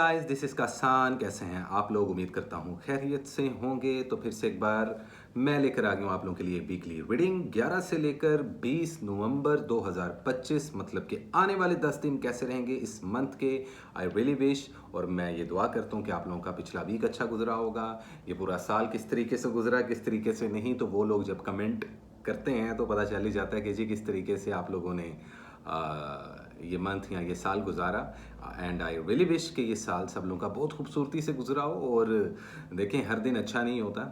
Guys, this is कासान। कैसे हैं आप लोग? उम्मीद करता हूँ खैरियत से होंगे। तो फिर से एक बार मैं लेकर आ गया हूँ आप लोगों के लिए वीकली रीडिंग 11 से लेकर 20 नवंबर 2025, मतलब कि आने वाले 10 दिन कैसे रहेंगे इस मंथ के। आई रियली विश, और मैं ये दुआ करता हूँ कि आप लोगों का पिछला वीक अच्छा गुजरा होगा। ये पूरा साल किस तरीके से गुजरा, किस तरीके से नहीं, तो वो लोग जब कमेंट करते हैं तो पता चल ही जाता है कि जी किस तरीके से आप लोगों ने ये मंथ या ये साल गुजारा। एंड आई रियली विश कि ये साल सब लोगों का बहुत खूबसूरती से गुजरा हो। और देखें, हर दिन अच्छा नहीं होता,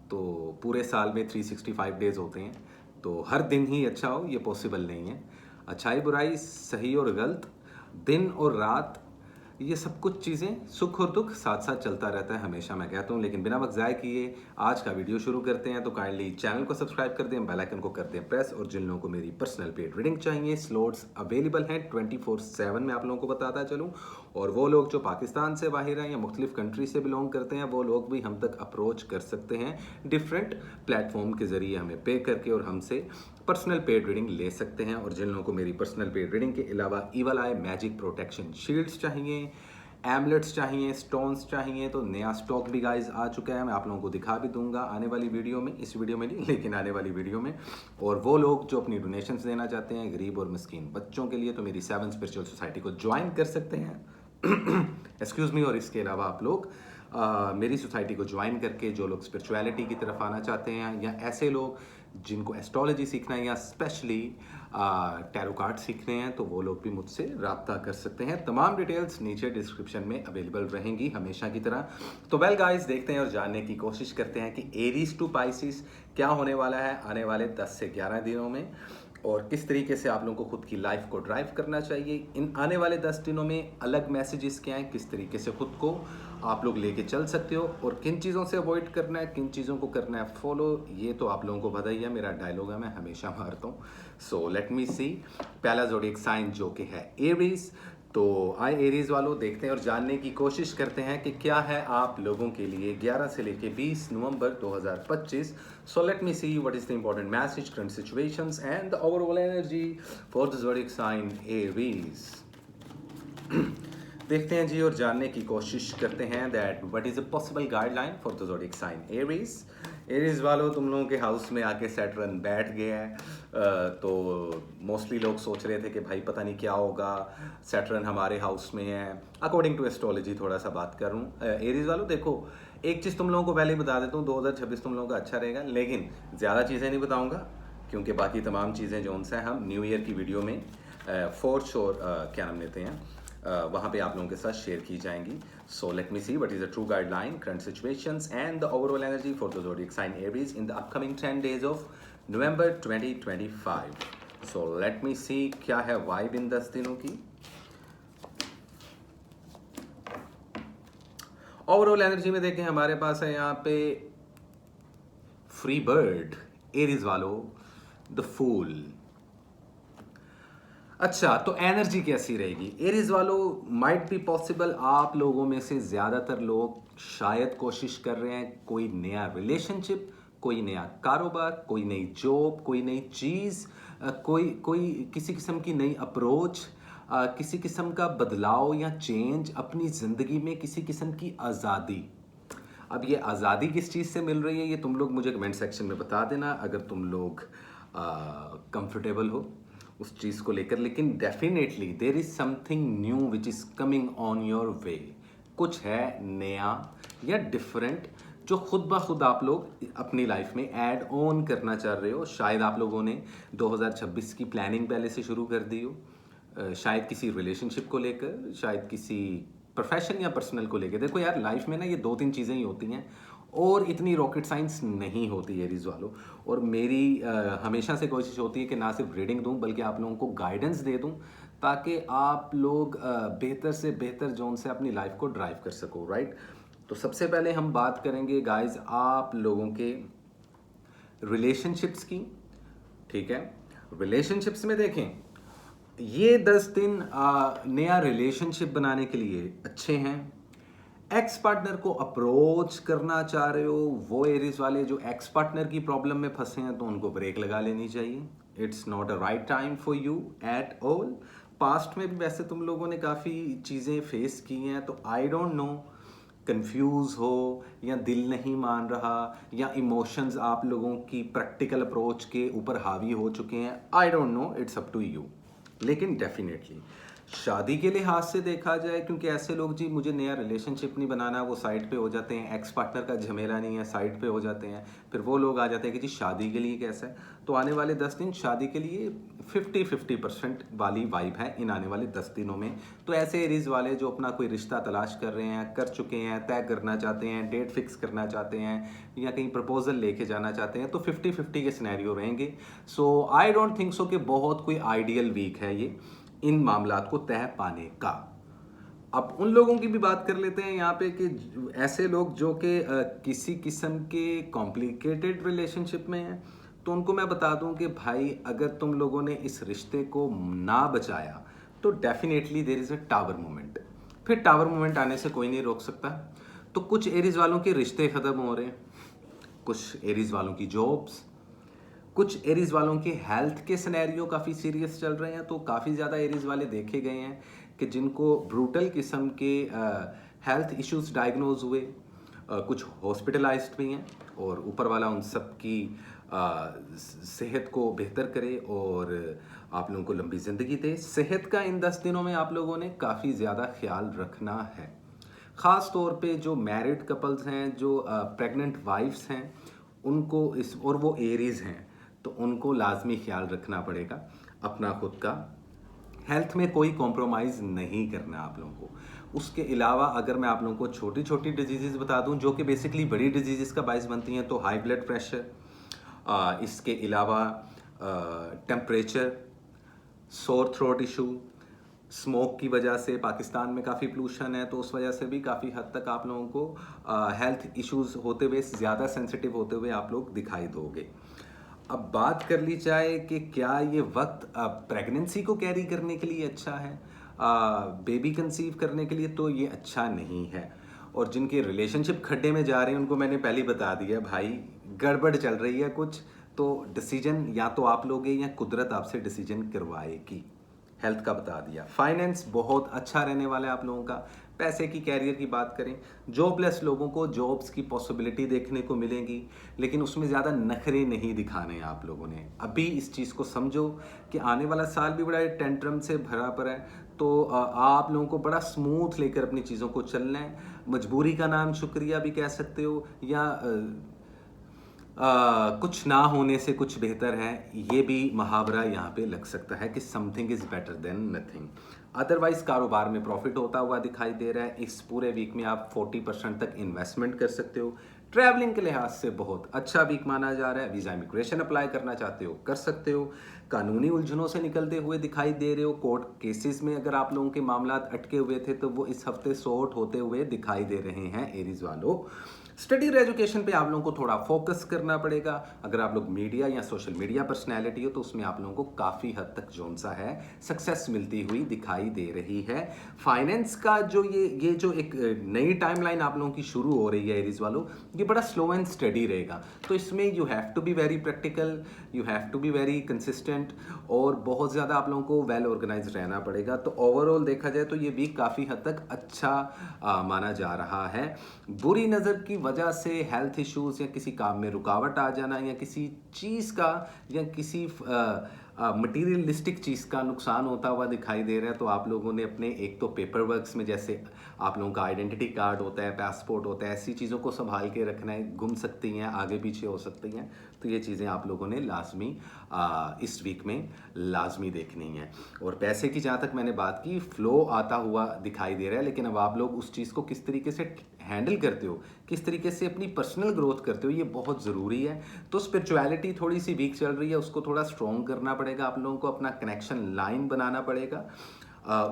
तो पूरे साल में 365 डेज होते हैं, तो हर दिन ही अच्छा हो ये पॉसिबल नहीं है। अच्छाई बुराई, सही और गलत, दिन और रात, ये सब कुछ चीज़ें, सुख और दुख साथ साथ चलता रहता है हमेशा, मैं कहता हूँ। लेकिन बिना वक्त ज़ाय किए आज का वीडियो शुरू करते हैं। तो काइंडली चैनल को सब्सक्राइब कर दें, बेल आइकन को कर दें प्रेस। और जिन लोगों को मेरी पर्सनल पेड रीडिंग चाहिए, स्लॉट्स अवेलेबल हैं 24/7, मैं आप लोगों को बताता चलूँ। और वो लोग जो पाकिस्तान से बाहर हैं या मुख्तलिफ कंट्री से बिलोंग करते हैं, वो लोग भी हम तक अप्रोच कर सकते हैं डिफरेंट प्लेटफॉर्म के ज़रिए, हमें पे करके, और हमसे पर्सनल पेड रीडिंग ले सकते हैं। और जिन लोगों को मेरी पर्सनल पेड रीडिंग के अलावा ईवल आई मैजिक प्रोटेक्शन शील्ड्स चाहिए, एमलेट्स चाहिए, स्टोन्स चाहिए, तो नया स्टॉक भी गाइस आ चुका है। मैं आप लोगों को दिखा भी दूंगा आने वाली वीडियो में, इस वीडियो में नहीं लेकिन आने वाली वीडियो में। और वो लोग जो अपनी डोनेशंस देना चाहते हैं गरीब और मिस्कीन बच्चों के लिए, तो मेरी 7 स्पिरिचुअल सोसाइटी को ज्वाइन कर सकते हैं। Excuse me. और इसके अलावा आप लोग मेरी सोसाइटी को ज्वाइन करके जो लोग स्पिरिचुअलिटी की तरफ आना चाहते हैं, या ऐसे लोग जिनको एस्ट्रोलॉजी सीखना है या स्पेशली टैरो कार्ड सीखने हैं, तो वो लोग भी मुझसे रब्ता कर सकते हैं। तमाम डिटेल्स नीचे डिस्क्रिप्शन में अवेलेबल रहेंगी हमेशा की तरह। तो वेल गाइस, देखते हैं और जानने की कोशिश करते हैं कि एरीज टू पाइसिस क्या होने वाला है आने वाले 10 से 11 दिनों में, और किस तरीके से आप लोगों को खुद की लाइफ को ड्राइव करना चाहिए इन आने वाले 10 दिनों में। अलग मैसेजेस क्या हैं, किस तरीके से खुद को आप लोग लेके चल सकते हो, और किन चीज़ों से अवॉइड करना है, किन चीज़ों को करना है फॉलो, ये तो आप लोगों को पता ही है, मेरा डायलॉग है, मैं हमेशा मारता हूँ। सो लेट मी सी। पहला ज़ोडिएक साइन जो कि है एरीज। तो आए एरीज वालों, देखते हैं और जानने की कोशिश करते हैं कि क्या है आप लोगों के लिए 11 से लेके 20 नवंबर 2025। So let me see what is the important message, current situations and the overall energy for the zodiac sign Aries. देखते हैं जी और जानने की कोशिश करते हैं that what is a possible guideline for the zodiac sign Aries. Aries वालों, तुम लोगों के हाउस में आके सैटर्न बैठ गया है। तो मोस्टली लोग सोच रहे थे कि भाई पता नहीं क्या होगा, सैटर्न हमारे हाउस में है। अकॉर्डिंग टू एस्ट्रोलॉजी थोड़ा सा बात करूं, एरीज वालों देखो, एक चीज़ तुम लोगों को पहले ही बता देता हूँ, 2026 तुम लोगों का अच्छा रहेगा, लेकिन ज़्यादा चीज़ें नहीं बताऊँगा, क्योंकि बाकी तमाम चीज़ें जो उनसे हम न्यू ईयर की वीडियो में फॉर श्योर क्या नाम लेते हैं, वहाँ पे आप लोगों के साथ शेयर की जाएंगी। So let me see what is the true guideline, current situations and the overall energy for the zodiac sign Aries in the upcoming 10 days of November 2025। So let me see क्या है vibe in 10 दिनों की। Overall energy में देखें, हमारे पास है यहाँ पे फ्री बर्ड, एरीज वालों, द फूल। अच्छा, तो एनर्जी कैसी रहेगी एरीज वालों? माइट बी पॉसिबल आप लोगों में से ज़्यादातर लोग शायद कोशिश कर रहे हैं कोई नया रिलेशनशिप, कोई नया कारोबार, कोई नई जॉब, कोई नई चीज़, कोई कोई किसी किस्म की नई अप्रोच, किसी किस्म का बदलाव या चेंज अपनी ज़िंदगी में, किसी किस्म की आज़ादी। अब ये आज़ादी किस चीज़ से मिल रही है, ये तुम लोग मुझे कमेंट सेक्शन में बता देना अगर तुम लोग कंफर्टेबल हो उस चीज़ को लेकर। लेकिन definitely there is something new which is coming on your way. कुछ है नया या डिफरेंट जो खुद ब खुद आप लोग अपनी लाइफ में ऐड ऑन करना चाह रहे हो। शायद आप लोगों ने 2026 की प्लानिंग पहले से शुरू कर दी हो, शायद किसी रिलेशनशिप को लेकर, शायद किसी प्रोफेशन या पर्सनल को लेकर। देखो यार, लाइफ में ना ये 2-3 चीज़ें ही होती हैं, और इतनी रॉकेट साइंस नहीं होती एरीज वालों। और मेरी हमेशा से कोशिश होती है कि ना सिर्फ रीडिंग दूं बल्कि आप लोगों को गाइडेंस दे दूं, ताकि आप लोग बेहतर से बेहतर जोन से अपनी लाइफ को ड्राइव कर सको, राइट। तो सबसे पहले हम बात करेंगे गाइज आप लोगों के रिलेशनशिप्स की, ठीक है। रिलेशनशिप्स में देखें, ये 10 दिन नया रिलेशनशिप बनाने के लिए अच्छे हैं। एक्स पार्टनर को अप्रोच करना चाह रहे हो, वो एरीज वाले जो एक्स पार्टनर की प्रॉब्लम में फंसे हैं, तो उनको ब्रेक लगा लेनी चाहिए। It's not a right time for you at all. Past में भी वैसे तुम लोगों ने काफ़ी चीज़ें फेस की हैं, तो आई डोंट नो कंफ्यूज हो या दिल नहीं मान रहा या इमोशंस आप लोगों की प्रैक्टिकल अप्रोच के ऊपर हावी हो चुके हैं, I don't know, it's up to you. लेकिन डेफिनेटली शादी के लिहाज से देखा जाए, क्योंकि ऐसे लोग जी मुझे नया रिलेशनशिप नहीं बनाना, वो साइड पे हो जाते हैं, एक्स पार्टनर का झमेला नहीं है, साइड पे हो जाते हैं, फिर वो लोग आ जाते हैं कि जी शादी के लिए कैसा है। तो आने वाले 10 दिन शादी के लिए 50-50% वाली वाइब है इन आने वाले 10 दिनों में। तो ऐसे एरीज वाले जो अपना कोई रिश्ता तलाश कर रहे हैं, कर चुके हैं, तय करना चाहते हैं, डेट फिक्स करना चाहते हैं या कहीं प्रपोजल लेके जाना चाहते हैं, तो 50-50 के सिनेरियो रहेंगे। सो आई डोंट थिंक सो कि बहुत कोई आइडियल वीक है ये इन मामलात को तय पाने का। अब उन लोगों की भी बात कर लेते हैं यहाँ पे कि ऐसे लोग जो कि किसी किस्म के कॉम्प्लिकेटेड रिलेशनशिप में हैं, तो उनको मैं बता दूं कि भाई अगर तुम लोगों ने इस रिश्ते को ना बचाया तो definitely there is a tower moment. फिर टावर मोमेंट आने से कोई नहीं रोक सकता। तो कुछ एरीज वालों के रिश्ते ख़त्म हो रहे हैं, कुछ एरीज वालों की जॉब्स, कुछ एरीज वालों के हेल्थ के सिनेरियो काफ़ी सीरियस चल रहे हैं। तो काफ़ी ज़्यादा एरीज वाले देखे गए हैं कि जिनको ब्रूटल किस्म के हेल्थ इश्यूज डायग्नोज हुए, कुछ हॉस्पिटलाइज्ड भी हैं, और ऊपर वाला उन सब की सेहत को बेहतर करे और आप लोगों को लंबी ज़िंदगी दे। सेहत का इन 10 दिनों में आप लोगों ने काफ़ी ज़्यादा ख्याल रखना है, ख़ास तौर पे जो मैरिड कपल्स हैं, जो प्रेग्नेंट वाइफ्स हैं, उनको इस, और वो एरीज हैं, तो उनको लाजमी ख्याल रखना पड़ेगा अपना खुद का। हेल्थ में कोई कॉम्प्रोमाइज़ नहीं करना आप लोगों को। उसके अलावा अगर मैं आप लोगों को छोटी छोटी डिजीज़ बता दूं जो कि बेसिकली बड़ी डिजीज़ का बायस बनती हैं, तो हाई ब्लड प्रेशर, इसके अलावा temperature, sore throat issue, smoke की वजह से पाकिस्तान में काफ़ी पोल्यूशन है, तो उस वजह से भी काफ़ी हद तक आप लोगों को हेल्थ इश्यूज होते हुए, ज़्यादा सेंसिटिव होते हुए आप लोग दिखाई दोगे। अब बात कर ली जाए कि क्या ये वक्त प्रेगनेंसी को कैरी करने के लिए अच्छा है, बेबी कंसीव करने के लिए, तो ये अच्छा नहीं है। और जिनके रिलेशनशिप खड्डे में जा रहे हैं उनको मैंने पहले ही बता दिया, भाई गड़बड़ चल रही है कुछ, तो डिसीजन या तो आप लोगे या कुदरत आपसे डिसीजन करवाएगी। हेल्थ का बता दिया। फाइनेंस बहुत अच्छा रहने वाला है आप लोगों का। पैसे की, कैरियर की बात करें, जॉबलेस लोगों को जॉब्स की पॉसिबिलिटी देखने को मिलेगी, लेकिन उसमें ज़्यादा नखरे नहीं दिखाने हैं आप लोगों ने। अभी इस चीज़ को समझो कि आने वाला साल भी बड़ा टेंट्रम से भरा पड़ा है, तो आप लोगों को बड़ा स्मूथ लेकर अपनी चीज़ों को चलना है। मजबूरी का नाम शुक्रिया भी कह सकते हो, या कुछ ना होने से कुछ बेहतर है, ये भी मुहावरा यहाँ पे लग सकता है कि something is better than nothing. Otherwise कारोबार में प्रॉफिट होता हुआ दिखाई दे रहा है। इस पूरे वीक में आप 40% तक इन्वेस्टमेंट कर सकते हो। ट्रैवलिंग के लिहाज से बहुत अच्छा वीक माना जा रहा है। वीज़ा इमिग्रेशन अप्लाई करना चाहते हो कर सकते हो। कानूनी उलझनों से निकलते हुए दिखाई दे रहे हो। कोर्ट केसेस में अगर आप लोगों के मामलात अटके हुए थे तो वो इस हफ्ते सॉर्ट होते हुए दिखाई दे रहे हैं एरीज वालों। स्टडी और एजुकेशन पे आप लोगों को थोड़ा फोकस करना पड़ेगा। अगर आप लोग मीडिया या सोशल मीडिया पर्सनैलिटी हो तो उसमें आप लोगों को काफ़ी हद तक जोन सा है सक्सेस मिलती हुई दिखाई दे रही है। फाइनेंस का जो ये जो एक नई टाइमलाइन आप लोगों की शुरू हो रही है एरीज वालों, ये बड़ा स्लो एंड स्टडी रहेगा। तो इसमें you have to be very practical, you have to be very consistent, और बहुत ज़्यादा आप लोगों को वेल ऑर्गेनाइज रहना पड़ेगा। तो ओवरऑल देखा जाए तो ये वीक काफ़ी हद तक अच्छा माना जा रहा है। बुरी नज़र की वजह से हेल्थ इश्यूज या किसी काम में रुकावट आ जाना या किसी चीज़ का या किसी मटीरियलिस्टिक चीज़ का नुकसान होता हुआ दिखाई दे रहा है, तो आप लोगों ने अपने एक तो पेपर वर्क्स में, जैसे आप लोगों का आइडेंटिटी कार्ड होता है, पासपोर्ट होता है, ऐसी चीज़ों को संभाल के रखना है। गुम सकती हैं, आगे पीछे हो सकती हैं, तो ये चीज़ें आप लोगों ने लाजमी इस वीक में लाजमी देखनी है। और पैसे की जहाँ तक मैंने बात की, फ्लो आता हुआ दिखाई दे रहा है, लेकिन अब आप लोग उस चीज़ को किस तरीके से हैंडल करते हो, किस तरीके से अपनी पर्सनल ग्रोथ करते हो, ये बहुत ज़रूरी है। तो स्पिरिचुअलिटी थोड़ी सी वीक चल रही है, उसको थोड़ा स्ट्रॉन्ग करना पड़ेगा। आप लोगों को अपना कनेक्शन लाइन बनाना पड़ेगा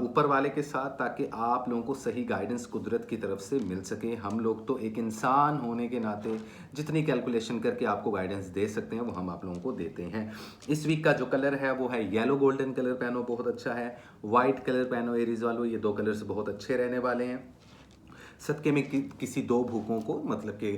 ऊपर वाले के साथ, ताकि आप लोगों को सही गाइडेंस कुदरत की तरफ से मिल सके। हम लोग तो एक इंसान होने के नाते जितनी कैलकुलेशन करके आपको गाइडेंस दे सकते हैं वो हम आप लोगों को देते हैं। इस वीक का जो कलर है वो है येलो गोल्डन कलर पहनो, बहुत अच्छा है। वाइट कलर पहनो एरीज वालों, ये दो कलर्स बहुत अच्छे रहने वाले हैं। सदक़े में किसी दो भूखों को, मतलब कि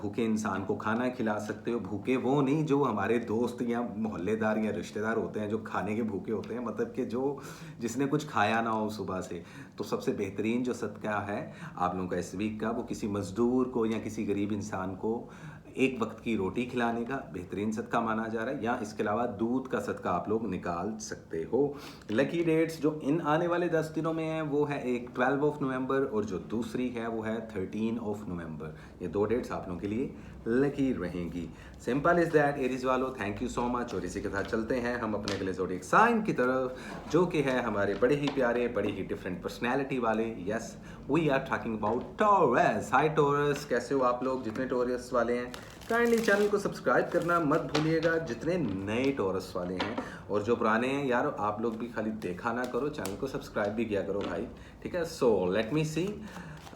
भूखे इंसान को खाना खिला सकते हो। भूखे वो नहीं जो हमारे दोस्त या मोहल्लेदार या रिश्तेदार होते हैं जो खाने के भूखे होते हैं, मतलब कि जो जिसने कुछ खाया ना हो सुबह से। तो सबसे बेहतरीन जो सदका है आप लोगों का इस वीक का, वो किसी मज़दूर को या किसी गरीब इंसान को एक वक्त की रोटी खिलाने का बेहतरीन सदका माना जा रहा है, या इसके अलावा दूध का सदका आप लोग निकाल सकते हो। लकी डेट्स जो इन आने वाले 10 दिनों में है वो है एक 12 नवंबर और जो दूसरी है वो है 13 नवंबर। ये 2 डेट्स आप लोगों के लिए लकी रहेंगी। सिंपल इज दैट एरीज वालों, थैंक यू सो मच। और इसी के साथ चलते हैं हम अपने अगले ज़ोडिएक साइन की तरफ, जो कि है हमारे बड़े ही प्यारे, बड़े ही डिफरेंट पर्सनैलिटी वाले। Yes, we are talking about Taurus. Hi Taurus, कैसे हो आप लोग? जितने टॉरस वाले हैं काइंडली चैनल को सब्सक्राइब करना मत भूलिएगा, जितने नए टॉरस वाले हैं, और जो पुराने हैं यार आप लोग भी खाली देखा ना करो, चैनल को सब्सक्राइब भी किया करो भाई, ठीक है। सो लेट मी सी,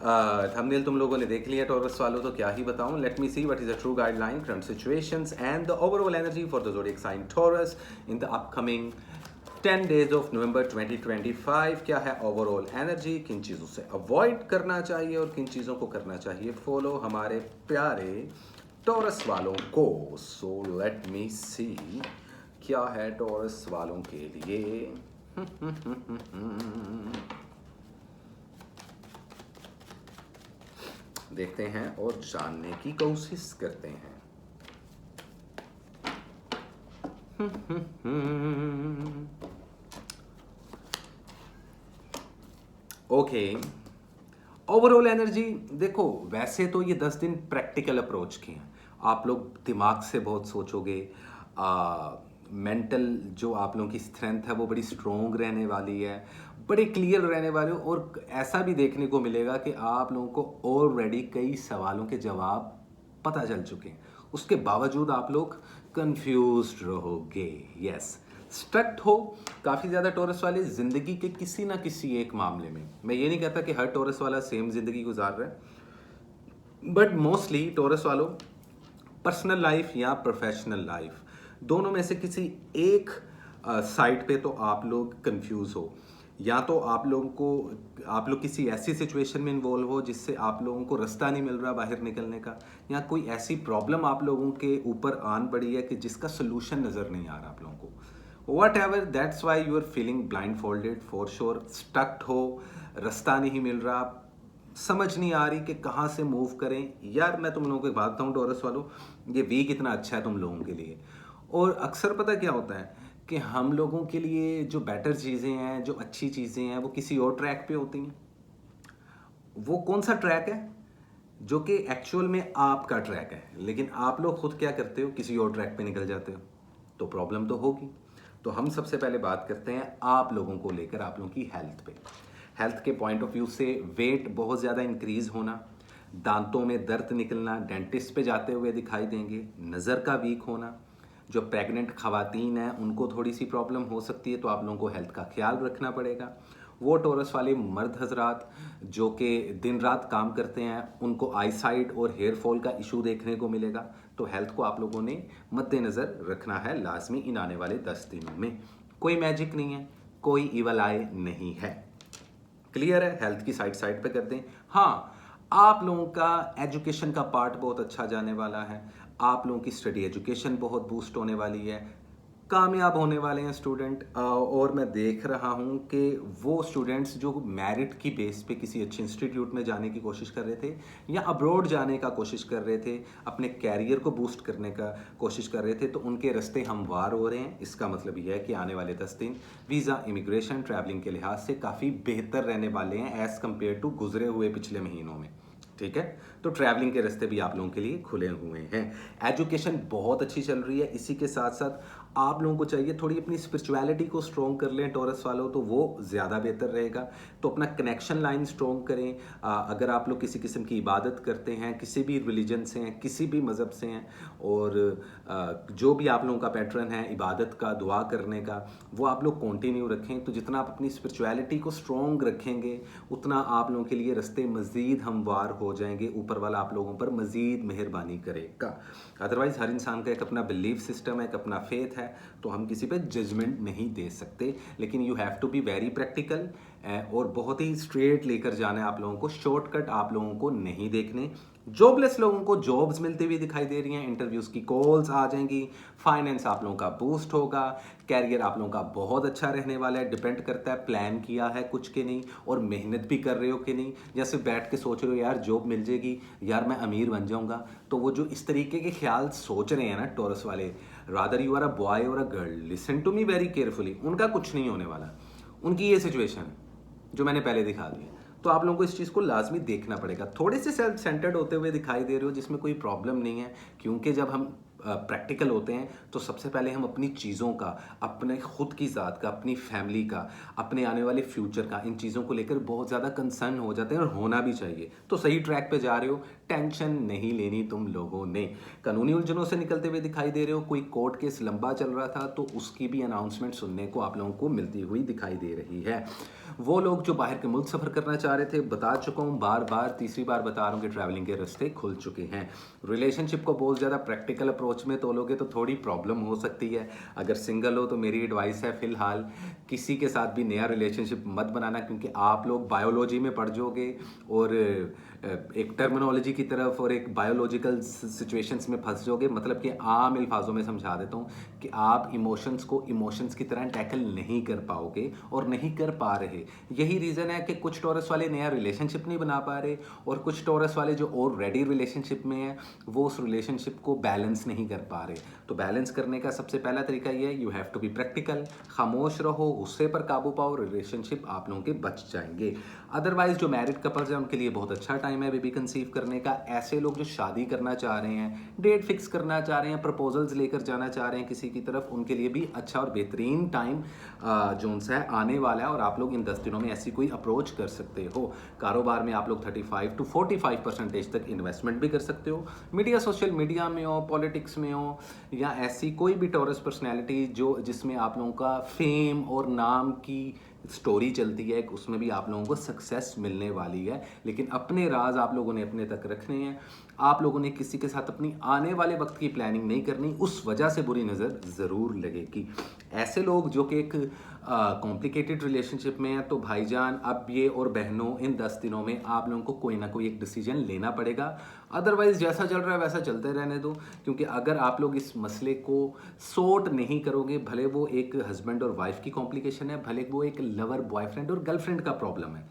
थंबनेल तुम लोगों ने देख लिया टॉरस वालों, तो क्या ही बताऊं। Let me see what is the true guideline, current situations and the overall energy for the zodiac sign Taurus in the upcoming 10 days of November 2025। क्या है ओवरऑल एनर्जी, किन चीज़ों से अवॉइड करना चाहिए और किन चीज़ों को करना चाहिए फॉलो हमारे प्यारे टॉरस वालों को। सो लेट मी सी क्या है टॉरस वालों के लिए। देखते हैं और जानने की कोशिश करते हैं। ओके, ओवरऑल एनर्जी देखो, वैसे तो ये 10 दिन प्रैक्टिकल अप्रोच के हैं। आप लोग दिमाग से बहुत सोचोगे, मेंटल जो आप लोगों की स्ट्रेंथ है वो बड़ी स्ट्रोंग रहने वाली है, बड़े क्लियर रहने वाले हो, और ऐसा भी देखने को मिलेगा कि आप लोगों को ऑलरेडी कई सवालों के जवाब पता चल चुके हैं, उसके बावजूद आप लोग कंफ्यूज्ड रहोगे। यस, स्ट्रक्ट हो काफ़ी ज़्यादा टॉरस वाले ज़िंदगी के किसी ना किसी एक मामले में। मैं ये नहीं कहता कि हर टॉरस वाला सेम ज़िंदगी गुजार रहा है, बट मोस्टली टॉरस वालों पर्सनल लाइफ या प्रोफेशनल लाइफ दोनों में से किसी एक साइड पे तो आप लोग कंफ्यूज हो, या तो आप लोग किसी ऐसी सिचुएशन में इन्वॉल्व हो जिससे आप लोगों को रास्ता नहीं मिल रहा बाहर निकलने का, या कोई ऐसी प्रॉब्लम आप लोगों के ऊपर आन पड़ी है कि जिसका सोल्यूशन नज़र नहीं आ रहा आप लोगों को। Whatever, that's why you are feeling blindfolded for sure, stuck हो, रास्ता नहीं मिल रहा, समझ नहीं आ रही कि कहाँ से मूव करें। यार मैं तुम लोगों को एक बात बताऊँ टॉरस वालों, ये वीक इतना अच्छा है तुम लोगों के लिए, और अक्सर पता क्या होता है कि हम लोगों के लिए जो बेटर चीज़ें हैं, जो अच्छी चीज़ें हैं, वो किसी और ट्रैक पे होती हैं। वो कौन सा ट्रैक है? जो कि एक्चुअल में आपका ट्रैक है, लेकिन आप लोग खुद क्या करते हो, किसी और ट्रैक पे निकल जाते हो, तो प्रॉब्लम तो होगी। तो हम सबसे पहले बात करते हैं आप लोगों को लेकर, आप लोगों की हेल्थ पे। हेल्थ के पॉइंट ऑफ व्यू से वेट बहुत ज़्यादा इंक्रीज होना, दांतों में दर्द निकलना, डेंटिस्ट पे जाते हुए दिखाई देंगे, नज़र का वीक होना, जो प्रेग्नेंट खवातीन हैं उनको थोड़ी सी प्रॉब्लम हो सकती है, तो आप लोगों को हेल्थ का ख्याल रखना पड़ेगा। वो टॉरस वाले मर्द हजरात जो कि दिन रात काम करते हैं, उनको आई साइट और हेयर फॉल का इशू देखने को मिलेगा, तो हेल्थ को आप लोगों ने मद्देनज़र रखना है लाजमी इन आने वाले 10 दिनों में। कोई मैजिक नहीं है, कोई इवल आई नहीं है, क्लियर है। हेल्थ की साइड पे कर दें। हाँ, आप लोगों का एजुकेशन का पार्ट बहुत अच्छा जाने वाला है, आप लोगों की स्टडी एजुकेशन बहुत बूस्ट होने वाली है, कामयाब होने वाले हैं स्टूडेंट। और मैं देख रहा हूं कि वो स्टूडेंट्स जो मेरिट की बेस पे किसी अच्छे इंस्टीट्यूट में जाने की कोशिश कर रहे थे या अब्रॉड जाने का कोशिश कर रहे थे, अपने कैरियर को बूस्ट करने का कोशिश कर रहे थे, तो उनके रास्ते हमवार हो रहे हैं। इसका मतलब यह है कि आने वाले 10 दिन वीज़ा, इमिग्रेशन, ट्रैवलिंग के लिहाज से काफ़ी बेहतर रहने वाले हैं एज़ कम्पेयर टू गुजरे हुए पिछले महीनों में, ठीक है। तो ट्रैवलिंग के रास्ते भी आप लोगों के लिए खुले हुए हैं। एजुकेशन बहुत अच्छी चल रही है। इसी के साथ साथ आप लोगों को चाहिए थोड़ी अपनी स्पिरिचुअलिटी को स्ट्रॉन्ग कर लें टॉरस वालों, तो वो ज़्यादा बेहतर रहेगा। तो अपना कनेक्शन लाइन स्ट्रॉन्ग करें। अगर आप लोग किसी किस्म की इबादत करते हैं, किसी भी रिलीजन से हैं, किसी भी मज़हब से हैं, और जो भी आप लोगों का पैटर्न है इबादत का, दुआ करने का, वो आप लोग कंटिन्यू रखें। तो जितना आप अपनी स्पिरिचुअलिटी को स्ट्रॉन्ग रखेंगे, उतना आप लोगों के लिए रास्ते मज़ीद हमवार हो जाएंगे, ऊपर वाला आप लोगों पर मज़ीद मेहरबानी करेगा। अदरवाइज़ हर इंसान का एक अपना बिलीफ सिस्टम है, एक अपना फेथ है, तो हम किसी पे जजमेंट नहीं दे सकते। लेकिन you have to be very practical, और बहुत ही स्ट्रेट लेकर जाना है आप लोगों को, शॉर्टकट आप लोगों को नहीं देखने। जॉबलेस लोगों को जॉब्स मिलती हुई दिखाई दे रही हैं, इंटरव्यूज की कॉल्स आ जाएंगी, फाइनेंस आप लोगों का बूस्ट होगा, कैरियर आप लोगों का बहुत अच्छा रहने वाला है। डिपेंड करता है प्लान किया है कुछ के नहीं, और मेहनत भी कर रहे हो कि नहीं, या सिर्फ बैठ के सोच रहे हो यार जॉब मिल जाएगी, यार मैं अमीर बन जाऊंगा। तो वो जो इस तरीके के ख्याल सोच रहे हैं ना टॉरस वाले, rather you are a boy or a girl, listen to me very carefully, उनका कुछ नहीं होने वाला। उनकी ये सिचुएशन है जो मैंने पहले दिखा दी है। तो आप लोगों को इस चीज़ को लाजमी देखना पड़ेगा। थोड़े से सेल्फ सेंटर्ड होते हुए दिखाई दे रहे हो, जिसमें कोई प्रॉब्लम नहीं है, क्योंकि जब हम प्रैक्टिकल होते हैं तो सबसे पहले हम अपनी चीज़ों का, अपने खुद की ज़ात का, अपनी फैमिली का, अपने आने वाले फ्यूचर का, इन चीज़ों को लेकर बहुत ज़्यादा कंसर्न हो जाते हैं, और होना भी चाहिए। तो सही ट्रैक पे जा रहे हो, टेंशन नहीं लेनी तुम लोगों ने। कानूनी उलझनों से निकलते हुए दिखाई दे रहे हो, कोई कोर्ट केस लंबा चल रहा था तो उसकी भी अनाउंसमेंट सुनने को आप लोगों को मिलती हुई दिखाई दे रही है। वो लोग जो बाहर के मुल्क सफ़र करना चाह रहे थे, बता चुका हूँ बार बार, तीसरी बार बता रहा हूँ कि ट्रैवलिंग के रास्ते खुल चुके हैं। रिलेशनशिप को बहुत ज़्यादा प्रैक्टिकल अप्रोच में तोलोगे तो थोड़ी प्रॉब्लम हो सकती है। अगर सिंगल हो तो मेरी एडवाइस है फ़िलहाल किसी के साथ भी नया रिलेशनशिप मत बनाना, क्योंकि आप लोग बायोलॉजी में पढ़ जाओगे और एक टर्मिनोलॉजी की तरफ और एक बायोलॉजिकल सिचुएशंस में फंस जाओगे। मतलब कि आम अल्फाजों में समझा देता हूँ कि आप इमोशंस को इमोशंस की तरह टैकल नहीं कर पाओगे और नहीं कर पा रहे। यही रीज़न है कि कुछ टॉरस वाले नया रिलेशनशिप नहीं बना पा रहे, और कुछ टॉरस वाले जो ऑलरेडी रिलेशनशिप में हैं वो उस रिलेशनशिप को बैलेंस नहीं कर पा रहे। तो बैलेंस करने का सबसे पहला तरीका ये है, you have to be practical, खामोश रहो, गुस्से पर काबू पाओ, रिलेशनशिप आप लोगों के बच जाएंगे। अदरवाइज जो मैरिड कपल्स हैं उनके लिए बहुत अच्छा टाइम है बेबी कंसीव करने का। ऐसे लोग जो शादी करना चाह रहे हैं, डेट फिक्स करना चाह रहे हैं, प्रपोजल्स लेकर जाना चाह रहे हैं किसी की तरफ, उनके लिए भी अच्छा और बेहतरीन टाइम जो सा है आने वाला है, और आप लोग इन 10 दिनों में ऐसी कोई अप्रोच कर सकते हो। कारोबार में आप लोग 35 to 45% तक इन्वेस्टमेंट भी कर सकते हो। मीडिया, सोशल मीडिया में हो, पॉलिटिक्स में हो, या ऐसी कोई भी टॉरस पर्सनैलिटी जो जिसमें आप लोगों का फेम और नाम की स्टोरी चलती है, उसमें भी आप लोगों को सक्सेस मिलने वाली है। लेकिन अपने राज आप लोगों ने अपने तक रखने हैं। आप लोगों ने किसी के साथ अपनी आने वाले वक्त की प्लानिंग नहीं करनी, उस वजह से बुरी नज़र ज़रूर लगेगी। ऐसे लोग जो कि एक कॉम्प्लिकेटेड रिलेशनशिप में हैं, तो भाईजान अब ये और बहनों, इन 10 दिनों में आप लोगों को कोई ना कोई एक डिसीजन लेना पड़ेगा। अदरवाइज जैसा चल रहा है वैसा चलते रहने दो, क्योंकि अगर आप लोग इस मसले को सॉर्ट नहीं करोगे, भले वो एक हस्बैंड और वाइफ की कॉम्प्लिकेशन है, भले वो एक लवर बॉयफ्रेंड और गर्लफ्रेंड का प्रॉब्लम है,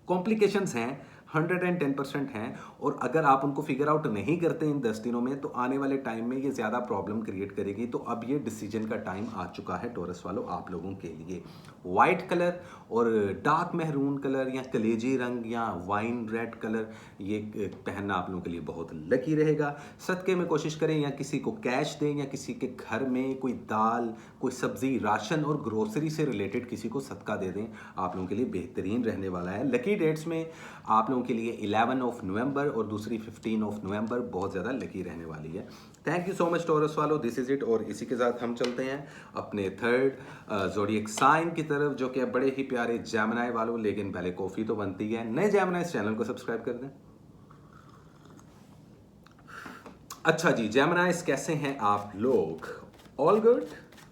कॉम्प्लिकेशंस हैं, 110% हैं, और अगर आप उनको फिगर आउट नहीं करते इन 10 दिनों में तो आने वाले टाइम में ये ज़्यादा प्रॉब्लम क्रिएट करेगी। तो अब ये डिसीजन का टाइम आ चुका है टॉरस वालों आप लोगों के लिए। वाइट कलर और डार्क महरून कलर या कलेजी रंग या वाइन रेड कलर ये पहनना आप लोगों के लिए बहुत लकी रहेगा। सदक़े में कोशिश करें, या किसी को कैश दें, या किसी के घर में कोई दाल, कोई सब्ज़ी, राशन और ग्रोसरी से रिलेटेड किसी को सदका दे दें, आप लोगों के लिए बेहतरीन रहने वाला है। लकी डेट्स में आप लोगों के लिए 11 नवंबर और दूसरी 15 नवंबर बहुत ज़्यादा लकी रहने वाली है। Thank you so much taurus वालों, दिस इज़ इट। और इसी के साथ हम चलते हैं अपने थर्ड ज़ोडिएक साइन की तरफ, जो कि बड़े ही प्यारे जेमिनी वालों। लेकिन पहले कॉफ़ी तो बनती है। नए जेमिनी इस चैनल को सब्सक्राइब कर दें। अच्छा जी, जेमिनीज कैसे हैं आप लोग? All good?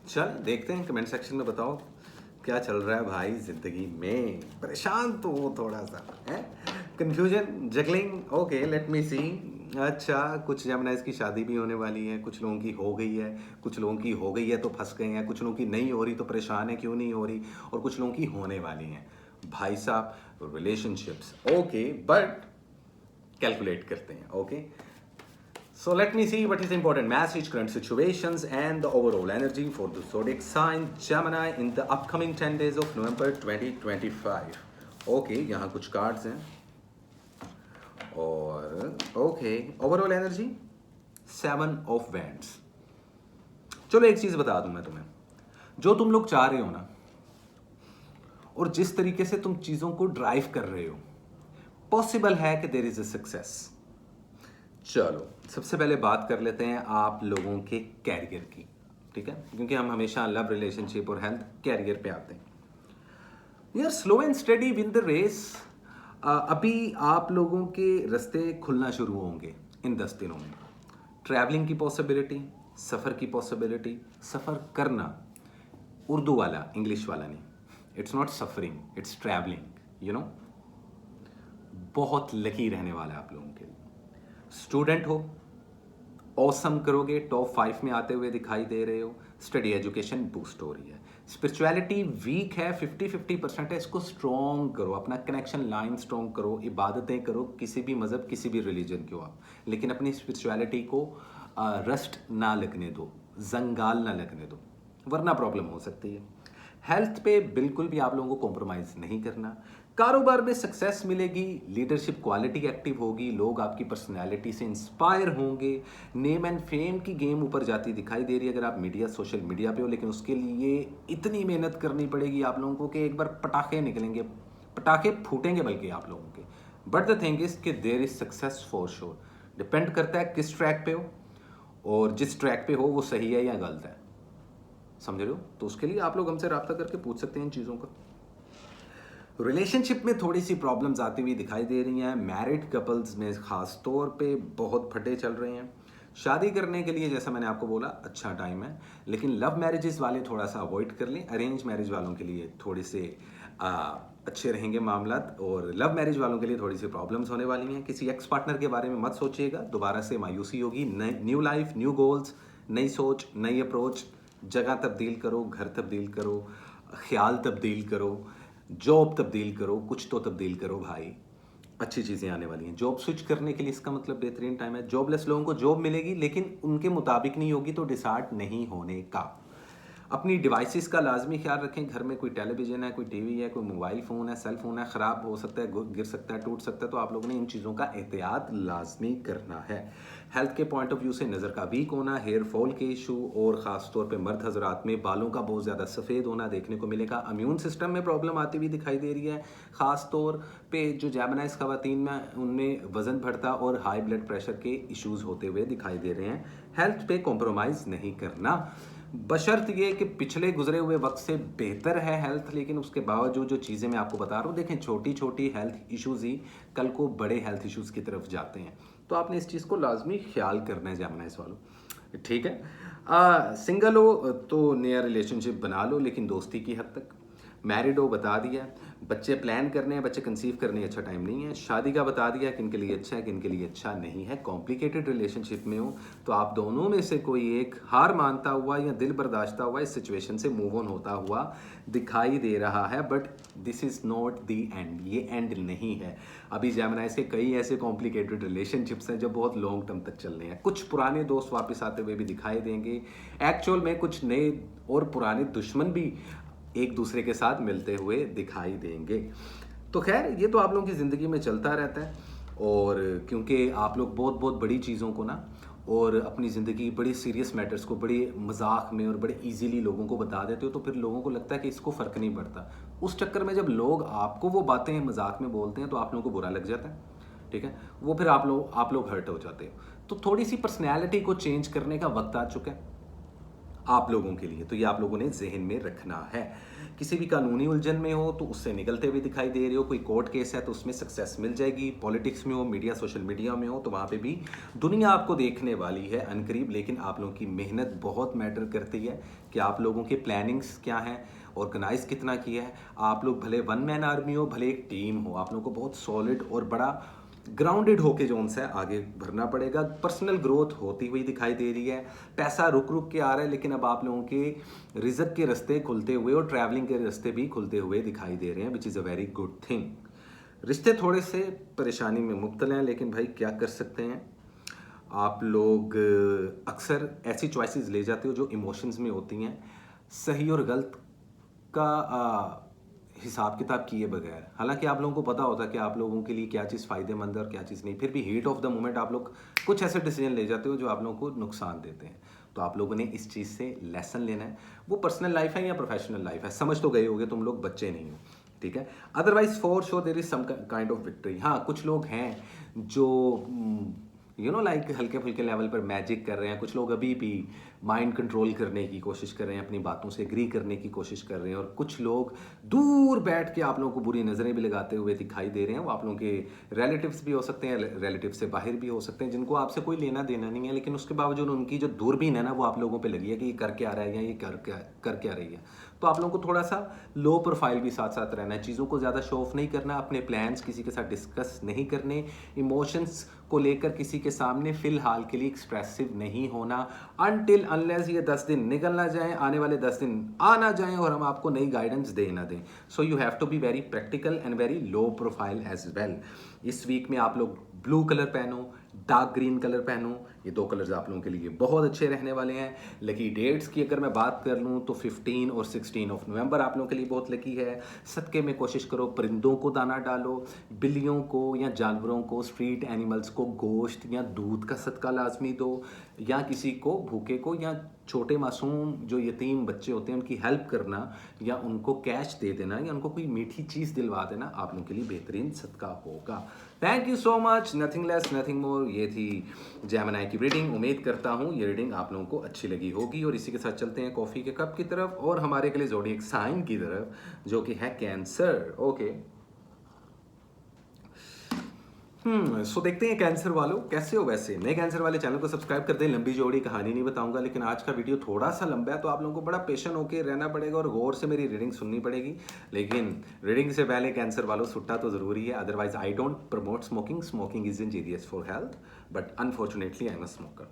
चल देखते हैं, कमेंट सेक्शन में बताओ क्या चल रहा है भाई ज़िंदगी में। परेशान तो हो थोड़ा सा, है confusion, juggling. Okay let me see. अच्छा, कुछ जेमिनीज की शादी भी होने वाली है, कुछ लोगों की हो गई है, कुछ लोगों की हो गई है तो फंस गए हैं, कुछ लोगों की नहीं हो रही तो परेशान है क्यों नहीं हो रही, और कुछ लोगों की होने वाली हैं। भाई साहब रिलेशनशिप्स, ओके, बट कैलकुलेट करते हैं। Okay, so let me see what is important message, current situations, and the overall energy for the zodiac sign Gemini in the upcoming 10 days of November 2025. Okay, यहाँ कुछ cards हैं, और okay overall energy 7 of wands. चलो एक चीज बता दूं मैं तुम्हें, जो तुम लोग चाह रहे हो ना, और जिस तरीके से तुम चीजों को ड्राइव कर रहे हो, पॉसिबल है कि देयर इज अ सक्सेस। चलो सबसे पहले बात कर लेते हैं आप लोगों के कैरियर की, ठीक है, क्योंकि हम हमेशा लव, रिलेशनशिप और हेल्थ, कैरियर पे आते हैं। यार slow and steady win the race. अभी आप लोगों के रास्ते खुलना शुरू होंगे इन 10 दिनों में। ट्रैवलिंग की पॉसिबिलिटी, सफ़र की पॉसिबिलिटी, सफ़र करना, उर्दू वाला, इंग्लिश वाला नहीं, it's not suffering, it's travelling, you know. बहुत लकी रहने वाला है आप लोगों के लिए। स्टूडेंट हो, ऑसम करोगे, टॉप 5 में आते हुए दिखाई दे रहे हो, स्टडी एजुकेशन बूस्ट हो रही है। स्पिरिचुअलिटी वीक है, 50-50% है, इसको स्ट्रॉन्ग करो, अपना कनेक्शन लाइन स्ट्रॉन्ग करो, इबादतें करो, किसी भी मज़हब किसी भी रिलीजन के हो आप, लेकिन अपनी स्पिरिचुअलिटी को रस्ट ना लगने दो, जंगाल ना लगने दो, वरना प्रॉब्लम हो सकती है। हेल्थ पे बिल्कुल भी आप लोगों को कॉम्प्रोमाइज़ नहीं करना। कारोबार में सक्सेस मिलेगी, लीडरशिप क्वालिटी एक्टिव होगी, लोग आपकी पर्सनैलिटी से इंस्पायर होंगे, नेम एंड फेम की गेम ऊपर जाती दिखाई दे रही है अगर आप मीडिया सोशल मीडिया पे हो, लेकिन उसके लिए इतनी मेहनत करनी पड़ेगी आप लोगों को कि एक बार पटाखे निकलेंगे, पटाखे फूटेंगे बल्कि आप लोगों के। बट द थिंग इज कि there is success for sure. Depend करता है किस ट्रैक पे हो, और जिस ट्रैक पे हो वो सही है या गलत है, समझ रहे हो। तो उसके लिए आप लोग हमसे रब्ता करके पूछ सकते हैं इन चीज़ों का। रिलेशनशिप में थोड़ी सी प्रॉब्लम्स आती हुई दिखाई दे रही हैं, मैरिड कपल्स में खास तौर पे बहुत फटे चल रहे हैं। शादी करने के लिए जैसा मैंने आपको बोला अच्छा टाइम है, लेकिन लव मैरिजेस वाले थोड़ा सा अवॉइड कर लें। अरेंज मैरिज वालों के लिए थोड़े से अच्छे रहेंगे मामलात, और लव मैरिज वालों के लिए थोड़ी सी प्रॉब्लम्स होने वाली हैं। किसी एक्स पार्टनर के बारे में मत सोचिएगा, दोबारा से मायूसी होगी। न्यू लाइफ, न्यू गोल्स, नई सोच, नई अप्रोच, जगह तब्दील करो, घर तब्दील करो, ख्याल तब्दील करो, जॉब तब्दील करो, कुछ तो तब्दील करो भाई, अच्छी चीज़ें आने वाली हैं। जॉब स्विच करने के लिए इसका मतलब बेहतरीन टाइम है। जॉबलेस लोगों को जॉब मिलेगी, लेकिन उनके मुताबिक नहीं होगी, तो डिसार्ट नहीं होने का। अपनी डिवाइसेस का लाजमी ख्याल रखें। घर में कोई टेलीविज़न है, कोई टीवी है, कोई मोबाइल फ़ोन है, सेल फ़ोन है, ख़राब हो सकता है, गिर सकता है, टूट सकता है, तो आप लोगों ने इन चीज़ों का एहतियात लाजमी करना है। हेल्थ के पॉइंट ऑफ व्यू से नज़र का वीक होना, हेयर फॉल के इशू, और ख़ास तौर पे मर्द हजरात में बालों का बहुत ज़्यादा सफ़ेद होना देखने को मिलेगा। इम्यून सिस्टम में प्रॉब्लम आती हुई दिखाई दे रही है, ख़ास तौर पे जो जैमनाइज ख़वातीन में उनमें वज़न बढ़ता और हाई ब्लड प्रेशर के इश्यूज़ होते हुए दिखाई दे रहे हैं। हेल्थ पे कॉम्प्रोमाइज़ नहीं करना, बशर्त ये कि पिछले गुजरे हुए वक्त से बेहतर है हेल्थ, लेकिन उसके बावजूद जो चीज़ें मैं आपको बता रहा हूँ, देखें छोटी छोटी हेल्थ इश्यूज़ ही कल को बड़े हेल्थ इश्यूज़ की तरफ जाते हैं, तो आपने इस चीज़ को लाजमी ख्याल करना है जैमनाइज वालों, ठीक है। सिंगल हो तो नया रिलेशनशिप बना लो, लेकिन दोस्ती की हद तक। मैरिड हो बता दिया, बच्चे प्लान करने हैं, बच्चे कंसीव करने अच्छा टाइम नहीं है। शादी का बता दिया किन के लिए अच्छा है, किन के लिए अच्छा नहीं है। कॉम्प्लिकेटेड रिलेशनशिप में हो तो आप दोनों में से कोई एक हार मानता हुआ या दिल बर्दाश्ता हुआ इस सिचुएशन से मूव ऑन होता हुआ दिखाई दे रहा है, but this is not the end, ये एंड नहीं है। अभी जेमिनी से कई ऐसे कॉम्प्लिकेटेड रिलेशनशिप्स हैं जो बहुत लॉन्ग टर्म तक चल रहे हैं। कुछ पुराने दोस्त वापस आते हुए भी दिखाई देंगे, एक्चुअल में कुछ नए और पुराने दुश्मन भी एक दूसरे के साथ मिलते हुए दिखाई देंगे। तो खैर ये तो आप लोगों की ज़िंदगी में चलता रहता है, और क्योंकि आप लोग बहुत बहुत बड़ी चीज़ों को ना, और अपनी ज़िंदगी बड़ी सीरियस मैटर्स को बड़े मजाक में और बड़े इजीली लोगों को बता देते हो, तो फिर लोगों को लगता है कि इसको फ़र्क नहीं पड़ता। उस चक्कर में जब लोग आपको वो बातें मजाक में बोलते हैं तो आप लोगों को बुरा लग जाता है, ठीक है। वो फिर आप लोग हर्ट हो जाते हो। तो थोड़ी सी पर्सनैलिटी को चेंज करने का वक्त आ चुका है आप लोगों के लिए, तो ये आप लोगों ने जहन में रखना है। किसी भी कानूनी उलझन में हो तो उससे निकलते हुए दिखाई दे रहे हो, कोई कोर्ट केस है तो उसमें सक्सेस मिल जाएगी। पॉलिटिक्स में हो, मीडिया सोशल मीडिया में हो, तो वहाँ पे भी दुनिया आपको देखने वाली है अनकरीब, लेकिन आप लोगों की मेहनत बहुत मैटर करती है कि आप लोगों के प्लानिंग्स क्या हैं, ऑर्गेनाइज कितना किया है। आप लोग भले वन मैन आर्मी हो, भले एक टीम हो, आप लोगों को बहुत सॉलिड और बड़ा ग्राउंडेड होके जो उनसे आगे बढ़ना पड़ेगा। पर्सनल ग्रोथ होती हुई दिखाई दे रही है, पैसा रुक रुक के आ रहा है, लेकिन अब आप लोगों के रिजक के रास्ते खुलते हुए और ट्रैवलिंग के रास्ते भी खुलते हुए दिखाई दे रहे हैं, विच is a very good thing. रिश्ते थोड़े से परेशानी में मुब्तला हैं, लेकिन भाई क्या कर सकते हैं। आप लोग अक्सर ऐसी चॉइसेस ले जाते हो जो इमोशंस में होती हैं, सही और गलत का हिसाब किताब किए बगैर। हालांकि आप लोगों को पता होता है कि आप लोगों के लिए क्या चीज़ फ़ायदेमंद है और क्या चीज़ नहीं, फिर भी हीट ऑफ द मोमेंट आप लोग कुछ ऐसे डिसीजन ले जाते हो जो आप लोगों को नुकसान देते हैं। तो आप लोगों ने इस चीज़ से लेसन लेना है। वो पर्सनल लाइफ है या प्रोफेशनल लाइफ है, समझ तो गए होगे, तुम लोग बच्चे नहीं हो, ठीक है। Otherwise for sure there is some kind of victory. हाँ, कुछ लोग हैं जो लाइक हल्के फुल्के लेवल पर मैजिक कर रहे हैं। कुछ लोग अभी भी माइंड कंट्रोल करने की कोशिश कर रहे हैं, अपनी बातों से एग्री करने की कोशिश कर रहे हैं, और कुछ लोग दूर बैठ के आप लोगों को बुरी नज़रें भी लगाते हुए दिखाई दे रहे हैं। वो आप लोगों के रिलेटिव्स भी हो सकते हैं, रिलेटिव से बाहर भी हो सकते हैं, जिनको आपसे कोई लेना देना नहीं है, लेकिन उसके बावजूद उनकी जो दूरबीन है ना, वो आप लोगों पर लगी है कि ये कर क्या रहा है या ये कर क्या रही है। तो आप लोगों को थोड़ा सा लो प्रोफाइल भी साथ साथ रहना है, चीज़ों को ज़्यादा शो ऑफ नहीं करना, अपने प्लान्स किसी के साथ डिस्कस नहीं करने, इमोशंस को लेकर किसी के सामने फ़िलहाल के लिए एक्सप्रेसिव नहीं होना अनटिल अनलेस ये 10 दिन निकल ना जाएं, आने वाले 10 दिन आ ना जाएं और हम आपको नई गाइडेंस दे ना दें। So you have to be very practical and very low profile as well. इस वीक में आप लोग ब्लू कलर पहनो, डार्क ग्रीन कलर पहनो, ये 2 कलर्स आप लोगों के लिए बहुत अच्छे रहने वाले हैं। लकी डेट्स की अगर मैं बात कर लूँ तो 15 और 16 ऑफ नवंबर आप लोगों के लिए बहुत लकी है। सदक़े में कोशिश करो परिंदों को दाना डालो, बिल्लियों को या जानवरों को, स्ट्रीट एनिमल्स को गोश्त या दूध का सदका लाजमी दो, या किसी को भूखे को या छोटे मासूम जो यतीम बच्चे होते हैं उनकी हेल्प करना, या उनको कैश दे देना, या उनको कोई मीठी चीज़ दिलवा देना आप लोगों के लिए बेहतरीन सदका होगा। Thank you so much, nothing less nothing more. ये थी जेमिनी की रीडिंग। उम्मीद करता हूँ ये रीडिंग आप लोगों को अच्छी लगी होगी, और इसी के साथ चलते हैं कॉफ़ी के कप की तरफ और हमारे के लिए ज़ोडिएक साइन की तरफ जो कि है कैंसर। ओके, सो देखते हैं कैंसर वालों कैसे हो। वैसे नए कैंसर वाले चैनल को सब्सक्राइब कर दें। लंबी जोड़ी कहानी नहीं बताऊंगा, लेकिन आज का वीडियो थोड़ा सा लंबा है तो आप लोगों को बड़ा पेशेंट होकर रहना पड़ेगा और गौर से मेरी रीडिंग सुननी पड़ेगी। लेकिन रीडिंग से पहले कैंसर वालों सुट्टा तो ज़रूरी है, otherwise I don't promote smoking. Smoking is injurious for health, but unfortunately I am a smoker.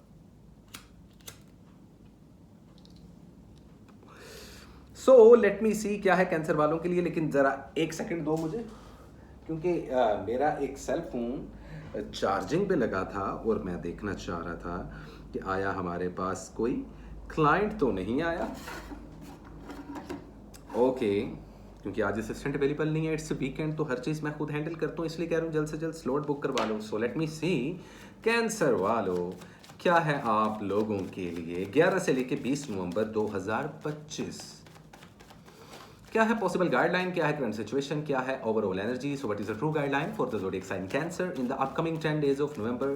So let me see क्या है कैंसर वालों के लिए, लेकिन ज़रा एक सेकेंड दो मुझे, क्योंकि मेरा एक सेल फोन चार्जिंग पे लगा था और मैं देखना चाह रहा था कि आया हमारे पास कोई क्लाइंट तो नहीं आया। ओके, क्योंकि आज असिस्टेंट अवेलेबल नहीं है, इट्स वीकेंड, तो हर चीज़ मैं खुद हैंडल करता हूँ, इसलिए कह रहा हूँ जल्द से जल्द स्लॉट बुक करवा लो। सो लेट मी सी कैंसर वालों क्या है आप लोगों के लिए 11 से लेके 20 नवंबर 2025। क्या है पॉसिबल गाइडलाइन, क्या है करंट सिचुएशन, क्या है overall energy. So what is the true guideline for the zodiac sign Cancer in the upcoming 10 days of November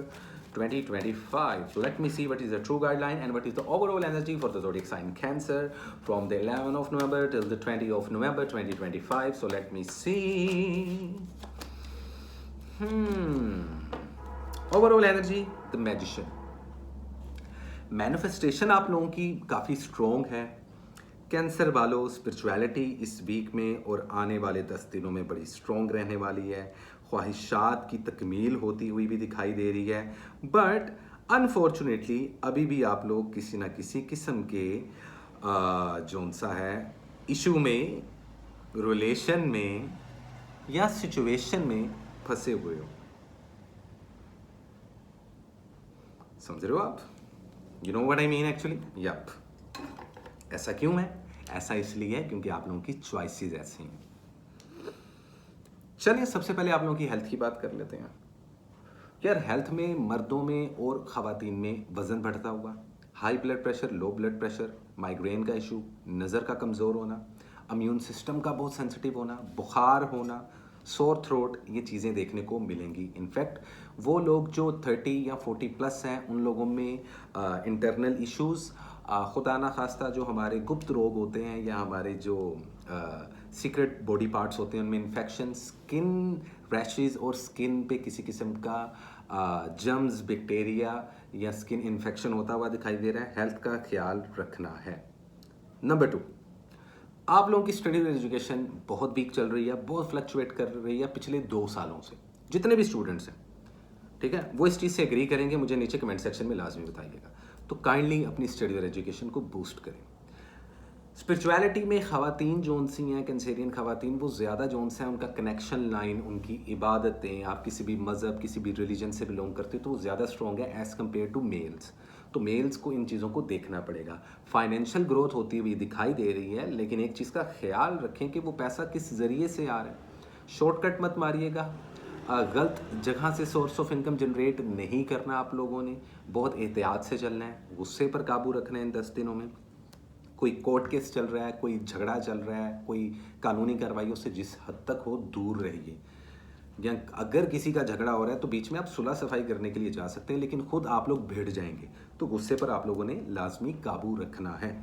2025. So let me see what is the true guideline and what is the overall energy for the zodiac sign Cancer from the 11th of November till the 20th of November 2025. So let me see. Overall energy, the Magician. Manifestation आप लोगों की काफ़ी strong है। Cancer वालों spirituality इस week में और आने वाले 10 दिनों में बड़ी स्ट्रॉन्ग रहने वाली है। ख्वाहिशात की तकमील होती हुई भी दिखाई दे रही है, बट अनफॉर्चुनेटली अभी भी आप लोग किसी ना किसी किस्म के जो सा है इशू में, रिलेशन में या सिचुएशन में फंसे हुए हो। समझ रहे हो आप? You know what I mean actually. Yup, ऐसा क्यों है? ऐसा इसलिए है क्योंकि आप लोगों की चॉइसेस ऐसी हैं। चलिए सबसे पहले आप लोगों की हेल्थ की बात कर लेते हैं। यार हेल्थ में मर्दों में और ख़वातीन में वज़न बढ़ता हुआ, high blood pressure, low blood pressure, migraine का इशू, नज़र का कमज़ोर होना, इम्यून सिस्टम का बहुत सेंसिटिव होना, बुखार होना, सोर थ्रोट, ये चीज़ें देखने को मिलेंगी। इनफैक्ट वो लोग जो 30 या 40 प्लस हैं उन लोगों में इंटरनल इश्यूज़, खुदा ना खास्ता जो हमारे गुप्त रोग होते हैं या हमारे जो सीक्रेट बॉडी पार्ट्स होते हैं उनमें इन्फेक्शन, स्किन रैशेस और स्किन पे किसी किस्म का जर्म्स, बैक्टीरिया या स्किन इन्फेक्शन होता हुआ दिखाई दे रहा है। हेल्थ का ख्याल रखना है। नंबर 2, आप लोगों की स्टडी और एजुकेशन बहुत वीक चल रही है, बहुत फ्लक्चुएट कर रही है पिछले 2 सालों से। जितने भी स्टूडेंट्स हैं, ठीक है, वो इस चीज़ से एग्री करेंगे, मुझे नीचे कमेंट सेक्शन में लाजमी बताइएगा। तो काइंडली अपनी स्टडी और एजुकेशन को बूस्ट करें। स्पिरिचुअलिटी में ख़वातीन जोन सी हैं, कैंसेरियन ख़वातीन, वो ज़्यादा जोन से हैं, उनका कनेक्शन लाइन, उनकी इबादतें, आप किसी भी मज़हब, किसी भी रिलीजन से बिलोंग करते हो तो वो ज़्यादा स्ट्रॉन्ग है एज़ कम्पेयर टू मेल्स। तो मेल्स को इन चीज़ों को देखना पड़ेगा। फाइनेंशियल ग्रोथ होती हुई दिखाई दे रही है, लेकिन एक चीज़ का ख्याल रखें कि वो पैसा किस ज़रिए से आ रहा है। शॉर्टकट मत मारिएगा, गलत जगह से सोर्स ऑफ इनकम जनरेट नहीं करना आप लोगों ने, बहुत एहतियात से चलना है, गुस्से पर काबू रखना है इन 10 दिनों में। कोई कोर्ट केस चल रहा है, कोई झगड़ा चल रहा है, कोई कानूनी कार्रवाइयों से जिस हद तक हो दूर रहिए। या अगर किसी का झगड़ा हो रहा है तो बीच में आप सुलह सफाई करने के लिए जा सकते हैं, लेकिन खुद आप लोग भिड़ जाएंगे, तो गुस्से पर आप लोगों ने लाजमी काबू रखना है।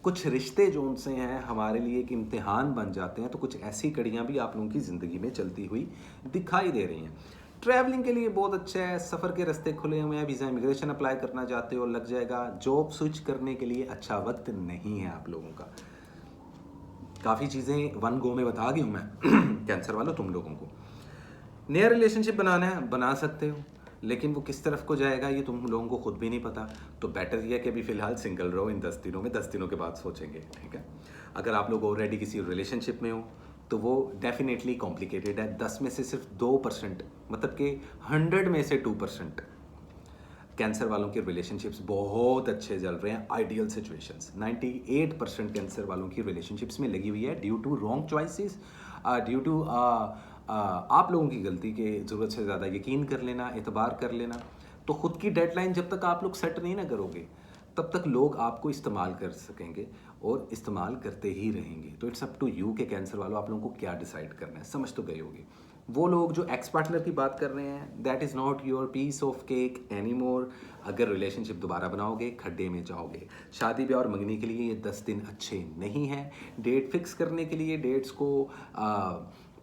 कुछ रिश्ते जो उनसे हैं हमारे लिए एक इम्तिहान बन जाते हैं, तो कुछ ऐसी कड़ियाँ भी आप लोगों की ज़िंदगी में चलती हुई दिखाई दे रही हैं। ट्रैवलिंग के लिए बहुत अच्छा है, सफ़र के रास्ते खुले हुए हैं, वीज़ा इमिग्रेशन अप्लाई करना चाहते हो लग जाएगा। जॉब स्विच करने के लिए अच्छा वक्त नहीं है आप लोगों का। काफ़ी चीज़ें वन गो में बता गया हूँ मैं कैंसर वालों तुम लोगों को। नया रिलेशनशिप बनाना है, बना सकते हो, लेकिन वो किस तरफ को जाएगा ये तुम लोगों को खुद भी नहीं पता। तो बेटर ये है कि अभी फ़िलहाल सिंगल रहो इन 10 दिनों में, 10 दिनों के बाद सोचेंगे, ठीक है। अगर आप लोग ऑलरेडी किसी रिलेशनशिप में हो तो वो डेफिनेटली कॉम्प्लिकेटेड है। 10 में से सिर्फ 2%, मतलब कि 100 में से 2% कैंसर वालों के रिलेशनशिप्स बहुत अच्छे चल रहे हैं, आइडियल सिचुएशंस। 98% कैंसर वालों की रिलेशनशिप्स में लगी हुई है due to wrong choices, due to आप लोगों की गलती के ज़रूरत से ज़्यादा यकीन कर लेना, एतबार कर लेना। तो खुद की डेडलाइन जब तक आप लोग सेट नहीं ना करोगे तब तक लोग आपको इस्तेमाल कर सकेंगे और इस्तेमाल करते ही रहेंगे। तो इट्स अप टू यू के कैंसर वालों आप लोगों को क्या डिसाइड करना है, समझ तो गए होगे। वो लोग जो एक्स पार्टनर की बात कर रहे हैं, that is not your piece of cake any more. अगर रिलेशनशिप दोबारा बनाओगे खड्डे में जाओगे। शादी ब्याह और मंगनी के लिए ये 10 दिन अच्छे नहीं हैं। डेट फिक्स करने के लिए, डेट्स को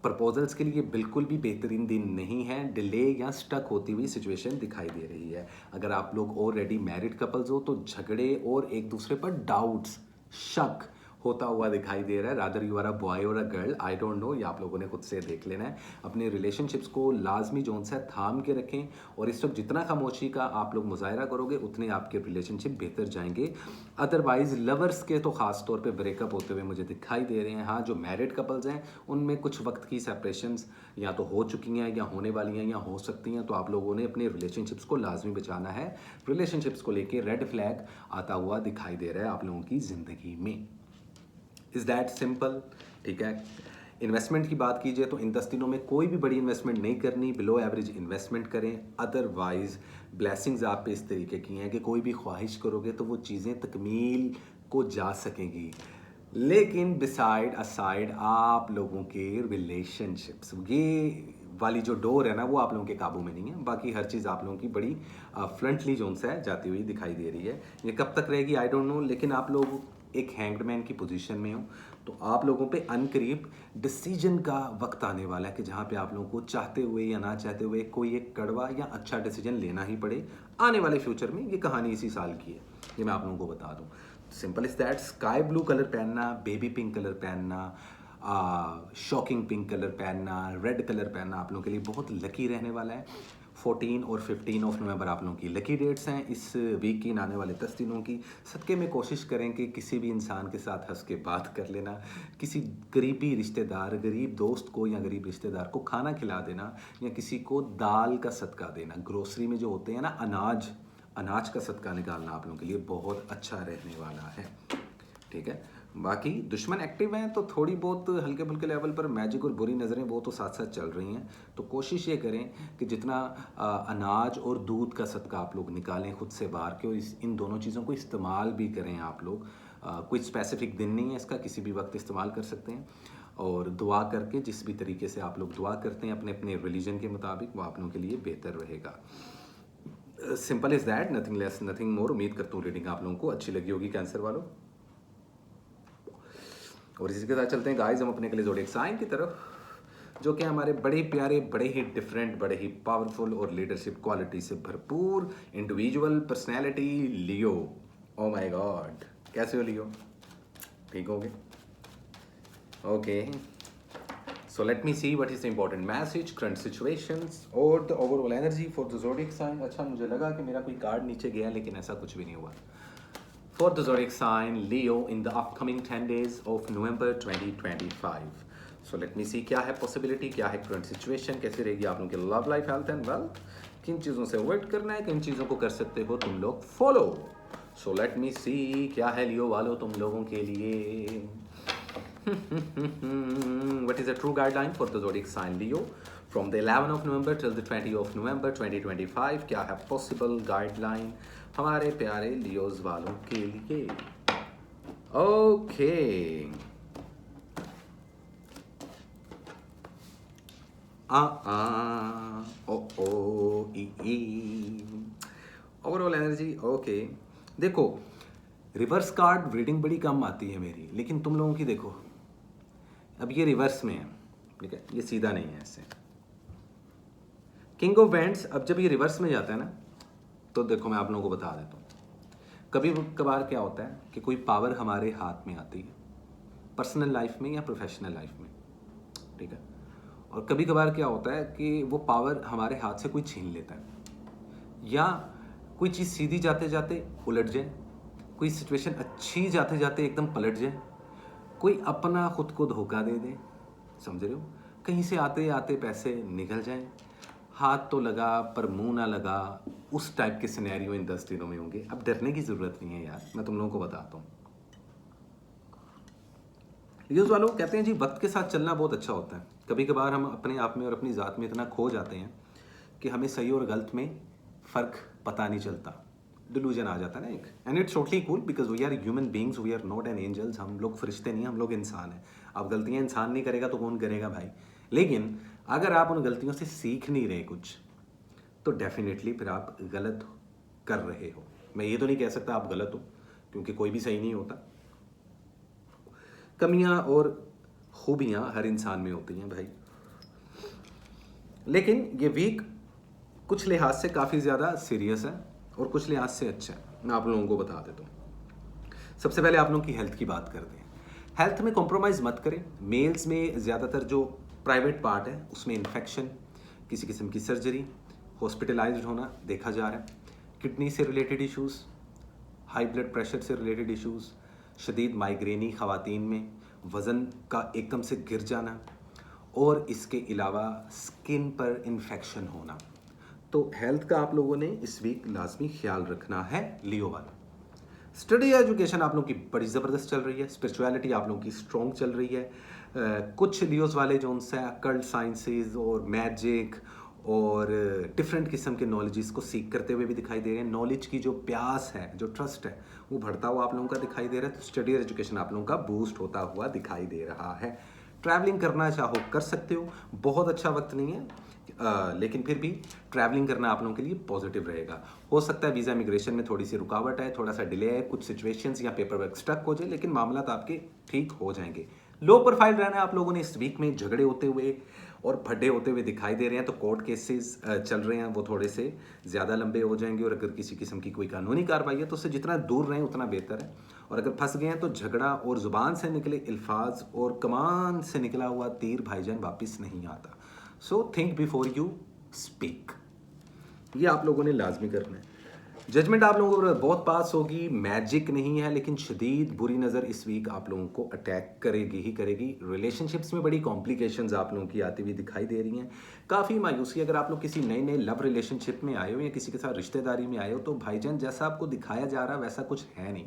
प्रपोजल्स के लिए बिल्कुल भी बेहतरीन दिन नहीं है। डिले या स्टक होती हुई सिचुएशन दिखाई दे रही है। अगर आप लोग ऑलरेडी मैरिड कपल्स हो तो झगड़े और एक दूसरे पर डाउट्स, शक होता हुआ दिखाई दे रहा है। Rather you are a boy or a girl, I don't know, ये आप लोगों ने खुद से देख लेना है। अपने रिलेशनशिप्स को लाजमी जोन से थाम के रखें और इस वक्त जितना खामोशी का आप लोग मुजाहरा करोगे उतने आपके रिलेशनशिप बेहतर जाएंगे। अदरवाइज लवर्स के तो ख़ास तौर पे ब्रेकअप होते हुए मुझे दिखाई दे रहे हैं। हाँ, जो मैरिड कपल्स हैं उनमें कुछ वक्त की सेपरेशंस या तो हो चुकी हैं या होने वाली हैं या हो सकती हैं। तो आप लोगों ने अपने रिलेशनशिप्स को लाजमी बचाना है। रिलेशनशिप्स को लेके रेड फ्लैग आता हुआ दिखाई दे रहा है आप लोगों की ज़िंदगी में। इज़ दैट सिंपल, ठीक है। इन्वेस्टमेंट की बात कीजिए तो इन 10 दिनों में कोई भी बड़ी इन्वेस्टमेंट नहीं करनी, बिलो एवरेज इन्वेस्टमेंट करें। अदरवाइज ब्लेसिंग्स आप पे इस तरीके की हैं कि कोई भी ख्वाहिश करोगे तो वो चीज़ें तकमील को जा सकेंगी। लेकिन बिसाइड असाइड आप लोगों के रिलेशनशिप्स, ये वाली जो डोर है ना वो आप लोगों के काबू में नहीं है। बाकी हर चीज़ आप लोगों की बड़ी फ्रंटली जोन से है जाती हुई दिखाई दे रही है। ये कब तक रहेगी आई डोंट नो, लेकिन आप लोग एक हैंग्डमैन की पोजीशन में हो तो आप लोगों पे अनकरीब डिसीजन का वक्त आने वाला है कि जहाँ पे आप लोगों को चाहते हुए या ना चाहते हुए कोई एक कड़वा या अच्छा डिसीजन लेना ही पड़े आने वाले फ्यूचर में। ये कहानी इसी साल की है, ये मैं आप लोगों को बता दूं। Simple is that, sky blue colour पहनना, बेबी पिंक कलर पहनना, शॉकिंग पिंक कलर पहनना, रेड कलर पहनना आप लोगों के लिए बहुत लकी रहने वाला है। 14 और 15 ऑफ नवंबर आप लोगों की लकी डेट्स हैं इस वीक की, आने वाले 10 दिनों की। सदके में कोशिश करें कि किसी भी इंसान के साथ हंस के बात कर लेना, किसी गरीबी रिश्तेदार, गरीब दोस्त को या गरीब रिश्तेदार को खाना खिला देना, या किसी को दाल का सदका देना। ग्रोसरी में जो होते हैं ना अनाज का सदका निकालना आप लोगों के लिए बहुत अच्छा रहने वाला है, ठीक है। बाकी दुश्मन एक्टिव हैं तो थोड़ी बहुत हल्के फुल्के लेवल पर मैजिक और बुरी नज़रें वो तो साथ साथ चल रही हैं। तो कोशिश ये करें कि जितना अनाज और दूध का सदका आप लोग निकालें खुद से बाहर के, और इन दोनों चीज़ों को इस्तेमाल भी करें आप लोग। कोई स्पेसिफिक दिन नहीं है इसका, किसी भी वक्त इस्तेमाल कर सकते हैं। और दुआ करके, जिस भी तरीके से आप लोग दुआ करते हैं अपने अपने रिलीजन के मुताबिक, वो आप लोगों के लिए बेहतर रहेगा। Simple is that, nothing less nothing more. उम्मीद करता हूँ रीडिंग आप लोगों को अच्छी लगी होगी कैंसर वालों। और इसी के साथ चलते हैं गाइस हम अपने अगले ज़ोडिएक साइन की तरफ, जो कि हमारे बड़े प्यारे, बड़े ही डिफरेंट, बड़े ही पावरफुल और लीडरशिप क्वालिटी से भरपूर individual personality Leo. Oh my God, कैसे हो लियो? ठीक होगे? Okay, so let me see what is the important message, current situations और the overall energy for the zodiac sign। अच्छा, मुझे लगा कि मेरा कोई कार्ड नीचे गया, लेकिन ऐसा कुछ भी नहीं हुआ। For the zodiac sign Leo in the upcoming 10 days of November 2025। So let me see क्या है possibility, क्या है current situation, कैसे रहेगी आप लोगों की love life, health and wealth, किन चीज़ों से अवॉइड करना है, किन चीज़ों को कर सकते हो तुम लोग follow. So let me see क्या है लियो वालों तुम लोगों के लिए। What is the true guideline for the zodiac sign Leo from the 11th of November till the 20th of November 2025? क्या है possible guideline हमारे प्यारे लियोज वालों के लिए? Okay, overall energy. ओके, देखो रिवर्स कार्ड रीडिंग बड़ी कम आती है मेरी, लेकिन तुम लोगों की देखो अब ये रिवर्स में है, ठीक है, ये सीधा नहीं है ऐसे। किंग ऑफ वैंड्स, अब जब ये रिवर्स में जाता है ना तो देखो मैं आप लोगों को बता देता हूँ, कभी कभार क्या होता है कि कोई पावर हमारे हाथ में आती है, पर्सनल लाइफ में या प्रोफेशनल लाइफ में, ठीक है। और कभी कभार क्या होता है कि वो पावर हमारे हाथ से कोई छीन लेता है, या कोई चीज़ सीधी जाते जाते उलट जाए, कोई सिचुएशन अच्छी जाते जाते एकदम पलट जाए, कोई अपना खुद को धोखा दे दे, समझ रहे हो, कहीं से आते आते पैसे निकल जाएं, हाथ तो लगा पर मुंह ना लगा, उस टाइप के सिनेरियो इन 10 दिनों में होंगे। अब डरने की ज़रूरत नहीं है यार, मैं तुम लोगों को बताता हूँ। न्यूज़ वालों कहते हैं जी वक्त के साथ चलना बहुत अच्छा होता है। कभी कभार हम अपने आप में और अपनी ज़ात में इतना खो जाते हैं कि हमें सही और गलत में फ़र्क पता नहीं चलता, डिलूजन आ जाता है ना एक। And it's totally cool because we are human beings, we are not an angels. हम लोग फरिश्ते नहीं, हम लोग इंसान हैं। अब गलतियां इंसान नहीं करेगा तो कौन करेगा भाई। लेकिन अगर आप उन गलतियों से सीख नहीं रहे कुछ, तो डेफिनेटली फिर आप गलत कर रहे हो। मैं ये तो नहीं कह सकता आप गलत हो, क्योंकि कोई भी सही नहीं होता। कमियां और खूबियां हर इंसान में होती हैं भाई। लेकिन ये वीक कुछ लिहाज से काफ़ी ज़्यादा सीरियस है और कुछ लिहाज से अच्छा है। मैं आप लोगों को बता देता हूँ। सबसे पहले आप लोगों की हेल्थ की बात करते हैं। हेल्थ में कॉम्प्रोमाइज़ मत करें। मेल्स में ज़्यादातर जो प्राइवेट पार्ट है उसमें इन्फेक्शन, किसी किस्म की सर्जरी, हॉस्पिटलाइज्ड होना देखा जा रहा है। किडनी से related issues, high blood pressure से रिलेटेड इश्यूज़, शदीद माइग्रेनी ख़वातीन में, वज़न का एकदम से गिर जाना, और इसके अलावा स्किन पर इन्फेक्शन होना। तो हेल्थ का आप लोगों ने इस वीक लाजमी ख्याल रखना है लियो वाला। स्टडी एजुकेशन आप लोगों की बड़ी ज़बरदस्त चल रही है। स्पिरिचुअलिटी आप लोगों की स्ट्रॉन्ग चल रही है। कुछ लियोज वाले जो उनसे अकल्ट साइंसेज और मैजिक और डिफरेंट किस्म के नॉलेजेस को सीख करते हुए भी दिखाई दे रहे हैं। नॉलेज की जो प्यास है, जो ट्रस्ट है, वो बढ़ता हुआ आप लोगों का दिखाई दे रहा है। तो स्टडी एजुकेशन आप लोगों का बूस्ट होता हुआ दिखाई दे रहा है। ट्रैवलिंग करना चाहो कर सकते हो, बहुत अच्छा वक्त नहीं है, लेकिन फिर भी ट्रैवलिंग करना आप लोगों के लिए पॉजिटिव रहेगा। हो सकता है वीज़ा इमिग्रेशन में थोड़ी सी रुकावट है, थोड़ा सा डिले है, कुछ सिचुएशंस या पेपर वर्क स्टक हो जाए, लेकिन मामला तो आपके ठीक हो जाएंगे। लो प्रोफाइल रहना है आप लोगों ने। इस वीक में झगड़े होते हुए और फड्डे होते हुए दिखाई दे रहे हैं। तो कोर्ट केसेस चल रहे हैं, वो थोड़े से ज़्यादा लंबे हो जाएंगे। और अगर किसी किस्म की कोई कानूनी कार्रवाई है तो उससे जितना दूर रहें उतना बेहतर है। और अगर फंस गए हैं तो झगड़ा और ज़ुबान से निकले अल्फाज और कमान से निकला हुआ तीर भाईजान वापस नहीं आता। So think before you speak, ये आप लोगों ने लाजमी करना है। जजमेंट आप लोगों को बहुत पास होगी, मैजिक नहीं है, लेकिन शदीद बुरी नज़र इस वीक आप लोगों को अटैक करेगी ही करेगी। रिलेशनशिप्स में बड़ी कॉम्प्लिकेशंस आप लोगों की आती हुई दिखाई दे रही हैं। काफ़ी मायूसी, अगर आप लोग किसी नए नए लव रिलेशनशिप में आए हो या किसी के साथ रिश्तेदारी में आए हो, तो भाईजान जैसा आपको दिखाया जा रहा है वैसा कुछ है नहीं।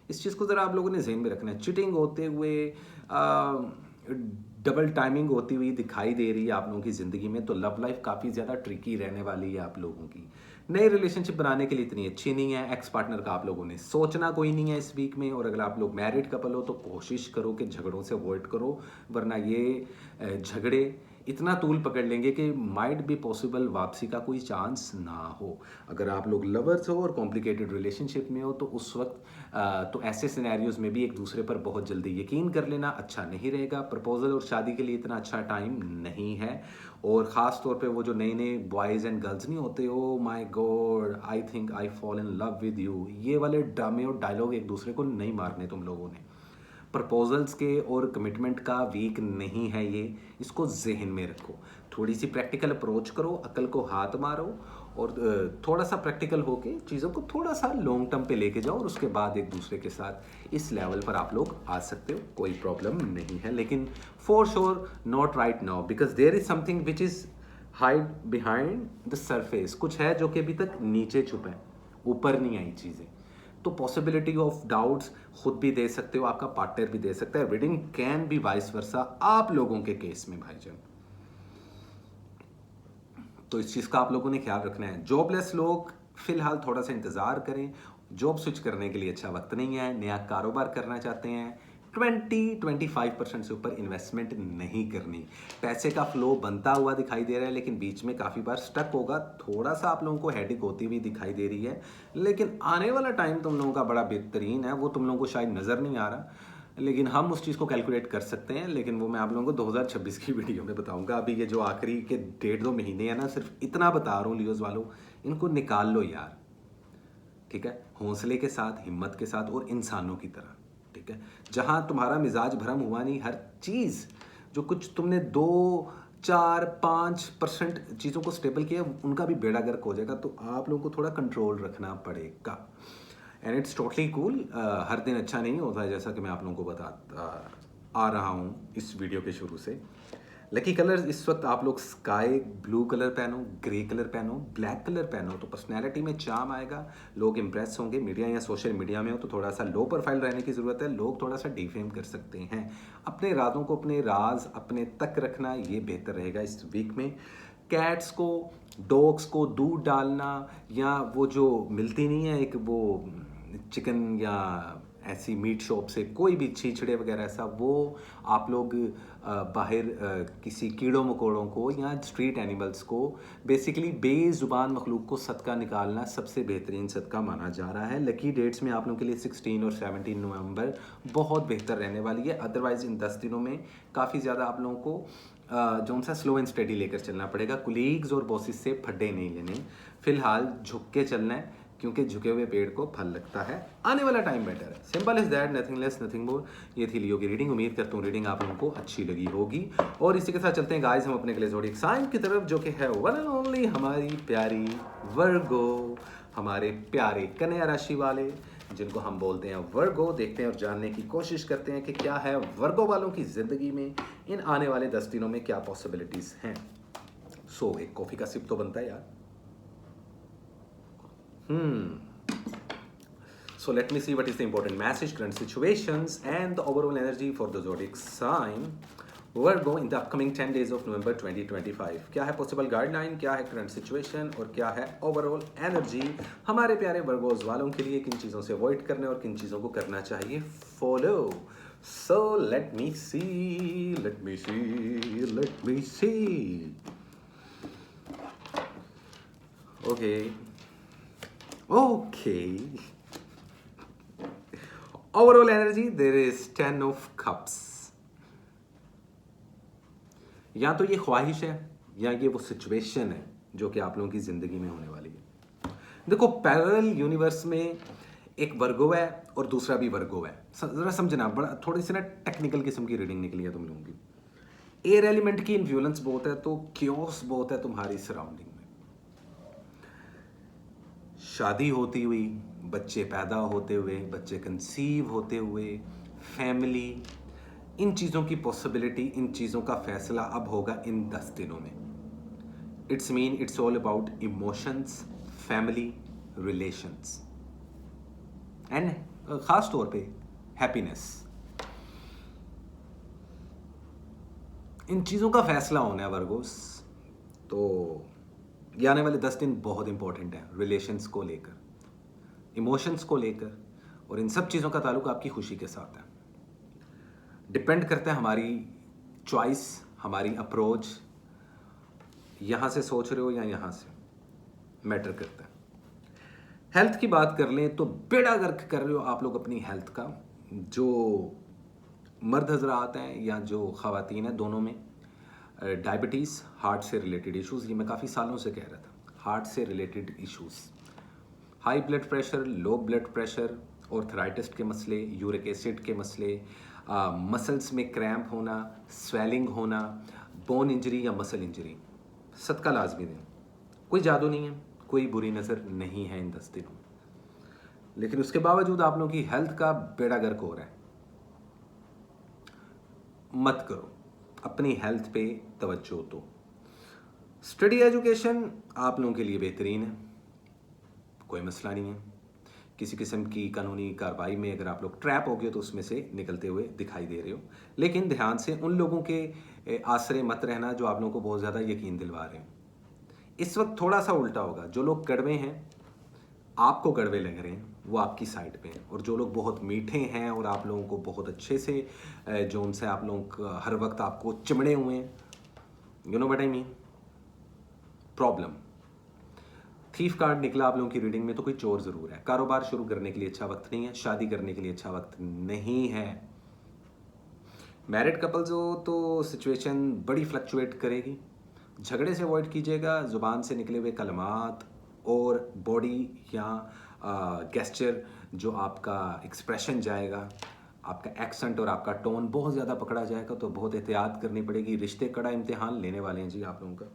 इस चीज़ को ज़रा आप लोगों ने ज़हन में रखना है। चिटिंग होते हुए, डबल टाइमिंग होती हुई दिखाई दे रही है आप लोगों की ज़िंदगी में। तो लव लाइफ काफ़ी ज़्यादा ट्रिकी रहने वाली है आप लोगों की। नई रिलेशनशिप बनाने के लिए इतनी अच्छी नहीं है। एक्स पार्टनर का आप लोगों ने सोचना कोई नहीं है इस वीक में। और अगर आप लोग मैरिड कपल हो तो कोशिश करो कि झगड़ों से अवॉइड करो, वरना ये झगड़े इतना तूल पकड़ लेंगे कि माइट बी पॉसिबल वापसी का कोई चांस ना हो। अगर आप लोग लवर्स हो और कॉम्प्लिकेटेड रिलेशनशिप में हो तो उस वक्त तो ऐसे सिनेरियोज में भी एक दूसरे पर बहुत जल्दी यकीन कर लेना अच्छा नहीं रहेगा। प्रपोजल और शादी के लिए इतना अच्छा टाइम नहीं है। और ख़ास तौर पे वो जो नए नए बॉयज़ एंड गर्ल्स नहीं होते, oh my God I think I fall in love with you, ये वाले ड्रामे और डायलॉग एक दूसरे को नहीं मारने तुम लोगों ने। प्रपोजल्स के और कमिटमेंट का वीक नहीं है ये, इसको जहन में रखो। थोड़ी सी प्रैक्टिकल अप्रोच करो, अकल को हाथ मारो और थोड़ा सा प्रैक्टिकल होके चीज़ों को थोड़ा सा लॉन्ग टर्म पे लेके जाओ। और उसके बाद एक दूसरे के साथ इस लेवल पर आप लोग आ सकते हो, कोई प्रॉब्लम नहीं है। लेकिन for sure not right now, because there is something which is hide behind the surface. कुछ है जो कि अभी तक नीचे छुपा है, ऊपर नहीं आई चीज़ें। तो पॉसिबिलिटी ऑफ डाउट्स खुद भी दे सकते हो, आपका पार्टनर भी दे सकता है। Reading can be vice versa आप लोगों के केस में भाईजान। तो इस चीज़ का आप लोगों ने ख्याल रखना है। जॉबलेस लोग फिलहाल थोड़ा सा इंतज़ार करें, जॉब स्विच करने के लिए अच्छा वक्त नहीं है। नया कारोबार करना चाहते हैं, 20-25% से ऊपर इन्वेस्टमेंट नहीं करनी। पैसे का फ्लो बनता हुआ दिखाई दे रहा है, लेकिन बीच में काफ़ी बार स्टक होगा। थोड़ा सा आप लोगों को हेडेक होती हुई दिखाई दे रही है, लेकिन आने वाला टाइम तुम लोगों का बड़ा बेहतरीन है। वो तुम लोगों को शायद नज़र नहीं आ रहा, लेकिन हम उस चीज़ को कैलकुलेट कर सकते हैं। लेकिन वो मैं आप लोगों को 2026 की वीडियो में बताऊंगा। अभी ये जो आखिरी के 1.5-2 महीने हैं ना, सिर्फ इतना बता रहा हूँ लियोज वालों, इनको निकाल लो यार, ठीक है, हौसले के साथ, हिम्मत के साथ और इंसानों की तरह। ठीक है, जहां तुम्हारा मिजाज भरम हुआ नहीं, हर चीज़ जो कुछ तुमने 2 4 5% चीज़ों को स्टेबल किया उनका भी बेड़ा गर्क हो जाएगा। तो आप लोगों को थोड़ा कंट्रोल रखना पड़ेगा एंड इट्स टोटली कूल। हर दिन अच्छा नहीं होता है, जैसा कि मैं आप लोगों को बता आ रहा हूँ इस वीडियो के शुरू से। लकी कलर इस वक्त आप लोग स्काई ब्लू कलर पहनो, ग्रे कलर पहनो, ब्लैक कलर पहनो, तो पर्सनैलिटी में चार्म आएगा, लोग इंप्रेस होंगे। मीडिया या सोशल मीडिया में हो तो थोड़ा सा लो प्रोफाइल रहने की ज़रूरत है, लोग थोड़ा सा डिफेम कर सकते हैं। अपने राजों को, अपने राज अपने तक रखना ये बेहतर रहेगा इस वीक में। कैट्स को, डॉग्स को दूध डालना, या वो जो मिलती नहीं है एक वो चिकन या ऐसी मीट शॉप से कोई भी छीछड़े वगैरह ऐसा, वो आप लोग बाहर किसी कीड़ों मकोड़ों को या स्ट्रीट एनिमल्स को, बेसिकली बेजुबान मखलूक को सदका निकालना सबसे बेहतरीन सदका माना जा रहा है। लकी डेट्स में आप लोगों के लिए 16 और 17 नवंबर बहुत बेहतर रहने वाली है। अदरवाइज इन 10 दिनों में काफ़ी ज़्यादा आप लोगों को जो सा स्लो एंड स्टडी लेकर चलना पड़ेगा। कुलीग्स और बॉसेस से फड्डे नहीं लेने, फिलहाल झुक के चलना है, क्योंकि झुके हुए पेड़ को फल लगता है। आने वाला टाइम बेटर है, simple is that, nothing less nothing more. ये थी लियो की रीडिंग, उम्मीद करता हूँ रीडिंग आप लोगों को अच्छी लगी होगी। और इसी के साथ चलते हैं गाइस हम अपने अगले ज़ोडिएक साइन की तरफ, जो कि है वन एंड ओनली हमारी प्यारी वर्गो, हमारे प्यारे कन्या राशि वाले जिनको हम बोलते हैं वर्गो। देखते हैं और जानने की कोशिश करते हैं कि क्या है वर्गो वालों की ज़िंदगी में इन आने वाले 10 दिनों में क्या पॉसिबिलिटीज़ हैं। सो एक कॉफ़ी का सिप तो बनता है यार। So let me see what is the important message, current situations, and the overall energy for the zodiac sign Virgo in the upcoming 10 days of November 2025. क्या है possible guideline, क्या है current situation और क्या है overall energy हमारे प्यारे Virgos वालों के लिए, किन चीज़ों से अवॉइड करने और किन चीज़ों को करना चाहिए follow. So let me see. Okay. Overall energy, there is 10 of cups. या तो ये ख्वाहिश है या ये वो सिचुएशन है जो कि आप लोगों की जिंदगी में होने वाली है। देखो, पैरेलल यूनिवर्स में एक वर्गो है और दूसरा भी वर्गो है। जरा समझना, बड़ा थोड़ी सी ना टेक्निकल किस्म की रीडिंग निकली है तुम लोगों की। एयर एलिमेंट की इन्फ्लुएंस बहुत है, तो क्योस बहुत है तुम्हारी सराउंडिंग में। शादी होती हुई, बच्चे पैदा होते हुए, बच्चे कंसीव होते हुए, फैमिली, इन चीज़ों की पॉसिबिलिटी, इन चीज़ों का फैसला अब होगा इन 10 दिनों में। It's all about emotions, family, relations and ख़ास तौर पे हैप्पीनेस। इन चीज़ों का फैसला होना है वर्गोस। तो ये आने वाले 10 दिन बहुत इंपॉर्टेंट है रिलेशंस को लेकर, इमोशंस को लेकर, और इन सब चीज़ों का ताल्लुक आपकी खुशी के साथ है। डिपेंड करता है हमारी चॉइस, हमारी अप्रोच, यहाँ से सोच रहे हो या यहाँ से, मैटर करता है। हेल्थ की बात कर लें तो बेड़ा गर्क कर रहे हो आप लोग अपनी हेल्थ का। जो मर्द हजरात हैं या जो ख़वातीन हैं, दोनों में डायबिटीज़, हार्ट से रिलेटेड इश्यूज़, ये मैं काफ़ी सालों से कह रहा था, हार्ट से related issues, high blood pressure, low blood pressure, arthritis के मसले, यूरिक एसिड के मसले, मसल्स में क्रैम्प होना, स्वेलिंग होना, बोन इंजरी या मसल इंजरी, सदका लाजमी दें। कोई जादू नहीं है, कोई बुरी नज़र नहीं है इन 10 दिनों में, लेकिन उसके बावजूद आप लोगों की हेल्थ का बेड़ा गर्क हो रहा है। मत करो, अपनी हेल्थ पे तवज्जो दो। स्टडी एजुकेशन आप लोगों के लिए बेहतरीन है, कोई मसला नहीं है। किसी किस्म की कानूनी कार्रवाई में अगर आप लोग ट्रैप हो गए तो उसमें से निकलते हुए दिखाई दे रहे हो, लेकिन ध्यान से उन लोगों के आसरे मत रहना जो आप लोगों को बहुत ज़्यादा यकीन दिलवा रहे हैं। इस वक्त थोड़ा सा उल्टा होगा, जो लोग कड़वे हैं, आपको कड़वे लग रहे हैं, वो आपकी साइड पे हैं, और जो लोग बहुत मीठे हैं और आप लोगों को बहुत अच्छे से जो उनसे आप लोग हर वक्त आपको चिमड़े हुए हैं, you know what I mean, problem. Thief card निकला आप लोगों की रीडिंग में, तो कोई चोर ज़रूर है। कारोबार शुरू करने के लिए अच्छा वक्त नहीं है, शादी करने के लिए अच्छा वक्त नहीं है। मैरिड कपल्स हो तो सिचुएशन बड़ी फ्लक्चुएट करेगी, झगड़े से अवॉइड कीजिएगा। ज़ुबान से निकले हुए कलमात और बॉडी या गेस्चर जो आपका एक्सप्रेशन जाएगा, आपका एक्सेंट और आपका टोन बहुत ज़्यादा पकड़ा जाएगा, तो बहुत एहतियात करनी पड़ेगी। रिश्ते कड़ा इम्तिहान लेने वाले हैं जी आप लोगों का।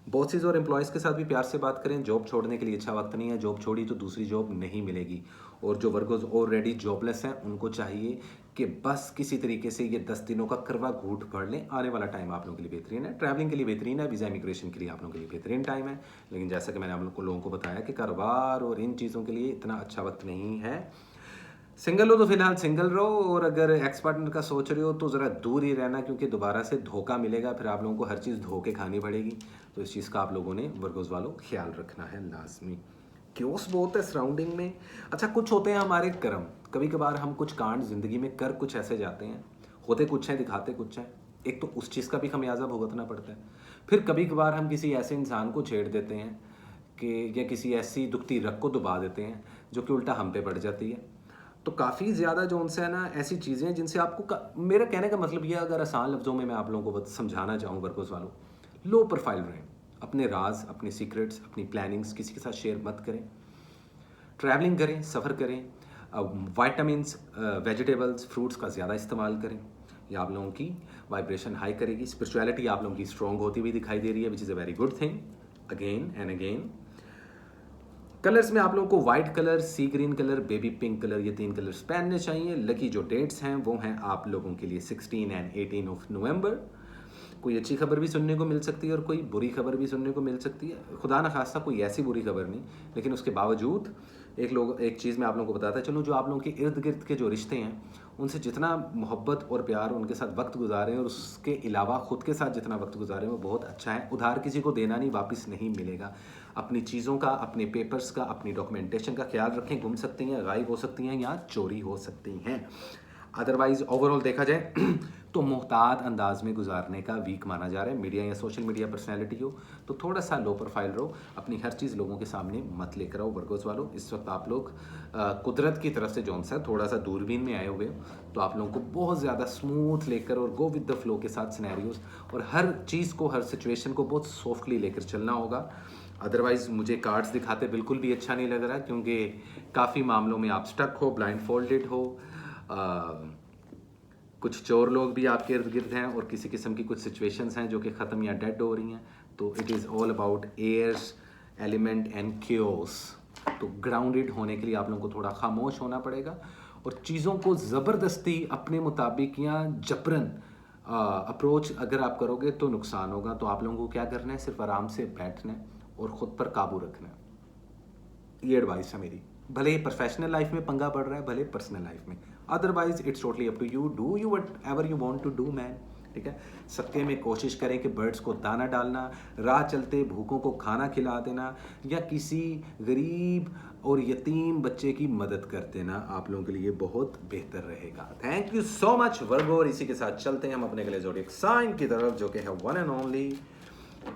बॉसेस और एम्प्लॉयज़ के साथ भी प्यार से बात करें। जॉब छोड़ने के लिए अच्छा वक्त नहीं है, जॉब छोड़ी तो दूसरी जॉब नहीं मिलेगी। और जो वर्कर्स ऑलरेडी जॉबलेस हैं उनको चाहिए कि बस किसी तरीके से ये 10 दिनों का करवा घूंट भर लें। आने वाला टाइम आप लोगों के लिए बेहतरीन है, ट्रैवलिंग के लिए बेहतरीन है, वीज़ा इमिग्रेशन के लिए आप लोगों के लिए बेहतरीन टाइम है। लेकिन जैसा कि मैंने आप लोगों को बताया कि कारोबार और इन चीज़ों के लिए इतना अच्छा वक्त नहीं है। सिंगल हो तो फिलहाल सिंगल रहो, और अगर एक्स पार्टनर का सोच रहे हो तो ज़रा दूर ही रहना, क्योंकि दोबारा से धोखा मिलेगा, फिर आप लोगों को हर चीज़ धोके खानी पड़ेगी। तो इस चीज़ का आप लोगों ने वर्गोस वालों ख्याल रखना है लाजमी। क्योस बहुत है सराउंडिंग में। अच्छा, कुछ होते हैं हमारे कर्म, कभी कभार हम कुछ कांड ज़िंदगी में कर कुछ ऐसे जाते हैं, होते कुछ हैं दिखाते कुछ हैं। एक तो उस चीज़ का भी खमियाजा भुगतना पड़ता है। फिर कभी कभार हम किसी ऐसे इंसान को छेड़ देते हैं कि, या किसी ऐसी दुखती रग को दबा देते हैं जो कि उल्टा हम पे पड़ जाती है। तो काफ़ी ज़्यादा जो उनसे है ना ऐसी चीज़ें हैं जिनसे आपको मेरा कहने का मतलब ये, अगर आसान लफ्ज़ों में मैं आप लोगों को समझाना चाहूँ वर्कर्स वालों, लो प्रोफाइल रहें। अपने राज, अपने सीक्रेट्स, अपनी प्लानिंग्स किसी के साथ शेयर मत करें। ट्रैवलिंग करें, सफ़र करें, वाइटामिन्स, वेजिटेबल्स, फ्रूट्स का ज़्यादा इस्तेमाल करें। ये आप लोगों की वाइब्रेशन हाई करेगी। स्पिरिचुअलिटी आप लोगों की स्ट्रॉन्ग होती हुई दिखाई दे रही है, which is a very good thing. Again and again colours में आप लोगों को white colour, sea green colour, baby pink colour, ये 3 कलर्स पहनने चाहिए। लकी जो डेट्स हैं वो हैं आप लोगों के लिए 16 एंड 18 ऑफ नवंबर। कोई अच्छी खबर भी सुनने को मिल सकती है और कोई बुरी खबर भी सुनने को मिल सकती है। खुदा ना खास्ता कोई ऐसी बुरी खबर नहीं, लेकिन उसके बावजूद एक चीज़ मैं आप लोगों को बताता चलूँ, जो आप लोगों के इर्द गिर्द के जो रिश्ते हैं उनसे जितना मोहब्बत और प्यार उनके साथ वक्त गुजारें, और उसके अलावा ख़ुद के साथ जितना वक्त गुजारें वो बहुत अच्छा है। उधार किसी को देना नहीं, वापस नहीं मिलेगा। अपनी चीज़ों का, अपने पेपर्स का, अपनी डॉक्यूमेंटेशन का ख्याल रखें। गुम सकती हैं, गायब हो सकती हैं या चोरी हो सकती हैं। अदरवाइज़ ओवरऑल देखा जाए तो मोहतात अंदाज में गुजारने का वीक माना जा रहा है। मीडिया या सोशल मीडिया पर्सनैलिटी हो तो थोड़ा सा लो प्रोफाइल रहो, अपनी हर चीज़ लोगों के सामने मत लेकर आओ। वर्गोस वालों, इस वक्त आप लोग कुदरत की तरफ से जौन सा थोड़ा सा दूरबीन में आए हुए हो, तो आप लोगों को बहुत ज़्यादा स्मूथ लेकर और गो विद द फ्लो के साथ सिनेरियोज और हर चीज़ को, हर सिचुएशन को बहुत सॉफ्टली लेकर चलना होगा। अदरवाइज़ मुझे कार्ड्स दिखाते बिल्कुल भी अच्छा नहीं लग रहा, क्योंकि काफ़ी मामलों में आप स्टक हो, ब्लाइंड फोल्डेड हो। कुछ चोर लोग भी आपके इर्द गिर्द हैं और किसी किस्म की कुछ सिचुएशंस हैं जो कि ख़त्म या डेड हो रही हैं। तो it is all about airs, element and chaos. तो ग्राउंडेड होने के लिए आप लोगों को थोड़ा खामोश होना पड़ेगा, और चीज़ों को ज़बरदस्ती अपने मुताबिक या जबरन अप्रोच अगर आप करोगे तो नुकसान होगा। तो आप लोगों को क्या करना है, सिर्फ आराम से बैठना है और ख़ुद पर काबू रखना है। ये एडवाइस है मेरी। भले ही प्रोफेशनल लाइफ में पंगा पड़ रहा है, भले पर्सनल लाइफ में, otherwise it's totally up to you. Do you whatever you want to do man. ठीक है, सबके में कोशिश करें कि बर्ड्स को दाना डालना, राह चलते भूखों को खाना खिला देना, या किसी गरीब और यतीम बच्चे की मदद कर देना आप लोगों के लिए बहुत बेहतर रहेगा। थैंक यू सो मच वर्गो। और इसी के साथ चलते हैं हम अपने अगले ज़ोडिएक साइन की तरफ, जो कि है one and only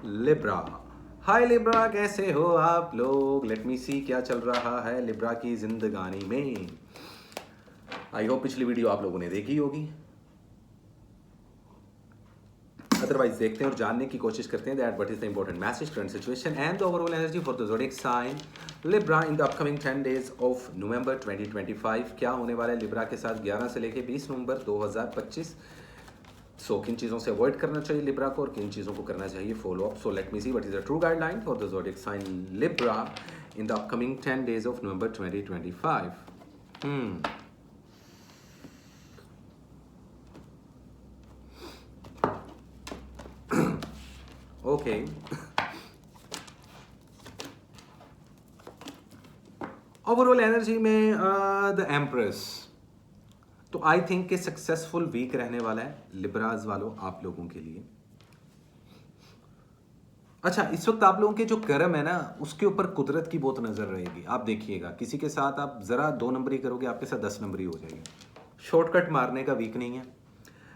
Libra. Hi Libra, कैसे हो आप लोग? लेट मी सी क्या चल रहा है लिब्रा की जिंदगानी में। आई होप पिछली वीडियो आप लोगों ने देखी होगी, अदरवाइज देखते हैं और जानने की कोशिश करते हैं that what is the important message, current situation and the overall energy for the zodiac sign Libra in the upcoming 10 days of November 2025। क्या होने वाला है लिब्रा के साथ 11 से लेकर 20 नवंबर 2025। सो किन चीज़ों से अवॉइड करना चाहिए लिब्रा को और किन चीज़ों को करना चाहिए follow up. So let me see what is the true guideline for the zodiac sign Libra in the upcoming 10 days of November 2025। Okay, overall energy में द एम्प्रेस। तो आई थिंक कि सक्सेसफुल वीक रहने वाला है लिब्राज वालों आप लोगों के लिए। अच्छा, इस वक्त आप लोगों के जो कर्म है ना, उसके ऊपर कुदरत की बहुत नज़र रहेगी। आप देखिएगा, किसी के साथ आप ज़रा 2 नंबरी करोगे, आपके साथ 10 नंबरी हो जाएगी। शॉर्टकट मारने का वीक नहीं है,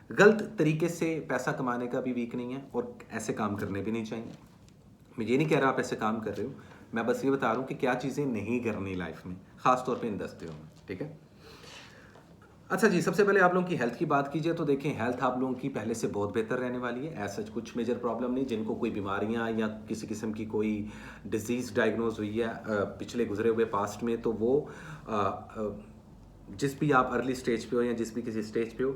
गलत तरीके से पैसा कमाने का भी वीक नहीं है, और ऐसे काम करने भी नहीं चाहिए। मैं ये नहीं कह रहा आप ऐसे काम कर रहे हो, मैं बस ये बता रहा हूँ कि क्या चीज़ें नहीं करनी लाइफ में, ख़ास तौर पे इन 10 दिनों में। ठीक है, अच्छा जी, सबसे पहले आप लोगों की हेल्थ की बात कीजिए तो देखें, हेल्थ आप लोगों की पहले से बहुत बेहतर रहने वाली है। ऐसा कुछ मेजर प्रॉब्लम नहीं। जिनको कोई बीमारियां या किसी किस्म की कोई डिजीज़ डायग्नोज हुई है पिछले गुजरे हुए पास्ट में, तो वो जिस भी आप अर्ली स्टेज पे हो या जिस भी किसी स्टेज पे हो,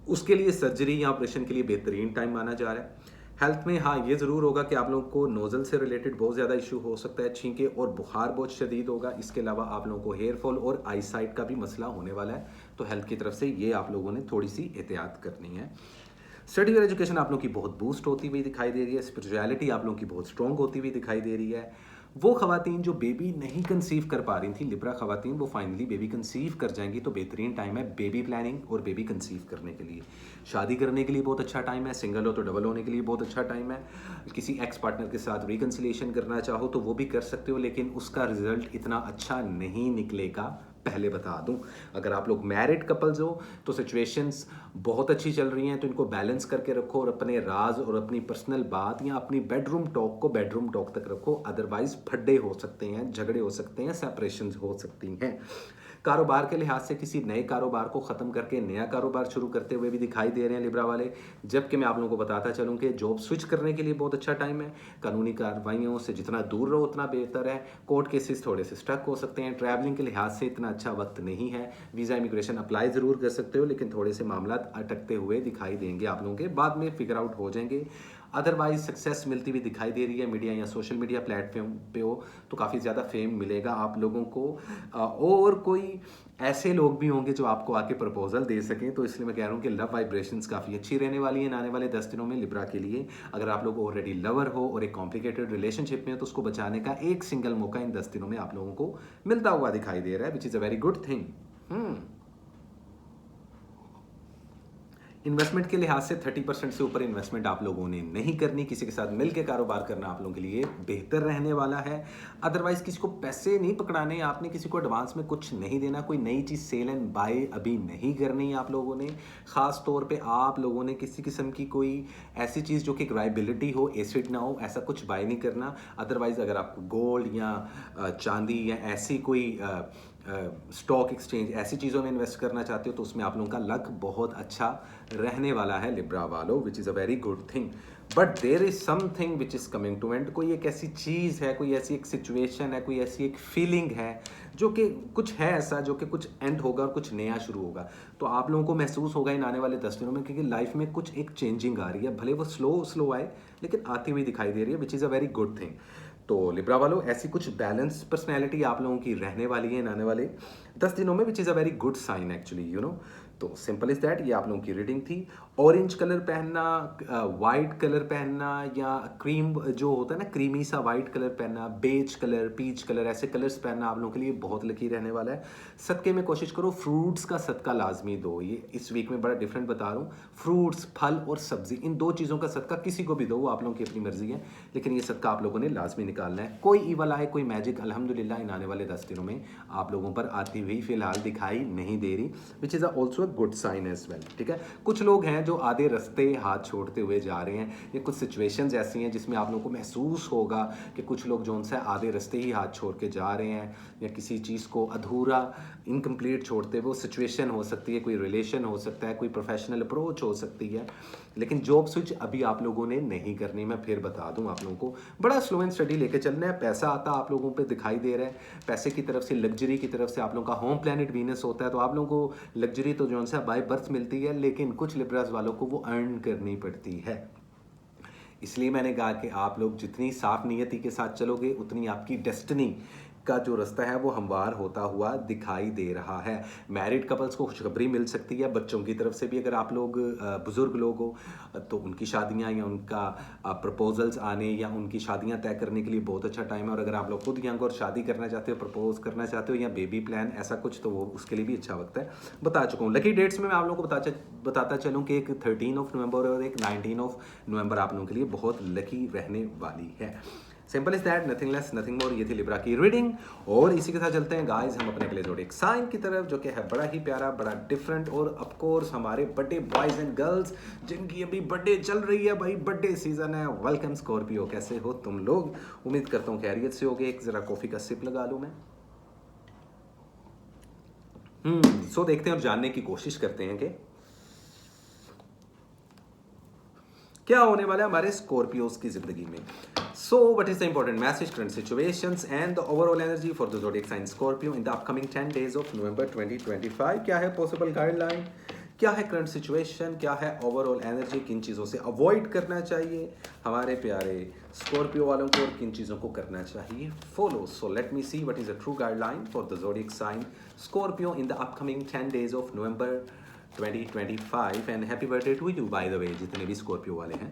उसके लिए सर्जरी या ऑपरेशन के लिए बेहतरीन टाइम माना जा रहा है। हेल्थ में हाँ, ये ज़रूर होगा कि आप लोगों को नोज़ल से रिलेटेड बहुत ज़्यादा इशू हो सकता है, छींके और बुखार बहुत शदीद होगा। इसके अलावा आप लोगों को हेयर फॉल और आई साइट का भी मसला होने वाला है, तो हेल्थ की तरफ से ये आप लोगों ने थोड़ी सी एहतियात करनी है। स्टडी और एजुकेशन आप लोगों की बहुत बूस्ट होती हुई दिखाई दे रही है। स्पिरिचुअलिटी आप लोगों की बहुत स्ट्रॉन्ग होती हुई दिखाई दे रही है। वो खवातीन जो बेबी नहीं कंसीव कर पा रही थी, लिब्रा खवातीन, वो फाइनली बेबी कंसीव कर जाएंगी, तो बेहतरीन टाइम है बेबी प्लानिंग और बेबी कंसीव करने के लिए। शादी करने के लिए बहुत अच्छा टाइम है, सिंगल हो तो डबल होने के लिए बहुत अच्छा टाइम है। किसी एक्स पार्टनर के साथ रिकन्सिलिएशन करना चाहो तो वो भी कर सकते हो, लेकिन उसका रिजल्ट इतना अच्छा नहीं निकलेगा, पहले बता दूं। अगर आप लोग मैरिड कपल्स हो तो सिचुएशंस बहुत अच्छी चल रही हैं, तो इनको बैलेंस करके रखो और अपने राज और अपनी पर्सनल बात या अपनी बेडरूम टॉक को बेडरूम टॉक तक रखो। अदरवाइज फड्डे हो सकते हैं, झगड़े हो सकते हैं, सेपरेशन हो सकती हैं। कारोबार के लिहाज से किसी नए कारोबार को ख़त्म करके नया कारोबार शुरू करते हुए भी दिखाई दे रहे हैं लिब्रा वाले। जबकि मैं आप लोगों को बताता चलूँ कि जॉब स्विच करने के लिए बहुत अच्छा टाइम है। कानूनी कार्रवाइयों से जितना दूर रहो उतना बेहतर है। कोर्ट केसेस थोड़े से स्टक हो सकते हैं। ट्रैवलिंग के लिहाज से इतना अच्छा वक्त नहीं है। वीज़ा इमिग्रेशन अप्लाई ज़रूर कर सकते हो, लेकिन थोड़े से मामला अटकते हुए दिखाई देंगे आप लोगों के, बाद में फिगर आउट हो जाएंगे। अदरवाइज सक्सेस मिलती हुई दिखाई दे रही है। मीडिया या सोशल मीडिया प्लेटफॉर्म पे हो तो काफ़ी ज़्यादा फेम मिलेगा आप लोगों को, और कोई ऐसे लोग भी होंगे जो आपको आके प्रपोजल दे सकें। तो इसलिए मैं कह रहा हूँ कि लव वाइब्रेशंस काफ़ी अच्छी रहने वाली हैं आने वाले 10 दिनों में लिब्रा के लिए। अगर आप लोग ऑलरेडी लवर हो और एक कॉम्प्लिकेटेड रिलेशनशिप में हो तो उसको बचाने का एक सिंगल मौका इन 10 दिनों में आप लोगों को मिलता हुआ दिखाई दे रहा है, which is a very good thing. Investment के लिहाज से 30% से ऊपर इन्वेस्टमेंट आप लोगों ने नहीं करनी। किसी के साथ मिलकर कारोबार करना आप लोगों के लिए बेहतर रहने वाला है। अदरवाइज किसी को पैसे नहीं पकड़ाने, आपने किसी को एडवांस में कुछ नहीं देना। कोई नई चीज़ सेल एंड बाय अभी नहीं करनी है आप लोगों ने। ख़ास तौर पे आप लोगों ने किसी किस्म की कोई ऐसी चीज़ जो कि लायबिलिटी हो, एसिड ना हो, ऐसा कुछ बाय नहीं करना। अदरवाइज अगर आपको गोल्ड या चांदी या ऐसी कोई स्टॉक एक्सचेंज ऐसी चीज़ों में इन्वेस्ट करना चाहते हो तो उसमें आप लोगों का लक बहुत अच्छा रहने वाला है लिब्रा वालों, which is a very good thing. But there is something which is coming to end. कोई एक ऐसी चीज़ है, कोई ऐसी एक सिचुएशन है, कोई ऐसी एक फीलिंग है जो कि कुछ है ऐसा जो कि कुछ एंड होगा और कुछ नया शुरू होगा। तो आप लोगों को महसूस होगा इन आने वाले 10 दिनों में, क्योंकि लाइफ में कुछ एक चेंजिंग आ रही है। भले वो स्लो आए लेकिन आती हुई दिखाई दे रही है, which is a very good thing. तो लिब्रा वालों, ऐसी कुछ बैलेंस पर्सनैलिटी आप लोगों की रहने वाली है इन आने वाले 10 दिनों में, which is a very good sign actually, you know. तो सिंपल इज दैट, ये आप लोगों की रीडिंग थी। ऑरेंज कलर पहनना, वाइट कलर पहनना, या क्रीम जो होता है ना, क्रीमी सा वाइट कलर पहनना, बेज कलर, पीच कलर, ऐसे कलर्स पहनना आप लोगों के लिए बहुत लकी रहने वाला है। सदके में कोशिश करो फ्रूट्स का सदका लाजमी दो। ये इस वीक में बड़ा डिफरेंट बता रहा हूँ। फ्रूट्स, फल और सब्जी, इन दो चीज़ों का सदका किसी को भी दो, वो आप लोगों की अपनी मर्जी है, लेकिन ये सदका आप लोगों ने लाजमी निकालना है। कोई ईवल आए, कोई मैजिक अल्हम्दुलिल्लाह इन आने वाले 10 दिनों में आप लोगों पर आती हुई फिलहाल दिखाई नहीं दे रही, which is also good sign as well. ठीक है, कुछ लोग हैं जो आधे रास्ते हाथ छोड़ते हुए जा रहे हैं। ये कुछ सिचुएशंस ऐसी हैं जिसमें आप लोगों को महसूस होगा कि कुछ लोग जो उनसे आधे रास्ते ही हाथ छोड़ के जा रहे हैं, या किसी चीज़ को अधूरा, इनकम्प्लीट छोड़ते हुए। वो सिचुएशन हो सकती है, कोई रिलेशन हो सकता है, कोई प्रोफेशनल अप्रोच हो सकती है, लेकिन जॉब स्विच अभी आप लोगों ने नहीं करनी। मैं फिर बता दूं आप लोगों को, बड़ा स्लो एंड स्टडी लेके चलना है। पैसा आता आप लोगों पे दिखाई दे रहा है, पैसे की तरफ से, लग्जरी की तरफ से। आप लोगों का होम प्लैनेट वीनस होता है, तो आप लोगों को लग्जरी तो जो सा बाय बर्थ मिलती है, लेकिन कुछ लिब्रास वालों को वो अर्न करनी पड़ती है। इसलिए मैंने कहा कि आप लोग जितनी साफ नियति के साथ चलोगे उतनी आपकी डेस्टिनी का जो रास्ता है वो हमवार होता हुआ दिखाई दे रहा है। मैरिड कपल्स को खुशखबरी मिल सकती है, बच्चों की तरफ से भी। अगर आप लोग बुज़ुर्ग लोग हो तो उनकी शादियां या उनका प्रपोजल्स आने या उनकी शादियां तय करने के लिए बहुत अच्छा टाइम है। और अगर आप लोग खुद यंग और शादी करना चाहते हो, प्रपोज करना चाहते हो, या बेबी प्लान ऐसा कुछ, तो वो उसके लिए भी अच्छा वक्त है। बता चुका हूँ लकी डेट्स में। मैं आप लोगों को बताता चलूँ कि एक 13 नवंबर और एक 19 नवंबर आप लोगों के लिए बहुत लकी रहने वाली है। Simple is that, nothing less nothing more. ये थी लिब्रा की रीडिंग, और इसी के साथ चलते हैं गाइस हम अपने अगले ज़ोडिएक साइन की तरफ, जो कि है बड़ा ही प्यारा, बड़ा डिफरेंट। और ऑफ कोर्स हमारे बर्थडे बॉयज एंड गर्ल्स जिनकी अभी बर्थडे चल रही है, भाई बर्थडे सीजन है। वेलकम स्कॉर्पियो, कैसे हो तुम लोग? उम्मीद करता हूँ खैरियत से होगे। एक जरा कॉफी का सिप लगा लूँ मैं। सो देखते हैं और जानने की कोशिश करते हैं कि क्या होने वाला है हमारे स्कॉर्पियोज की जिंदगी में। So, what is the important message, current situations, and the overall energy for the zodiac sign Scorpio in the upcoming 10 days of November 2025? क्या है पॉसिबल गाइडलाइन, क्या है करंट सिचुएशन, क्या है ओवरऑल एनर्जी, किन चीज़ों से अवॉइड करना चाहिए हमारे प्यारे स्कॉर्पियो वालों को और किन चीज़ों को करना चाहिए follow. So let me see what is the true guideline for the zodiac sign Scorpio in the upcoming 10 days of November 2025 and happy birthday to you by the way जितने भी स्कॉर्पियो वाले हैं.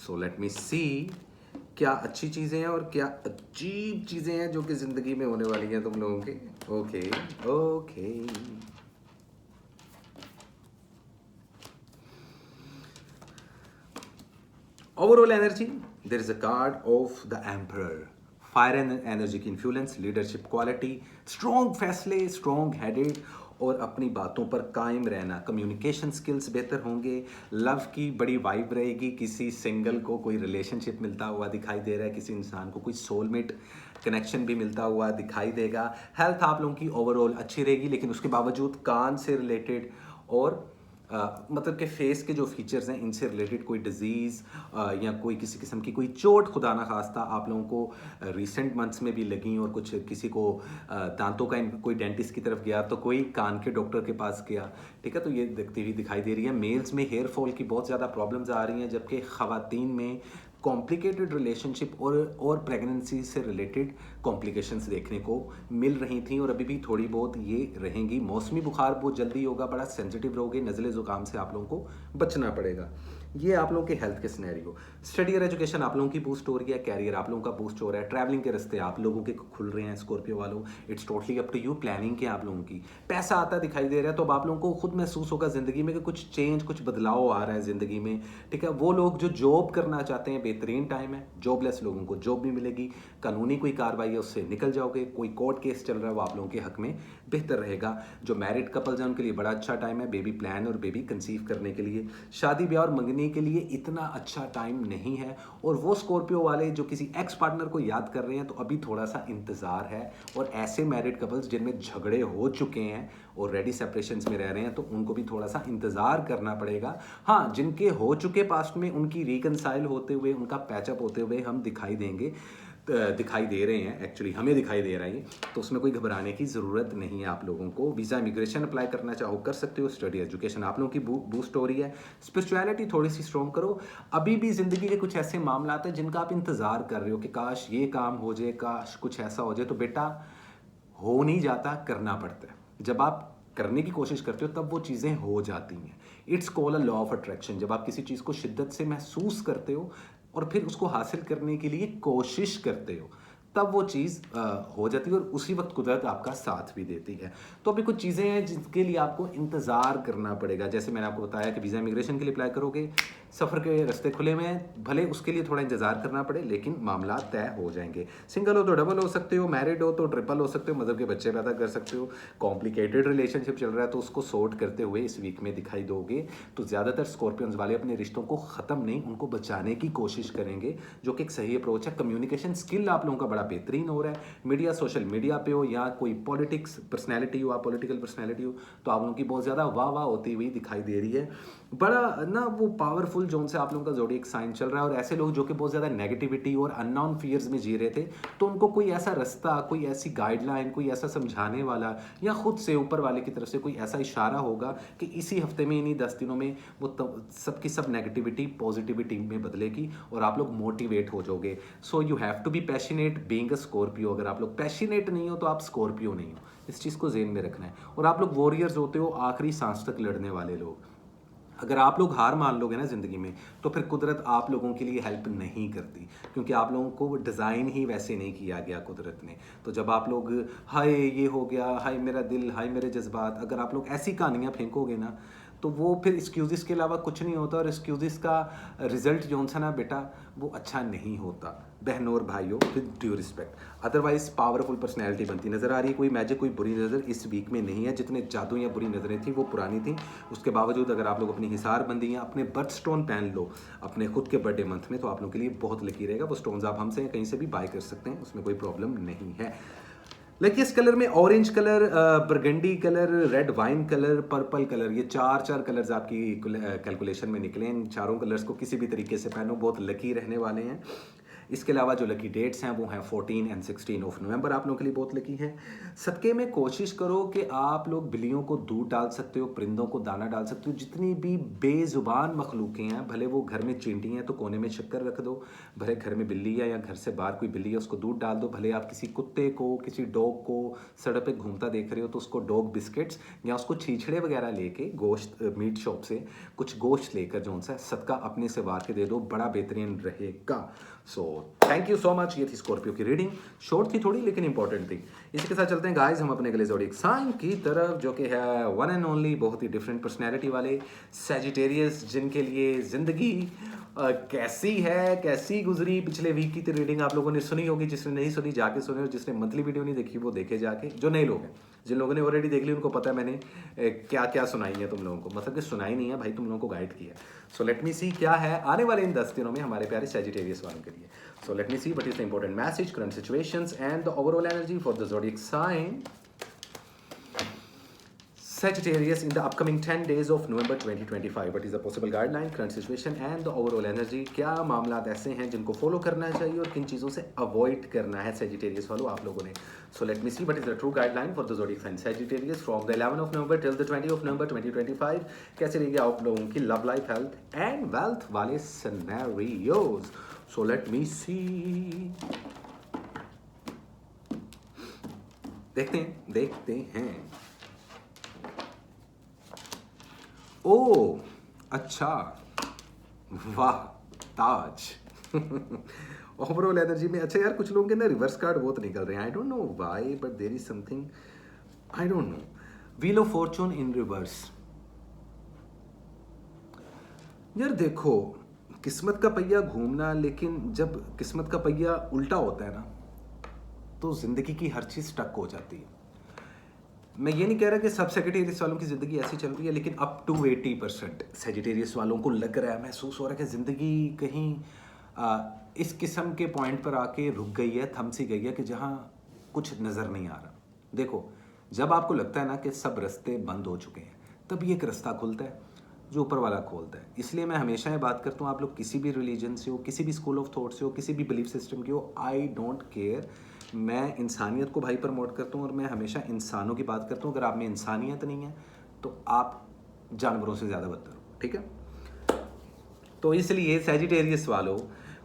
सो लेट मी सी क्या अच्छी चीज़ें हैं और क्या अजीब चीज़ें हैं जो कि ज़िंदगी में होने वाली हैं तुम लोगों के. Okay okay. Overall energy, there is a card of the Emperor. Fire energy की इन्फ्लुएंस, लीडरशिप क्वालिटी, स्ट्रॉन्ग फैसले, स्ट्रॉन्ग हेडेड और अपनी बातों पर कायम रहना. कम्युनिकेशन स्किल्स बेहतर होंगे. लव की बड़ी वाइब रहेगी. किसी सिंगल को कोई रिलेशनशिप मिलता हुआ दिखाई दे रहा है. किसी इंसान को कोई सोलमेट कनेक्शन भी मिलता हुआ दिखाई देगा. हेल्थ आप लोगों की ओवरऑल अच्छी रहेगी, लेकिन उसके बावजूद कान से रिलेटेड और मतलब कि फेस के जो फीचर्स हैं इनसे रिलेटेड कोई डिजीज़ या कोई किसी किस्म की कोई चोट खुदा ना खास्ता आप लोगों को रिसेंट मंथ्स में भी लगी, और कुछ किसी को दांतों का कोई डेंटिस्ट की तरफ गया तो कोई कान के डॉक्टर के पास गया. ठीक है, तो ये दिखती हुई दिखाई दे रही है. मेल्स में हेयर फॉल की बहुत ज़्यादा प्रॉब्लम्स आ रही हैं, जबकि ख़वातीन में कॉम्प्लिकेटेड रिलेशनशिप और प्रेगनेंसी से रिलेटेड कॉम्प्लिकेशंस देखने को मिल रही थी और अभी भी थोड़ी बहुत ये रहेंगी. मौसमी बुखार बहुत जल्दी होगा, बड़ा सेंसिटिव रहोगे. नज़ले ज़ुकाम से आप लोगों को बचना पड़ेगा. ये आप लोगों के हेल्थ के सिनेरियो. स्टडी और एजुकेशन आप लोगों की बूस्ट हो रही है. कैरियर आप लोगों का बूस्ट हो रहा है. ट्रैवलिंग के रास्ते आप लोगों के खुल रहे हैं स्कॉर्पियो वालों. It's totally up to you. Planning क्या आप लोगों की. पैसा आता दिखाई दे रहा है, तो अब आप लोगों को खुद महसूस होगा ज़िंदगी में कि कुछ चेंज, कुछ बदलाव आ रहा है ज़िंदगी में. ठीक है, वो लोग जो जॉब करना चाहते हैं, बेहतरीन टाइम है. जॉबलेस लोगों को जॉब भी मिलेगी. कानूनी कोई कार्रवाई है उससे निकल जाओगे. कोई कोर्ट केस चल रहा है वो आप लोगों के हक में बेहतर रहेगा. जो मैरिड कपल्स हैं उनके लिए बड़ा अच्छा टाइम है बेबी प्लान और बेबी कंसीव करने के लिए. शादी ब्याह और मंगनी के लिए इतना अच्छा टाइम नहीं है. और वो स्कॉर्पियो वाले जो किसी एक्स पार्टनर को याद कर रहे हैं तो अभी थोड़ा सा इंतजार है. और ऐसे मैरिड कपल्स जिनमें झगड़े हो चुके हैं और रेडी सेपरेशंस में रह रहे हैं तो उनको भी थोड़ा सा इंतजार करना पड़ेगा. हाँ, जिनके हो चुके पास्ट में उनकी रिकनसाइल होते हुए, उनका पैचअप होते हुए हम दिखाई दे रहे हैं. एक्चुअली हमें दिखाई दे रहा है ये, तो उसमें कोई घबराने की ज़रूरत नहीं है आप लोगों को. वीज़ा इमिग्रेशन अप्लाई करना चाहो कर सकते हो. स्टडी एजुकेशन आप लोगों की बूस्ट हो रही है. स्पिरिचुअलिटी थोड़ी सी स्ट्रॉन्ग करो. अभी भी ज़िंदगी के कुछ ऐसे मामला हैं जिनका आप इंतज़ार कर रहे हो कि काश ये काम हो जाए, काश कुछ ऐसा हो जाए, तो बेटा हो नहीं जाता, करना पड़ता है. जब आप करने की कोशिश करते हो तब वो चीज़ें हो जाती हैं. It's call a law of attraction. जब आप किसी चीज़ को शिद्दत से महसूस करते हो और फिर उसको हासिल करने के लिए कोशिश करते हो, तब वो चीज़ हो जाती है और उसी वक्त कुदरत आपका साथ भी देती है. तो अभी कुछ चीज़ें हैं जिनके लिए आपको इंतज़ार करना पड़ेगा. जैसे मैंने आपको बताया कि वीज़ा इमिग्रेशन के लिए अप्लाई करोगे, सफ़र के रास्ते खुले हुए हैं, भले उसके लिए थोड़ा इंतज़ार करना पड़े लेकिन मामला तय हो जाएंगे. सिंगल हो तो डबल हो सकते हो, मैरिड हो तो ट्रिपल हो सकते हो, मतलब के बच्चे पैदा कर सकते हो. कॉम्प्लिकेटेड रिलेशनशिप चल रहा है तो उसको सॉर्ट करते हुए इस वीक में दिखाई दोगे. तो ज़्यादातर स्कॉर्पियंस वाले अपने रिश्तों को ख़त्म नहीं, उनको बचाने की कोशिश करेंगे, जो कि एक सही अप्रोच है. कम्युनिकेशन स्किल आप लोगों का बड़ा बेहतरीन हो रहा है. मीडिया, सोशल मीडिया पे हो या कोई पॉलिटिक्स पर्सनैलिटी हो, आप पॉलिटिकल पर्सनैलिटी हो, तो आप लोगों की बहुत ज़्यादा वाह वाह होती हुई दिखाई दे रही है. बड़ा ना वो पावरफुल जोन से आप लोगों का ज़ोडिएक साइन चल रहा है. और ऐसे लोग जो कि बहुत ज़्यादा नेगेटिविटी और अननोन फियर्स में जी रहे थे, तो उनको कोई ऐसा रास्ता, कोई ऐसी गाइडलाइन, कोई ऐसा समझाने वाला या खुद से ऊपर वाले की तरफ से कोई ऐसा इशारा होगा कि इसी हफ्ते में, इन्हीं 10 दिनों में वो सबकी सब नेगेटिविटी पॉजिटिविटी में बदलेगी और आप लोग मोटिवेट हो जाओगे. So you have to be passionate being a Scorpio. अगर आप लोग पैशनेट नहीं हो तो आप स्कॉर्पियो नहीं हो. इस चीज़ को जेन में रखना है. और आप लोग वॉरियर्स होते हो, आखिरी सांस तक लड़ने वाले लोग. अगर आप लोग हार मान लोगे ना ज़िंदगी में, तो फिर कुदरत आप लोगों के लिए हेल्प नहीं करती, क्योंकि आप लोगों को डिज़ाइन ही वैसे नहीं किया गया कुदरत ने. तो जब आप लोग हाय ये हो गया, हाय मेरा दिल, हाय मेरे जज्बात, अगर आप लोग ऐसी कहानियाँ फेंकोगे ना, तो वो फिर एक्सक्यूज़ के अलावा कुछ नहीं होता. और एक्सक्यूज़ का रिजल्ट जो सा ना बेटा, वो अच्छा नहीं होता. बहनों और भाइयों, with due respect. Otherwise powerful personality बनती नज़र आ रही है. कोई मैजिक, कोई बुरी नज़र इस वीक में नहीं है. जितने जादू या बुरी नज़रें थी वो पुरानी थी. उसके बावजूद अगर आप लोग अपनी हिसार बंदी या अपने बर्थ स्टोन पहन लो अपने खुद के बर्थडे मंथ में, तो आप लोगों के लिए बहुत लकी रहेगा. वो स्टोन्स आप हमसे कहीं से भी बाय कर सकते हैं, उसमें कोई प्रॉब्लम नहीं है. लाइक कलर में orange colour, burgundy colour, red wine colour, purple colour, ये चार कलर्स आपकी कैलकुलेशन में निकले. इन चारों कलर्स को किसी भी तरीके से पहनो, बहुत लकी रहने वाले हैं. इसके अलावा जो लकी डेट्स हैं वो हैं 14 एंड 16 ऑफ नवंबर, आप लोगों के लिए बहुत लकी हैं। सदक़े में कोशिश करो कि आप लोग बिल्लियों को दूध डाल सकते हो, परिंदों को दाना डाल सकते हो, जितनी भी बेज़ुबान मखलूक़ें हैं, भले वो घर में चींटी हैं तो कोने में शक्कर रख दो, भले घर में बिल्ली है या घर से बाहर कोई बिल्ली है उसको दूध डाल दो, भले आप किसी कुत्ते को, किसी डॉग को सड़क पे घूमता देख रहे हो तो उसको डॉग बिस्किट्स या उसको छीछड़े वगैरह लेके गोश्त मीट शॉप से कुछ गोश्त लेकर जो सा सदका अपने से वार के दे दो, बड़ा बेहतरीन रहेगा। So thank you so much. ये थी स्कॉर्पियो की रीडिंग, शॉर्ट थी थोड़ी लेकिन इंपॉर्टेंट थी। इसी के साथ चलते हैं गाइस हम अपने अगले ज़ोडिएक साइन की तरफ, जो कि है वन एंड ओनली बहुत ही डिफरेंट पर्सनैलिटी वाले सैजिटेरियस, जिनके लिए ज़िंदगी कैसी है, कैसी गुजरी। पिछले वीक की तो रीडिंग आप लोगों ने सुनी होगी, जिसने नहीं सुनी जाके सुने, और जिसने मंथली वीडियो नहीं देखी वो देखे जाके। जो नए लोग हैं, जिन लोगों ने ऑलरेडी देख ली उनको पता है मैंने क्या क्या सुनाई है तुम लोगों को, मतलब कि सुनाई नहीं है भाई, तुम लोगों को गाइड किया। सो लेट मी सी क्या है आने वाले इन 10 दिनों में हमारे प्यारे सैजिटेरियस वालों के लिए। So let me see what is the important message, current situations and the overall energy for the zodiac sign Sagittarius in the upcoming 10 days of November 2025. What is the possible guideline, current situation and the overall energy? क्या मामलात ऐसे हैं जिनको follow करना चाहिए और किन चीज़ों से अवॉइड करना है Sagittarius वालों आप लोगों ने। So let me see what is the true guideline for the zodiac sign Sagittarius from the 11th of November till the 20th of November 2025. कैसे रहेगी आप लोगों की love life, health and wealth वाले scenarios. So let me see. देखते हैं। ओ अच्छा, वाह ताज। ओवरऑल एनर्जी में अच्छा यार, कुछ लोगों के ना रिवर्स कार्ड बहुत निकल रहे हैं, I don't know why but there is something, I don't know. Wheel of fortune in reverse. यार देखो, किस्मत का पहिया घूमना, लेकिन जब किस्मत का पहिया उल्टा होता है ना तो जिंदगी की हर चीज स्टक हो जाती है। मैं ये नहीं कह रहा कि सब सैजिटेरियस वालों की ज़िंदगी ऐसी चल रही है, लेकिन अप टू 80% सैजिटेरियस वालों को लग रहा है, महसूस हो रहा है कि ज़िंदगी कहीं इस किस्म के पॉइंट पर आके रुक गई है, थम सी गई है कि जहाँ कुछ नज़र नहीं आ रहा। देखो, जब आपको लगता है ना कि सब रास्ते बंद हो चुके हैं, तभी एक रास्ता खुलता है जो ऊपर वाला खोलता है। इसलिए मैं हमेशा ये बात करता हूँ, आप लोग किसी भी रिलीजन से हो, किसी भी स्कूल ऑफ थॉट से हो, किसी भी बिलीफ सिस्टम के हो, आई डोंट केयर। मैं इंसानियत को भाई प्रमोट करता हूँ और मैं हमेशा इंसानों की बात करता हूँ। अगर आप में इंसानियत नहीं है तो आप जानवरों से ज़्यादा बदतर हो, ठीक है। तो इसलिए सैजिटेरियस वालों,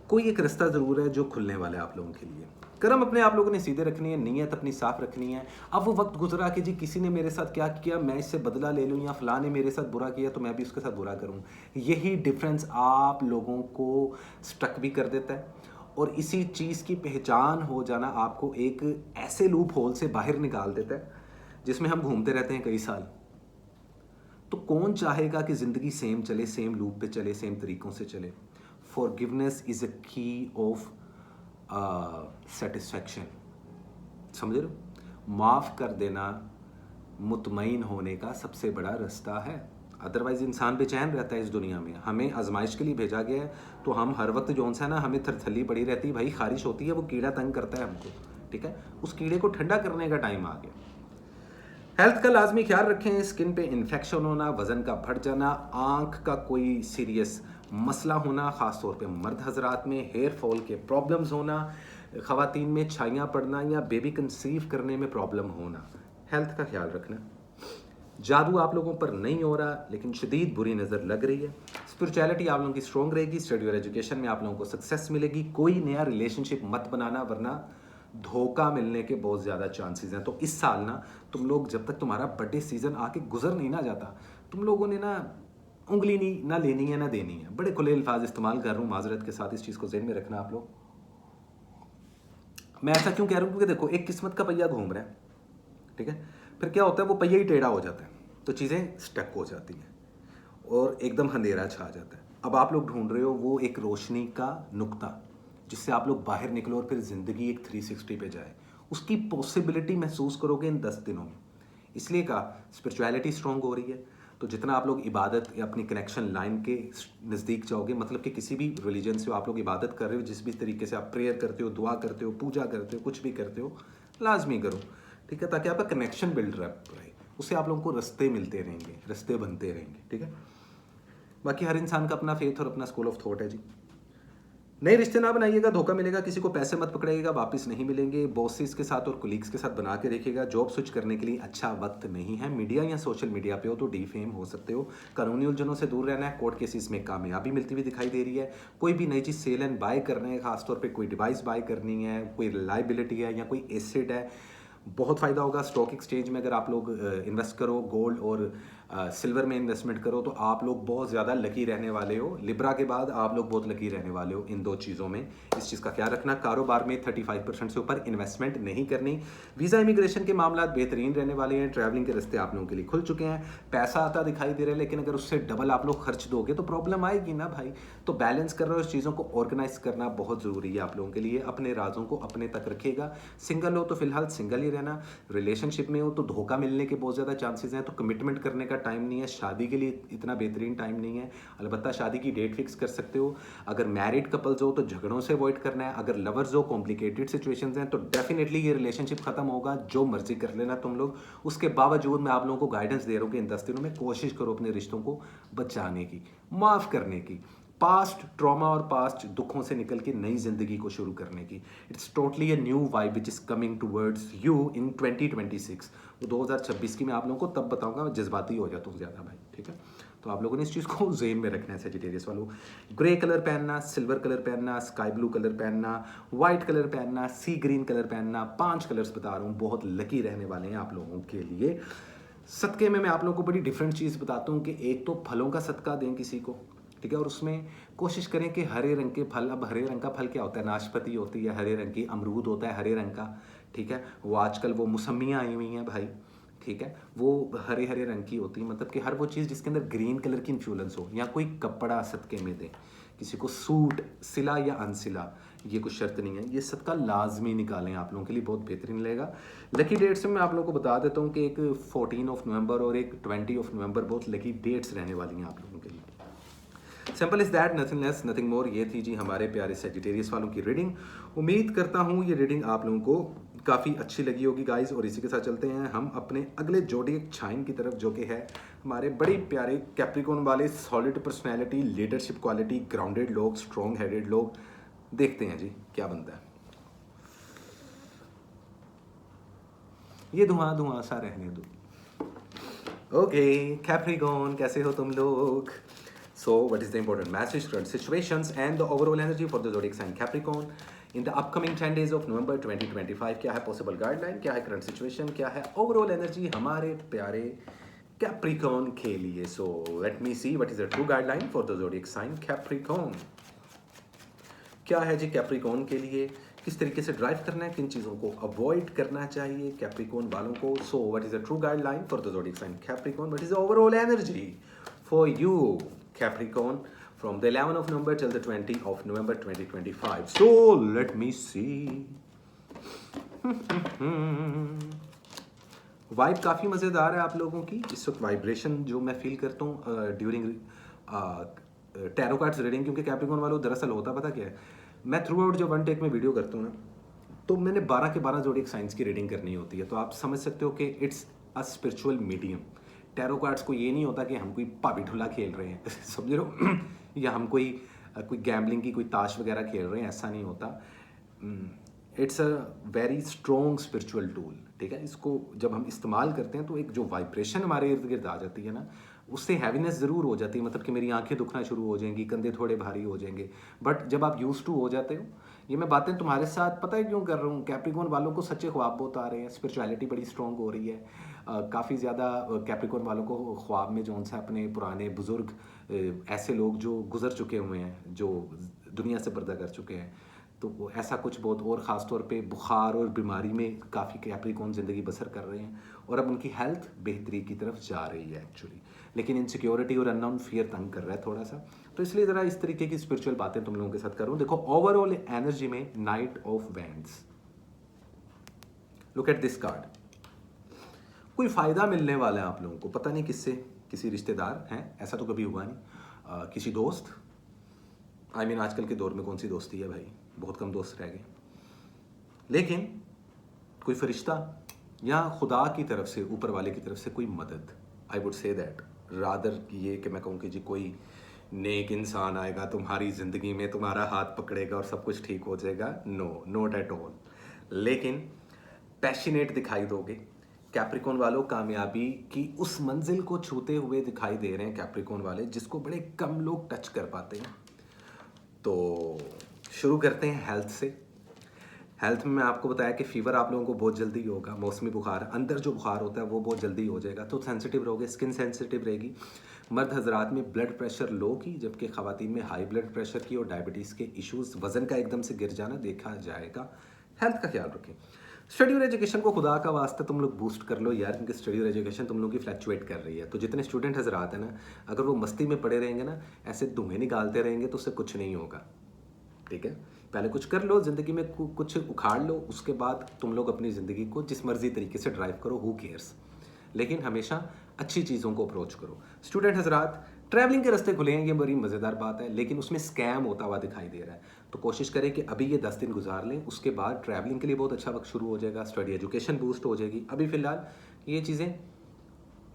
कोई एक रास्ता ज़रूर है जो खुलने वाला है आप लोगों के लिए। कर्म अपने आप लोगों ने सीधे रखनी है, नीयत अपनी साफ रखनी है। अब वो वक्त गुजरा कि जी किसी ने मेरे साथ क्या किया मैं इससे बदला ले लूँ, या फलां ने मेरे साथ बुरा किया तो मैं भी उसके साथ बुरा करूँ। यही डिफरेंस आप लोगों को स्टक भी कर देता है, और इसी चीज़ की पहचान हो जाना आपको एक ऐसे लूप होल से बाहर निकाल देता है जिसमें हम घूमते रहते हैं कई साल। तो कौन चाहेगा कि ज़िंदगी सेम चले, सेम लूप पे चले, सेम तरीक़ों से चले। फॉरगिवनेस इज़ अ की ऑफ सेटिस्फैक्शन, समझ रहे हो। माफ़ कर देना मुतमईन होने का सबसे बड़ा रास्ता है। अदरवाइज इंसान बेचैन रहता है इस दुनिया में। हमें आजमाइश के लिए भेजा गया है, तो हम हर वक्त जो है ना, हमें थरथली पड़ी रहती है भाई, खारिश होती है, वो कीड़ा तंग करता है हमको, ठीक है। उस कीड़े को ठंडा करने का टाइम आ गया। हेल्थ का लाजमी ख्याल रखें। स्किन पे इन्फेक्शन होना, वज़न का बढ़ जाना, आँख का कोई सीरियस मसला होना, ख़ास तौर पे मर्द हजरात में हेयर फॉल के प्रॉब्लम्स होना, ख़वातीन में छाइयाँ पड़ना या बेबी कंसीव करने में प्रॉब्लम होना, हेल्थ का ख्याल रखना। जादू आप लोगों पर नहीं हो रहा, लेकिन शदीद बुरी नज़र लग रही है। स्पिरिचुअलिटी आप लोगों की स्ट्रॉन्ग रहेगी। स्टडी और एजुकेशन में आप लोगों को सक्सेस मिलेगी। कोई नया रिलेशनशिप मत बनाना, वरना धोखा मिलने के बहुत ज़्यादा चांसेस हैं। तो इस साल ना तुम लोग, जब तक तुम्हारा बर्थडे सीज़न आके गुजर नहीं ना जाता, तुम लोगों ने ना उंगली नहीं ना लेनी है ना देनी है। बड़े खुले अल्फाज इस्तेमाल कर रहा हूँ माजरत के साथ, इस चीज़ को ज़हन में रखना आप लोग। मैं ऐसा क्यों कह रहा हूँ, क्योंकि देखो, एक किस्मत का पहिया घूम रहा है, ठीक है। फिर क्या होता है, वो पहिया ही टेढ़ा हो जाता है, तो चीज़ें स्टक हो जाती हैं और एकदम अंधेरा छा जाता है। अब आप लोग ढूंढ रहे हो वो एक रोशनी का नुक्ता जिससे आप लोग बाहर निकलो और फिर ज़िंदगी एक 360 पे जाए। उसकी पॉसिबिलिटी महसूस करोगे इन 10 दिनों में। इसलिए कहा स्पिरिचुअलिटी स्ट्रॉन्ग हो रही है, तो जितना आप लोग इबादत या अपनी कनेक्शन लाइन के नज़दीक जाओगे, मतलब कि किसी भी रिलीजन से आप लोग इबादत कर रहे हो, जिस भी तरीके से आप प्रेयर करते हो, दुआ करते हो, पूजा करते हो, कुछ भी करते हो, लाजमी करो, ठीक है, ताकि आपका कनेक्शन बिल्ड रहे। उससे आप लोगों को रास्ते मिलते रहेंगे, रास्ते बनते रहेंगे, ठीक है। बाकी हर इंसान का अपना फेथ और अपना स्कूल ऑफ थॉट है जी। नए रिश्ते ना बनाइएगा, धोखा मिलेगा, किसी को पैसे मत पकड़ाइएगा, वापस नहीं मिलेंगे। बॉसेस के साथ और कोलीग्स के साथ बना के देखिएगा। जॉब स्विच करने के लिए अच्छा वक्त नहीं है। मीडिया या सोशल मीडिया पे हो तो डिफेम हो सकते हो। कानूनी उलझनों से दूर रहना है। कोर्ट केसेस में कामयाबी मिलती हुई दिखाई दे रही है। कोई भी नई चीज़ सेल एंड बाय करना है, खासतौर पर कोई डिवाइस बाय करनी है, कोई लाइबिलिटी है या कोई एसेट है, बहुत फ़ायदा होगा। स्टॉक एक्सचेंज में अगर आप लोग इन्वेस्ट करो, गोल्ड और सिल्वर में इन्वेस्टमेंट करो, तो आप लोग बहुत ज़्यादा लकी रहने वाले हो। लिब्रा के बाद आप लोग बहुत लकी रहने वाले हो इन दो चीज़ों में। इस चीज़ का ख्याल रखना। कारोबार में 35% से ऊपर इन्वेस्टमेंट नहीं करनी। वीज़ा इमिग्रेशन के मामला बेहतरीन रहने वाले हैं। ट्रैवलिंग के रास्ते आप लोगों के लिए खुल चुके हैं। पैसा आता दिखाई दे रहा है, लेकिन अगर उससे डबल आप लोग खर्च दोगे तो प्रॉब्लम आएगी ना भाई। तो बैलेंस कर रहे हो, इस चीज़ों को ऑर्गेनाइज करना बहुत ज़रूरी है आप लोगों के लिए। अपने राजों को अपने तक रखिएगा। सिंगल हो तो फिलहाल सिंगल ही रहना। रिलेशनशिप में हो तो धोखा मिलने के बहुत ज़्यादा चांसेस हैं, तो कमिटमेंट करने का टाइम नहीं है। शादी के लिए इतना बेहतरीन टाइम नहीं है। अलबत्ता शादी की डेट फिक्स कर सकते हो। अगर मैरिड कपल्स हो तो झगड़ों से अवॉइड करना है। अगर लवर्स हो, कॉम्प्लिकेटेड सिचुएशंस हैं, तो डेफिनेटली ये रिलेशनशिप खत्म होगा। जो मर्जी कर लेना तुम लोग। उसके बावजूद मैं आप लोगों को गाइडेंस दे रहा हूँ कि इन 10 दिनों में कोशिश करो अपने रिश्तों को बचाने की, माफ़ करने की, पास्ट ट्रॉमा और पास्ट दुखों से निकल के नई जिंदगी को शुरू करने की। It's totally a new vibe which is coming towards you in 2026। वो 2026 की मैं आप लोगों को तब बताऊंगा, जज्बाती हो जाता हूँ ज़्यादा भाई, ठीक है। तो आप लोगों ने इस चीज़ को जेन में रखना है। सेजिटेरियस वालों, ग्रे कलर पहनना, सिल्वर कलर पहनना, स्काई ब्लू कलर पहनना, वाइट कलर पहनना, सी ग्रीन कलर पहनना। 5 कलर्स बता रहा हूँ, बहुत लकी रहने वाले हैं आप लोगों के लिए। सदक़े में मैं आप लोगों को बड़ी डिफरेंट चीज़ बताता हूँ कि एक तो फलों का सदका दें किसी को, ठीक है, और उसमें कोशिश करें कि हरे रंग के फल। अब हरे रंग का फल क्या होता है? नाशपाती होती है हरे रंग की, अमरूद होता है हरे रंग का, ठीक है। वो आजकल वो मौसमियाँ आई हुई हैं भाई, ठीक है, वो हरे हरे रंग की होती है। मतलब कि हर वो चीज़ जिसके अंदर ग्रीन कलर की इन्फ्लुएंस हो, या कोई कपड़ा सदक़े में दें किसी को, सूट सिला या अनसिला, ये कुछ शर्त नहीं है। ये सदका लाजमी निकालें, आप लोगों के लिए बहुत बेहतरीन लगेगा। लकी डेट्स में मैं आप लोगों को बता देता हूँ कि एक 14 नवंबर और एक 20 नवंबर बहुत लकी डेट्स रहने वाली हैं आप लोगों के लिए। Simple is that, nothing less nothing more. ये थी जी हमारे प्यारे सेजिटेरियस वालों की रीडिंग। उम्मीद करता हूँ ये रीडिंग आप लोगों को काफ़ी अच्छी लगी होगी गाइस। और इसी के साथ चलते हैं हम अपने अगले जोडिएक साइन की तरफ, जो कि है हमारे बड़े प्यारे कैप्रिकॉर्न वाले। Solid personality, leadership quality, grounded लोग, स्ट्रॉन्ग हेडेड लोग। देखते हैं जी क्या बनता है। ये धुआं धुआं सा रहने दो। ओके कैप्रिकॉर्न, कैसे हो तुम लोग? So, what is the important message, current situations, and the overall energy for the zodiac sign Capricorn in the upcoming 10 days of November 2025? क्या है possible guideline, क्या है current situation, क्या है overall energy हमारे प्यारे Capricorn के लिए? So, let me see what is the true guideline for the zodiac sign Capricorn. क्या है जी कैप्रिकॉर्न के लिए? किस तरीके से ड्राइव करना है, किन चीज़ों को अवॉइड करना चाहिए कैप्रिकॉर्न वालों को? So what is the true guideline for the zodiac sign Capricorn? What is the overall energy for you Capricorn from the 11th of November till the 20th of November 2025. So let me see. Vibe काफ़ी मज़ेदार है आप लोगों की इस वक्त। Vibration जो मैं फील करता हूँ ड्यूरिंग टैरो कार्ड्स रीडिंग, क्योंकि कैप्रिकॉर्न वालों दरअसल होता पता क्या है, मैं थ्रू आउट जो वन टेक में वीडियो करता हूँ ना, तो मैंने 12 के 12 ज़ोडिएक साइंस की रीडिंग करनी होती है। तो आप समझ सकते हो कि it's a spiritual medium. Tarot cards को ये नहीं होता कि हम कोई पापी ठुला खेल रहे हैं समझ रहे हो या हम कोई गैम्बलिंग की कोई ताश वगैरह खेल रहे हैं, ऐसा नहीं होता। It's a very strong spiritual tool, ठीक है। इसको जब हम इस्तेमाल करते हैं तो एक जो वाइब्रेशन हमारे इर्द गिर्द आ जाती है ना, उससे हैवीनेस ज़रूर हो जाती है। मतलब कि मेरी आंखें दुखना शुरू हो जाएंगी, कंधे थोड़े भारी हो जाएंगे। बट जब आप यूज टू हो जाते हो, ये मैं बातें तुम्हारे साथ पता है क्यों कर रहा हूँ, कैप्रिकॉर्न वालों को सच्चे ख्वाब बहुत आ रहे हैं, स्पिरिचुअलिटी बड़ी स्ट्रॉन्ग हो रही है। काफ़ी ज़्यादा कैप्रिकॉर्न वालों को ख्वाब में जो सा अपने पुराने बुज़ुर्ग, ऐसे लोग जो गुजर चुके हुए हैं, जो दुनिया से पर्दा कर चुके हैं, तो वो ऐसा कुछ बहुत, और ख़ास तौर पे बुखार और बीमारी में काफ़ी कैप्रिकॉर्न ज़िंदगी बसर कर रहे हैं, और अब उनकी हेल्थ बेहतरी की तरफ जा रही है एक्चुअली। लेकिन इनसिक्योरिटी और अननोन फियर तंग कर रहा है थोड़ा सा, तो इसलिए ज़रा इस तरीके की स्पिरिचुअल बातें तुम लोगों के साथ करूँ। देखो ओवरऑल एनर्जी में night of wands, look at this card. कोई फ़ायदा मिलने वाला है आप लोगों को, पता नहीं किससे, किसी रिश्तेदार हैं, ऐसा तो कभी हुआ नहीं, किसी दोस्त, आई मीन आजकल के दौर में कौन सी दोस्ती है भाई, बहुत कम दोस्त रह गए। लेकिन कोई फरिश्ता या खुदा की तरफ से, ऊपर वाले की तरफ से कोई मदद, I would say that rather ये कि मैं कहूँ कि जी कोई नेक इंसान आएगा तुम्हारी ज़िंदगी में, तुम्हारा हाथ पकड़ेगा और सब कुछ ठीक हो जाएगा। No, not at all. लेकिन पैशनेट दिखाई दोगे। कैप्रिकॉन वालों कामयाबी की उस मंजिल को छूते हुए दिखाई दे रहे हैं कैप्रिकॉन वाले, जिसको बड़े कम लोग टच कर पाते हैं। तो शुरू करते हैं हेल्थ से। हेल्थ में मैं आपको बताया कि फीवर आप लोगों को बहुत जल्दी होगा, मौसमी बुखार, अंदर जो बुखार होता है वो बहुत जल्दी हो जाएगा, तो सेंसिटिव रहोगे, स्किन सेंसिटिव रहेगी। मर्द हजरात में ब्लड प्रेशर लो की, जबकि ख़वातीन में हाई ब्लड प्रेशर की और डायबिटीज़ के इश्यूज, वज़न का एकदम से गिर जाना देखा जाएगा। हेल्थ का ख्याल रखें। स्टडी और एजुकेशन को खुदा का वास्ता तुम लोग बूस्ट कर लो यार, क्योंकि स्टडी और एजुकेशन तुम लोग की फ्लैक्चुएट कर रही है। तो जितने स्टूडेंट हजरात हैं ना, अगर वो मस्ती में पड़े रहेंगे ना, ऐसे धुएं निकालते रहेंगे, तो उससे कुछ नहीं होगा। ठीक है, पहले कुछ कर लो ज़िंदगी में, कुछ उखाड़ लो, उसके बाद तुम लोग अपनी ज़िंदगी को जिस मर्जी तरीके से ड्राइव करो, हु केयर्स। लेकिन हमेशा अच्छी चीज़ों को अप्रोच करो। स्टूडेंट हजरात, ट्रैवलिंग के रास्ते खुले हैं, ये बड़ी मज़ेदार बात है, लेकिन उसमें स्कैम होता हुआ दिखाई दे रहा है। तो कोशिश करें कि अभी ये 10 दिन गुजार लें, उसके बाद ट्रैवलिंग के लिए बहुत अच्छा वक्त शुरू हो जाएगा, स्टडी एजुकेशन बूस्ट हो जाएगी। अभी फ़िलहाल ये चीज़ें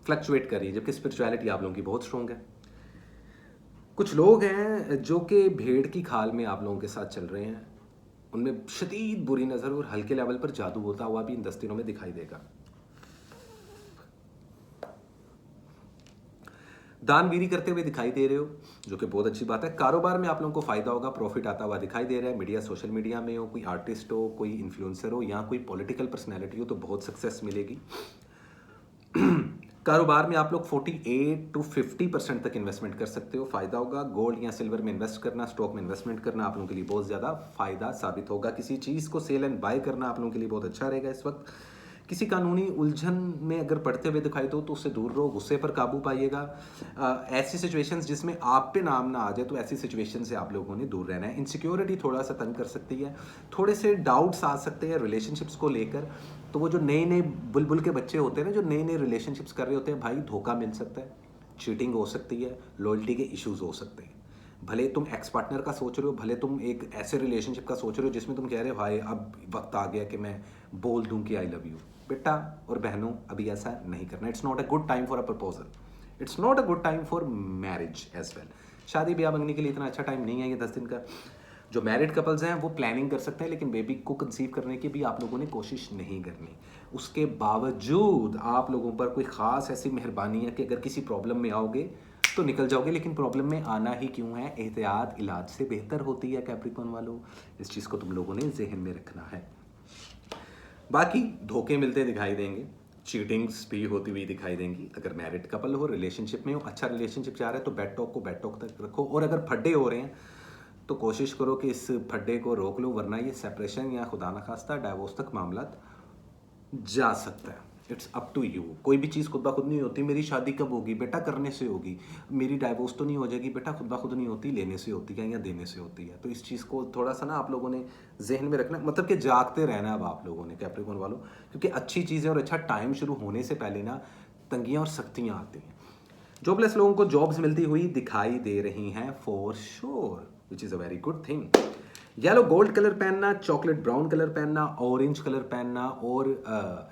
फ्लक्चुएट कर रही है, जबकि स्पिरिचुअलिटी आप लोगों की बहुत स्ट्रॉन्ग है। कुछ लोग हैं जो कि भेड़ की खाल में आप लोगों के साथ चल रहे हैं, उनमें शदीद बुरी नज़र और हल्के लेवल पर जादू होता हुआ भी इन 10 दिनों में दिखाई देगा। दानवीरी करते हुए दिखाई दे रहे हो, जो कि बहुत अच्छी बात है। कारोबार में आप लोगों को फायदा होगा, प्रॉफिट आता हुआ दिखाई दे रहा है। मीडिया, सोशल मीडिया में हो, कोई आर्टिस्ट हो, कोई इन्फ्लुएंसर हो, या कोई पॉलिटिकल पर्सनैलिटी हो, तो बहुत सक्सेस मिलेगी। कारोबार में आप लोग 48 to 50% तक इन्वेस्टमेंट कर सकते हो, फायदा होगा। गोल्ड या सिल्वर में इन्वेस्ट करना, स्टॉक में इन्वेस्टमेंट करना आप लोगों के लिए बहुत ज़्यादा फायदा साबित होगा। किसी चीज़ को सेल एंड बाय करना आप लोगों के लिए बहुत अच्छा रहेगा इस वक्त। किसी कानूनी उलझन में अगर पड़ते हुए दिखाई दो तो उससे दूर रहो, गुस्से पर काबू पाइएगा। ऐसी सिचुएशंस जिसमें आप पे नाम ना आ जाए, तो ऐसी सिचुएशन से आप लोगों ने दूर रहना है। इनसिक्योरिटी थोड़ा सा तंग कर सकती है, थोड़े से डाउट्स आ सकते हैं रिलेशनशिप्स को लेकर। तो वो जो नए नए बुलबुल के बच्चे होते हैं ना, जो नए नए रिलेशनशिप्स कर रहे होते हैं, भाई धोखा मिल सकता है, चीटिंग हो सकती है, लॉयल्टी के इश्यूज हो सकते हैं। भले तुम एक्स पार्टनर का सोच रहे हो, भले तुम एक ऐसे रिलेशनशिप का सोच रहे हो जिसमें तुम कह रहे हो भाई अब वक्त आ गया कि मैं बोल दूं कि आई लव यू, बेटा और बहनों अभी ऐसा नहीं करना। It's not a good time for a proposal, it's not a good time for marriage as well. शादी ब्याह मंगने के लिए इतना अच्छा टाइम नहीं है ये 10 दिन का। जो मैरिड कपल्स हैं वो प्लानिंग कर सकते हैं, लेकिन बेबी को कंसीव करने की भी आप लोगों ने कोशिश नहीं करनी। उसके बावजूद आप लोगों पर कोई ख़ास ऐसी मेहरबानी है कि अगर किसी प्रॉब्लम में आओगे तो निकल जाओगे, लेकिन प्रॉब्लम में आना ही क्यों है, एहतियात इलाज से बेहतर होती है कैप्रिकॉन वालों। इस चीज़ को तुम लोगों ने जहन में रखना है। बाकी धोखे मिलते दिखाई देंगे, चीटिंग्स भी होती हुई दिखाई देंगी। अगर मैरिड कपल हो, रिलेशनशिप में हो, अच्छा रिलेशनशिप जा रहा है, तो बेड टॉक को बेड टॉक तक रखो। और अगर फड्डे हो रहे हैं तो कोशिश करो कि इस फड्डे को रोक लो, वरना ये सेपरेशन या खुदा न खास्ता डाइवोर्स तक मामला जा सकता है। It's up to you. कोई भी चीज़ खुद ब खुद नहीं होती। मेरी शादी कब होगी बेटा, करने से होगी। मेरी डाइवोर्स तो नहीं हो जाएगी बेटा, खुद ब खुद नहीं होती, लेने से होती है या देने से होती है। तो इस चीज़ को थोड़ा सा ना आप लोगों ने जहन में रखना, मतलब कि जागते रहना है अब आप लोगों ने कैप्रिकॉन वालों, क्योंकि अच्छी चीज़ें और अच्छा टाइम शुरू होने से पहले ना तंगियाँ और सख्तियाँ आती हैं। जॉबलेस लोगों को जॉब्स मिलती हुई दिखाई दे रही हैं for sure, which is a very good thing. Yellow gold colour पहनना, चॉकलेट ब्राउन कलर पहनना, ऑरेंज कलर पहनना और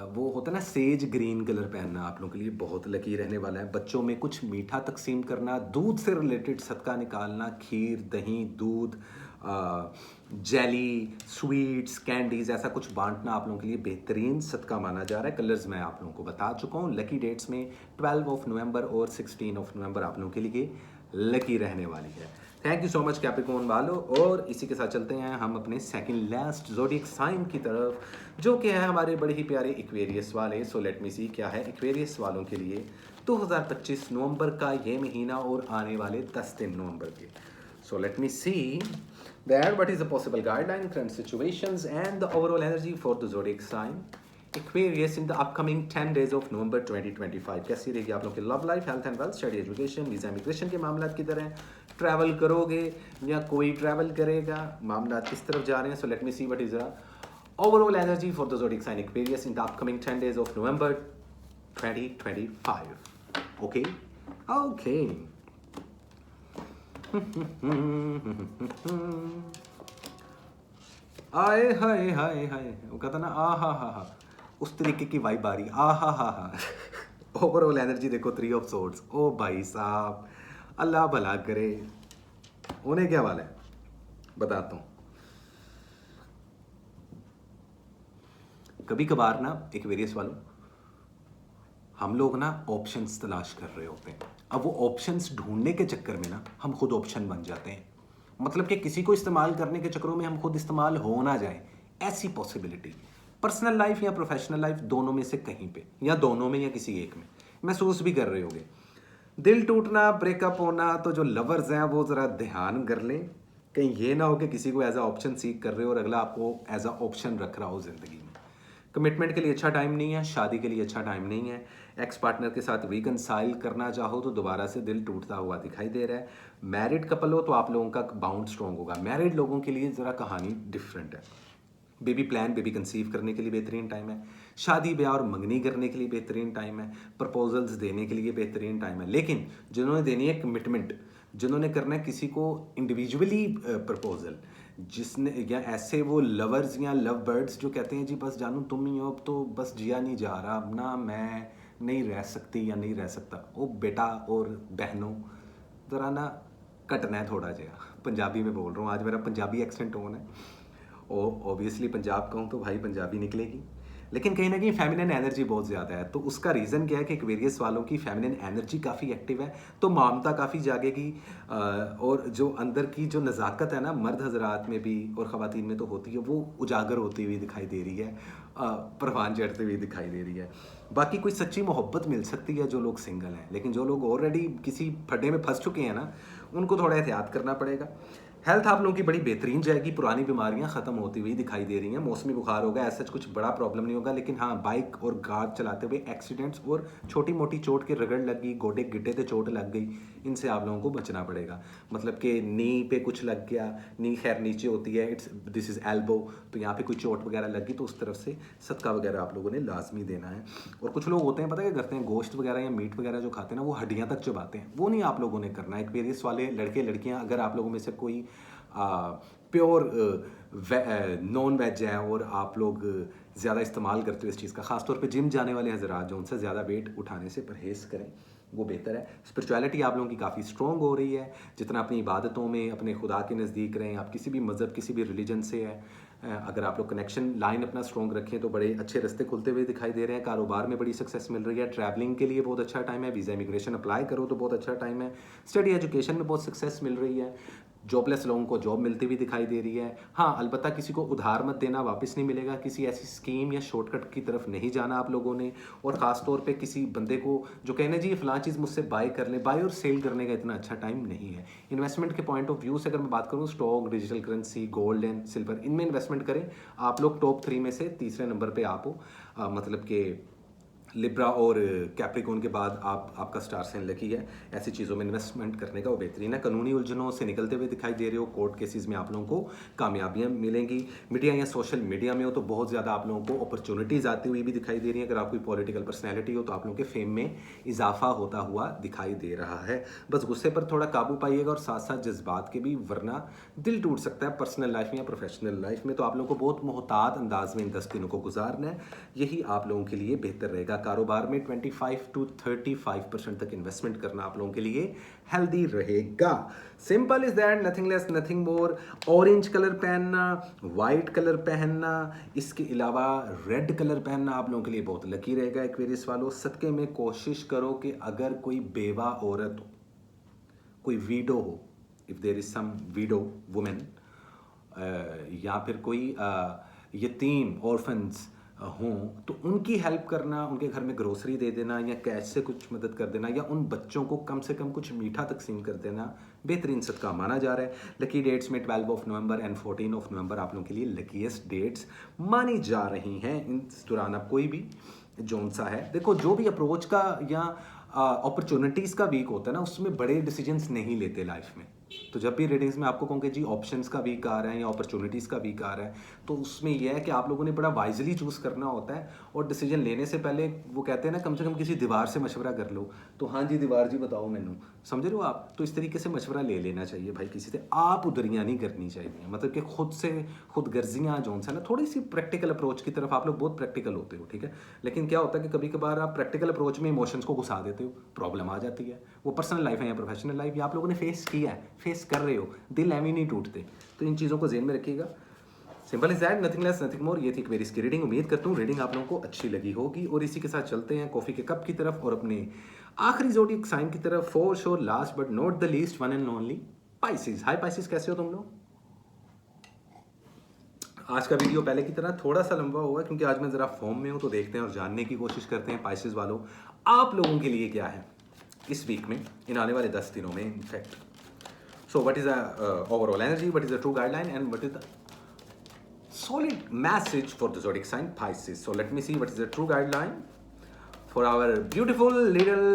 वो होता है ना सेज ग्रीन कलर पहनना आप लोगों के लिए बहुत लकी रहने वाला है। बच्चों में कुछ मीठा तकसीम करना, दूध से रिलेटेड सदका निकालना, खीर, दही, दूध, जेली, स्वीट्स, कैंडीज, ऐसा कुछ बांटना आप लोगों के लिए बेहतरीन सदका माना जा रहा है। कलर्स मैं आप लोगों को बता चुका हूँ। लकी डेट्स में 12 नवंबर और 16 नवंबर आप लोगों के लिए लकी रहने वाली है। Thank you so much Capricorn वालों। और इसी के साथ चलते हैं हम अपने सेकंड लास्ट ज़ोडिएक साइन की तरफ, जो कि है हमारे बड़े ही प्यारे इक्वेरियस वाले। सो लेट मी सी क्या है इक्वेरियस वालों के लिए 2025 नवंबर का ये महीना और आने वाले 10 दिन नवंबर के। So let me see that what is the possible guideline, current situations and the overall energy for the zodiac sign Aquarius in the upcoming 10 days of November 2025। कैसी रहेगी आप लोग की love life, health and wealth, study, education, visa, immigration के मामला की तरह travel करोगे या कोई ट्रैवल करेगा, मामला किस तरफ जा रहे हैं। सो let me see what is the overall energy for the zodiac sign Aquarius in the upcoming 10 days of November 2025। Okay okay आए हाय हाय हाय, वो कहता ना आ हा, उस तरीके की वाइब आ रही, आ हा। ओवरऑल एनर्जी देखो 3 ऑफ सोर्ड्स। ओ भाई साहब, अल्लाह भला करे। उन्हें क्या वाला है बताता हूँ। कभी कभार ना एक्वेरियस वालों, हम लोग ना ऑप्शंस तलाश कर रहे होते हैं। अब वो ऑप्शंस ढूंढने के चक्कर में ना हम खुद ऑप्शन बन जाते हैं। मतलब कि किसी को इस्तेमाल करने के चक्करों में हम खुद इस्तेमाल हो ना जाए, ऐसी पॉसिबिलिटी पर्सनल लाइफ या प्रोफेशनल लाइफ दोनों में से कहीं पे, या दोनों में या किसी एक में महसूस भी कर रहे होगे। दिल टूटना, ब्रेकअप होना, तो जो लवर्स हैं वो ज़रा ध्यान कर लें, कहीं ये ना हो कि किसी को एज अ ऑप्शन सीख कर रहे हो और अगला आपको एज अ ऑप्शन रख रहा हो ज़िंदगी में। कमिटमेंट के लिए अच्छा टाइम नहीं है, शादी के लिए अच्छा टाइम नहीं है। एक्स पार्टनर के साथ रिकनसाइल करना चाहो तो दोबारा से दिल टूटता हुआ दिखाई दे रहा है। मैरिड कपल हो तो आप लोगों का बाउंड स्ट्रॉन्ग होगा। मैरिड लोगों के लिए ज़रा कहानी डिफरेंट है। बेबी प्लान, बेबी कंसीव करने के लिए बेहतरीन टाइम है। शादी ब्याह और मंगनी करने के लिए बेहतरीन टाइम है। प्रपोजल्स देने के लिए बेहतरीन टाइम है। लेकिन जिन्होंने देनी है कमिटमेंट, जिन्होंने करना है किसी को इंडिविजुअली प्रपोजल, जिसने, या ऐसे वो लवर्स या लव बर्ड्स जो कहते हैं जी बस जानू तुम ही हो, अब तो बस जिया नहीं जा रहा, अब ना मैं नहीं रह सकती या नहीं रह सकता। वो बेटा और बहनों, ज़रा ना कटना है थोड़ा जहा। पंजाबी में बोल रहा हूँ आज, मेरा पंजाबी एक्सेंट ऑन है। ऑब्वियसली पंजाब का हूँ तो भाई पंजाबी निकलेगी, लेकिन कहीं ना कहीं फेमिनिन एनर्जी बहुत ज़्यादा है। तो उसका रीज़न क्या है कि एक्वेरियस वालों की फेमिनिन एनर्जी काफ़ी एक्टिव है, तो ममता काफ़ी जागेगी। और जो अंदर की जो नज़ाकत है ना, मर्द हजरात में भी और ख़वातीन में तो होती है, वो उजागर होती हुई दिखाई दे रही है, परवान चढ़ती हुई दिखाई दे रही है। बाकी कोई सच्ची मोहब्बत मिल सकती है जो लोग सिंगल हैं, लेकिन जो लोग ऑलरेडी किसी फड्डे में फंस चुके हैं ना, उनको थोड़ा एहतियात करना पड़ेगा। हेल्थ आप लोगों की बड़ी बेहतरीन जाएगी, पुरानी बीमारियां ख़त्म होती हुई दिखाई दे रही हैं। मौसमी बुखार होगा, ऐसा कुछ बड़ा प्रॉब्लम नहीं होगा, लेकिन हाँ बाइक और कार चलाते हुए एक्सीडेंट्स और छोटी मोटी चोट के रगड़ लग गई, गोडे गिड्डे पे चोट लग गई, इनसे आप लोगों को बचना पड़ेगा। मतलब कि नी पे कुछ लग गया, नी खैर नीचे होती है, दिस इज़ एल्बो, तो यहाँ पे कोई चोट वगैरह लग गई तो उस तरफ से सदका वगैरह आप लोगों ने लाजमी देना है। और कुछ लोग होते हैं पता क्या करते हैं, गोश्त वगैरह या मीट वगैरह जो खाते हैं ना, वो हड्डियाँ तक चबाते हैं, वो नहीं आप लोगों ने करना है। एक्वेरियस वाले लड़के लड़कियाँ, अगर आप लोगों में से कोई प्योर नॉन वेज है और आप लोग ज़्यादा इस्तेमाल करते हो इस चीज़ का, ख़ासतौर पे जिम जाने वाले हजरात जो, उनसे ज़्यादा वेट उठाने से परहेज़ करें, वो बेहतर है। स्पिरिचुअलिटी आप लोगों की काफ़ी स्ट्रॉन्ग हो रही है, जितना अपनी इबादतों में अपने खुदा के नज़दीक रहें। आप किसी भी मज़हब, किसी भी रिलीजन से है, अगर आप लोग कनेक्शन लाइन अपना स्ट्रॉन्ग रखें तो बड़े अच्छे रास्ते खुलते हुए दिखाई दे रहे हैं। कारोबार में बड़ी सक्सेस मिल रही है। ट्रैवलिंग के लिए बहुत अच्छा टाइम है। वीज़ा इमिग्रेशन अप्लाई करो तो बहुत अच्छा टाइम है। स्टडी एजुकेशन में बहुत सक्सेस मिल रही है। जॉबलेस लोगों को जॉब मिलती हुई दिखाई दे रही है। हाँ, अलबत्ता किसी को उधार मत देना, वापस नहीं मिलेगा। किसी ऐसी स्कीम या शॉर्टकट की तरफ नहीं जाना आप लोगों ने। और ख़ास तौर पे किसी बंदे को जो कहना जी ये फ़लाँ चीज़ मुझसे बाय कर ले, बाय और सेल करने का इतना अच्छा टाइम नहीं है। इन्वेस्टमेंट के पॉइंट ऑफ व्यू से अगर मैं बात करूँ, stock, digital currency, gold and silver, इनमें इन्वेस्टमेंट करें। आप लोग टॉप 3 में से तीसरे नंबर पर आप हो। मतलब कि लिब्रा और कैप्रिकॉन के बाद आपका स्टार साइन लकी है। ऐसी चीज़ों में इन्वेस्टमेंट करने का वो बेहतरीन है। कानूनी उलझनों से निकलते हुए दिखाई दे रहे हो। कोर्ट केसेस में आप लोगों को कामयाबियां मिलेंगी। मीडिया या सोशल मीडिया में हो तो बहुत ज़्यादा आप लोगों को अपॉर्चुनिटीज़ आती हुई भी दिखाई दे रही हैं। अगर आप कोई पॉलिटिकल पर्सनैलिटी हो तो आप लोगों के फेम में इजाफा होता हुआ दिखाई दे रहा है। बस गुस्से पर थोड़ा काबू पाइएगा और साथ साथ जज्बात के भी, वरना दिल टूट सकता है पर्सनल लाइफ में या प्रोफेशनल लाइफ में। तो आप लोगों को बहुत मोहतात अंदाज में इन 10 दिनों को गुजारना है, यही आप लोगों के लिए बेहतर रहेगा। कारोबार में 25 to 35% तक इन्वेस्टमेंट करना आप लोगों के लिए हेल्दी रहेगा। Simple is that, nothing less nothing more. Orange colour पहनना, वाइट कलर पहनना, इसके अलावा रेड कलर पहनना आप लोगों के लिए बहुत लकी रहेगा। एक्वेरियस वालों, सदके में कोशिश करो कि अगर कोई बेवा औरत हो, कोई वीडो हो, if there is some widow women, या फिर कोई यतीम ऑर्फन्स हों, तो उनकी हेल्प करना, उनके घर में ग्रोसरी दे देना या कैश से कुछ मदद कर देना, या उन बच्चों को कम से कम कुछ मीठा तकसीम कर देना बेहतरीन सदका माना जा रहा है। लकी डेट्स में 12 of November and 14 of November आप लोगों के लिए लकीएस्ट डेट्स मानी जा रही हैं। इन दौरान आप कोई भी जोन सा है, देखो जो भी अप्रोच का या अपॉर्चुनिटीज़ का वीक होता है ना, उसमें बड़े डिसीजंस नहीं लेते लाइफ में। तो जब भी रीडिंग्स में आपको कहूँ कि जी ऑप्शंस का वीक आ रहा है या अपॉर्चुनिटीज़ का वीक आ रहा है, तो उसमें यह है कि आप लोगों ने बड़ा वाइजली चूज़ करना होता है और डिसीजन लेने से पहले वो कहते हैं ना, कम से कम किसी दीवार से मशवरा कर लो। तो हाँ जी दीवार जी बताओ मैनू, समझ रहे हो आप? तो इस तरीके से मशवरा ले लेना चाहिए भाई किसी से, आप उधरियाँ नहीं करनी चाहिए। मतलब कि खुद से खुद गर्जियाँ जो है ना, थोड़ी सी प्रैक्टिकल अप्रोच की तरफ, आप लोग बहुत प्रैक्टिकल होते हो, ठीक है, लेकिन क्या होता है कि कभी कभार आप प्रैक्टिकल अप्रोच में इमोशंस को घुसा देते हो, प्रॉब्लम आ जाती है। वो पर्सनल लाइफ है या प्रोफेशनल लाइफ, या आप लोगों ने फेस किया है, फेस कर रहे हो, दिल एवं नहीं टूटते। तो इन चीज़ों को ज़हन में रखिएगा। Simple is that, nothing less nothing more. ये थी मेरी इसकी रीडिंग। उम्मीद करता हूँ रीडिंग आप लोगों को अच्छी लगी होगी, और इसी के साथ चलते हैं कॉफ़ी के कप की तरफ और अपने आखिरी ज़ोडिएक साइन की तरफ। For sure last but not the least, one and only Pisces. Hi Pisces, कैसे हो तुम लोग? आज का वीडियो पहले की तरह थोड़ा सा लंबा हुआ क्योंकि आज मैं ज़रा फॉर्म में हूँ, तो देखते हैं और जानने की कोशिश करते हैं पाइसेस वालों आप लोगों के लिए क्या है इस वीक में, इन आने वाले 10 दिनों में in fact. So what is the overall energy, what is the true guideline, and what is the solid message for the zodiac sign Pisces. So let me see what is the true guideline for our beautiful little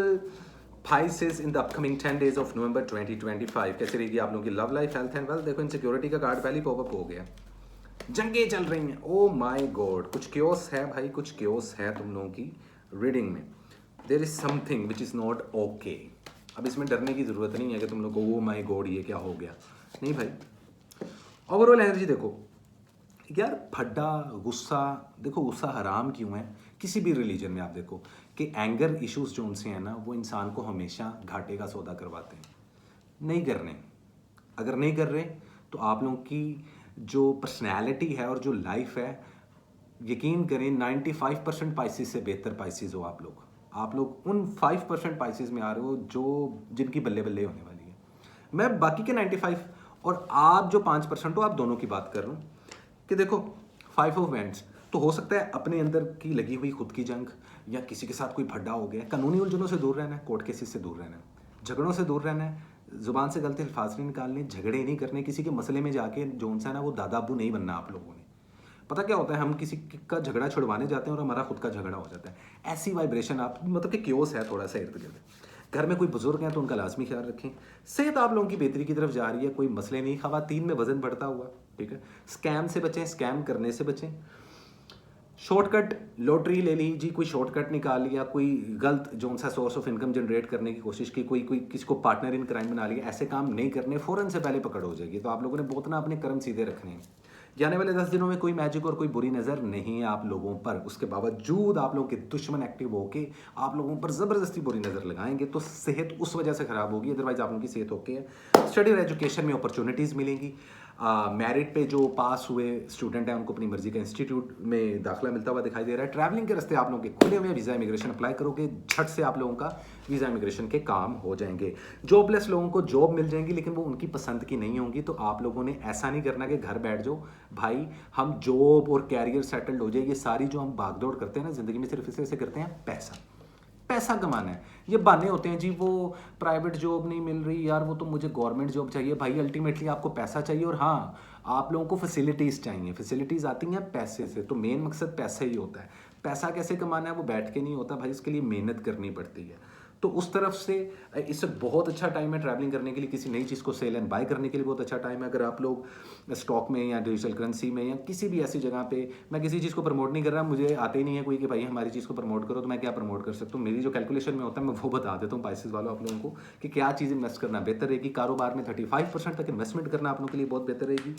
Pisces in the upcoming 10 days of November 2025. कैसे रहेगी आप लोगों की love life, health and wealth? देखो insecurity का card पहले popup हो गया, जंगें चल रही हैं। ओ माय गॉड, कुछ क्योस है भाई, कुछ क्योस है तुम लोगों की रीडिंग में। There is something which is not okay. अब इसमें डरने की ज़रूरत नहीं है कि तुम लोग को ओ माय गॉड ये क्या हो गया, नहीं भाई। ओवरऑल एनर्जी देखो यार, फड्डा गुस्सा, देखो गुस्सा हराम क्यों है किसी भी रिलीजन में? आप देखो कि एंगर इश्यूज जो उनसे हैं ना, वो इंसान को हमेशा घाटे का सौदा करवाते हैं। नहीं करने, अगर नहीं कर रहे तो आप लोगों की जो पर्सनैलिटी है और जो लाइफ है, यकीन करें 95% पाइसेस से बेहतर पाइसेस हो आप लोग। आप लोग उन 5% पाइसेस में आ रहे हो जो जिनकी बल्ले बल्ले होने वाली है। मैं बाकी के 95 और आप जो 5% हो, आप दोनों की बात कर रहा हूँ कि देखो 5 ऑफ वैंड्स, तो हो सकता है अपने अंदर की लगी हुई खुद की जंग, या किसी के साथ कोई भड्डा हो गया। कानूनी उलझनों से दूर रहना है, कोर्ट केसेस से दूर रहना है, झगड़ों से दूर रहना है, जुबान से गलत अल्फाज नहीं निकालने, झगड़े नहीं करने, किसी के मसले में जाके जो सा ना वो दादा अब्बू नहीं बनना आप लोगों ने। पता क्या होता है, हम किसी का झगड़ा छुड़वाने जाते हैं और हमारा खुद का झगड़ा हो जाता है। ऐसी वाइब्रेशन आप, मतलब कि क्योस है थोड़ा सा इर्द गिर्द। घर में कोई बुजुर्ग हैं तो उनका लाजमी ख्याल रखें। सेहत आप लोगों की बेहतरी की तरफ जा रही है, कोई मसले नहीं। खवातीन में वजन बढ़ता हुआ, ठीक है। स्कैम से बचें, स्कैम करने से बचें। शॉर्टकट लॉटरी ले ली जी, कोई शॉर्टकट निकाल लिया, कोई गलत जो सा सोर्स ऑफ इनकम जनरेट करने की कोशिश की, कोई किसी को पार्टनर इन क्राइम बना लिया, ऐसे काम नहीं करने, फ़ौरन से पहले पकड़ हो जाएगी। तो आप लोगों ने बहुत ना अपने कर्म सीधे रखने हैं। जाने वाले 10 दिनों में कोई मैजिक और कोई बुरी नज़र नहीं है आप लोगों पर। उसके बावजूद आप लोगों के दुश्मन एक्टिव होके आप लोगों पर ज़बरदस्ती बुरी नज़र लगाएंगे, तो सेहत उस वजह से ख़राब होगी। अदरवाइज आप लोगों की सेहत ओके है। स्टडी और एजुकेशन में अपॉर्चुनिटीज़ मिलेंगी। मेरिट पे जो पास हुए स्टूडेंट हैं उनको अपनी मर्जी का इंस्टीट्यूट में दाखिला मिलता हुआ दिखाई दे रहा है। ट्रैवलिंग के रास्ते आप लोगों के खुले हुए, वीज़ा इमिग्रेशन अप्लाई करोगे, झट से आप लोगों का वीज़ा इमिग्रेशन के काम हो जाएंगे। जॉबलेस लोगों को जॉब मिल जाएंगी, लेकिन वो उनकी पसंद की नहीं होंगी। तो आप लोगों ने ऐसा नहीं करना कि घर बैठ जाओ भाई, हम जॉब और कैरियर सेटल्ड हो जाए। ये सारी जो हम भागदौड़ करते हैं ना ज़िंदगी में, सिर्फ इसे करते हैं पैसा कमाना है। ये बहाने होते हैं जी, वो प्राइवेट जॉब नहीं मिल रही यार, वो तो मुझे गवर्नमेंट जॉब चाहिए। भाई अल्टीमेटली आपको पैसा चाहिए, और हाँ आप लोगों को फैसिलिटीज़ चाहिए। फैसिलिटीज़ आती हैं पैसे से, तो मेन मकसद पैसा ही होता है। पैसा कैसे कमाना है वो बैठ के नहीं होता भाई, इसके लिए मेहनत करनी पड़ती है। तो उस तरफ से इस वक्त बहुत अच्छा टाइम है ट्रैवलिंग करने के लिए, किसी नई चीज़ को सेल एंड बाय करने के लिए बहुत अच्छा टाइम है। अगर आप लोग स्टॉक में या डिजिटल करेंसी में या किसी भी ऐसी जगह पे, मैं किसी चीज़ को प्रमोट नहीं कर रहा, मुझे आते ही नहीं है कोई कि भाई हमारी चीज़ को प्रमोट करो, तो मैं क्या प्रमोट कर सकता हूँ। मेरी जो कैलकुलेशन में होता है मैं वो बता देता हूँ पाइसेस वालों आप लोगों को कि क्या चीज़ इन्वेस्ट करना बेहतर रहेगी। कारोबार में 35% तक इन्वेस्टमेंट करना आप लोगों के लिए बहुत बेहतर रहेगी।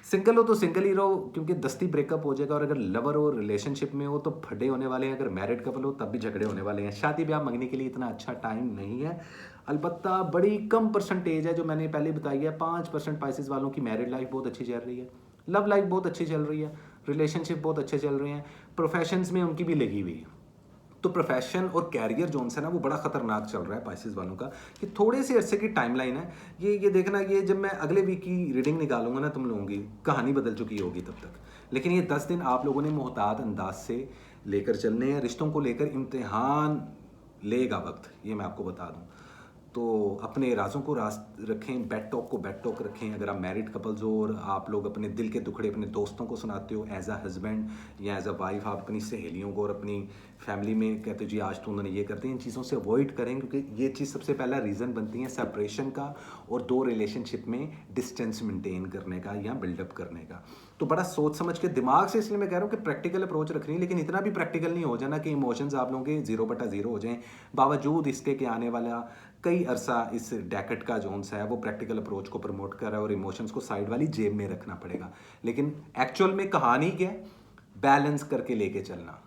सिंगल हो तो सिंगल ही रहो, क्योंकि दस्ती ब्रेकअप हो जाएगा। और अगर लवर हो, रिलेशनशिप में हो, तो फटे होने वाले हैं। अगर मैरिड कपल हो तब भी झगड़े होने वाले हैं। शादी ब्याह मंगने के लिए इतना अच्छा टाइम नहीं है। अलबत्ता बड़ी कम परसेंटेज है जो मैंने पहले बताई है, 5% पाइसेस वालों की मैरिड लाइफ बहुत अच्छी चल रही है, लव लाइफ बहुत अच्छी चल रही है, रिलेशनशिप बहुत अच्छे चल रहे हैं, प्रोफेशंस में उनकी भी लगी हुई है। तो प्रोफेशन और कैरियर जो है ना वो बड़ा खतरनाक चल रहा है पाइसेस वालों का। कि थोड़े से अरसे की टाइमलाइन है ये देखना, ये जब मैं अगले वीक की रीडिंग निकालूंगा ना, तुम लोगों की कहानी बदल चुकी होगी तब तक। लेकिन ये 10 दिन आप लोगों ने मोहतात अंदाज से लेकर चलने हैं। रिश्तों को लेकर इम्तिहान लेगा वक्त, ये मैं आपको बता दूं। तो अपने राज़ों को राज रखें, बेड टॉक को बेड टॉक रखें। अगर आप मैरिड कपल्स हो और आप लोग अपने दिल के दुखड़े अपने दोस्तों को सुनाते हो एज अ हस्बैंड या एज अ वाइफ, आप अपनी सहेलियों को और अपनी फैमिली में कहते हो जी आज तो उन्होंने ये करते हैं, इन चीज़ों से अवॉइड करें, क्योंकि ये चीज़ सबसे पहला रीज़न बनती है सेपरेशन का और दो रिलेशनशिप में डिस्टेंस मेंटेन करने का या बिल्डअप करने का। तो बड़ा सोच समझ के दिमाग से, इसलिए मैं कह रहा हूँ कि प्रैक्टिकल अप्रोच रखनी है, लेकिन इतना भी प्रैक्टिकल नहीं हो जाना कि इमोशंस आप लोगों के 0/0 हो जाएं। बावजूद इसके कि आने वाला कई अरसा इस डैकेट का जोन सा है वो प्रैक्टिकल अप्रोच को प्रमोट कर रहा है और इमोशंस को साइड वाली जेब में रखना पड़ेगा। लेकिन एक्चुअल में कहानी क्या है, बैलेंस करके लेके चलना,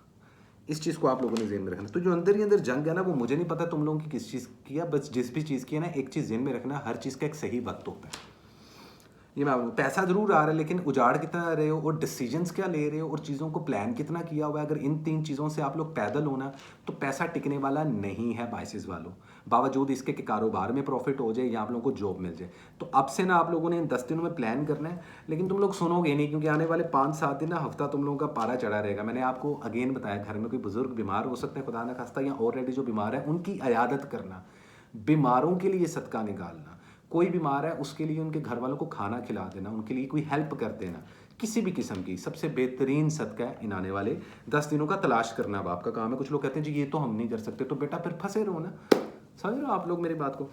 इस चीज़ को आप लोगों ने जेब में रखना। तो जो अंदर ही अंदर जंग है ना, वो मुझे नहीं पता तुम लोगों की किस चीज़ की है, बस जिस भी चीज़ की है ना, एक चीज़ जेब में रखना, हर चीज़ का एक सही वक्त होता है। ये मैं पैसा ज़रूर आ रहा है, लेकिन उजाड़ कितना रहे हो और डिसीजंस क्या ले रहे हो और चीज़ों को प्लान कितना किया हुआ है, अगर इन 3 चीज़ों से आप लोग पैदल हो ना, तो पैसा टिकने वाला नहीं है बाइसेस वालों। बावजूद इसके कि कारोबार में प्रॉफिट हो जाए या आप लोगों को जॉब मिल जाए। तो अब से ना आप लोगों ने इन 10 दिनों में प्लान करना है, लेकिन तुम लोग सुनोगे नहीं, क्योंकि आने वाले 5-7 दिन ना, हफ्ता तुम लोगों का पारा चढ़ा रहेगा। मैंने आपको अगेन बताया, घर में कोई बुजुर्ग बीमार हो सकता है, खुदा ना खास्ता, या ऑलरेडी जो बीमार है उनकी अयादत करना, बीमारों के लिए सदका निकालना। कोई बीमार है उसके लिए उनके घर वालों को खाना खिला देना, उनके लिए कोई हेल्प कर देना, किसी भी किस्म की सबसे बेहतरीन सदका है इन आने वाले 10 दिनों का। तलाश करना अब आपका काम है। कुछ लोग कहते हैं जी ये तो हम नहीं कर सकते, तो बेटा फिर फंसे रहो ना। समझ रहे हो आप लोग मेरी बात को।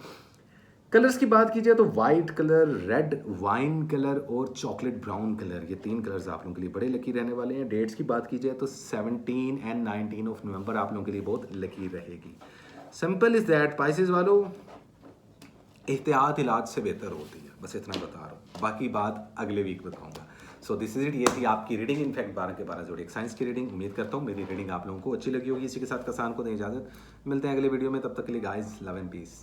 कलर्स की बात की जाए तो white colour, red wine colour और चॉकलेट ब्राउन कलर, ये 3 कलर्स आप लोगों के लिए बड़े लकी रहने वाले हैं। डेट्स की बात की जाए तो 17 एंड 19 ऑफ नवंबर आप लोगों के लिए बहुत लकी रहेगी। सिंपल इज दैट पाइसेस वालों, एहतियात इलाज से बेहतर होती है, बस इतना बता रहा हूँ, बाकी बात अगले वीक बताऊँगा। सो दिस इज इट, ये थी आपकी रीडिंग, इनफैक्ट 12 के 12 जोड़ी साइंस की रीडिंग। उम्मीद करता हूँ मेरी रीडिंग आप लोगों को अच्छी लगी होगी। इसी के साथ कसान को दें इजाज़त, मिलते हैं अगले वीडियो में, तब तक के लिए गाइस लव एंड पीस।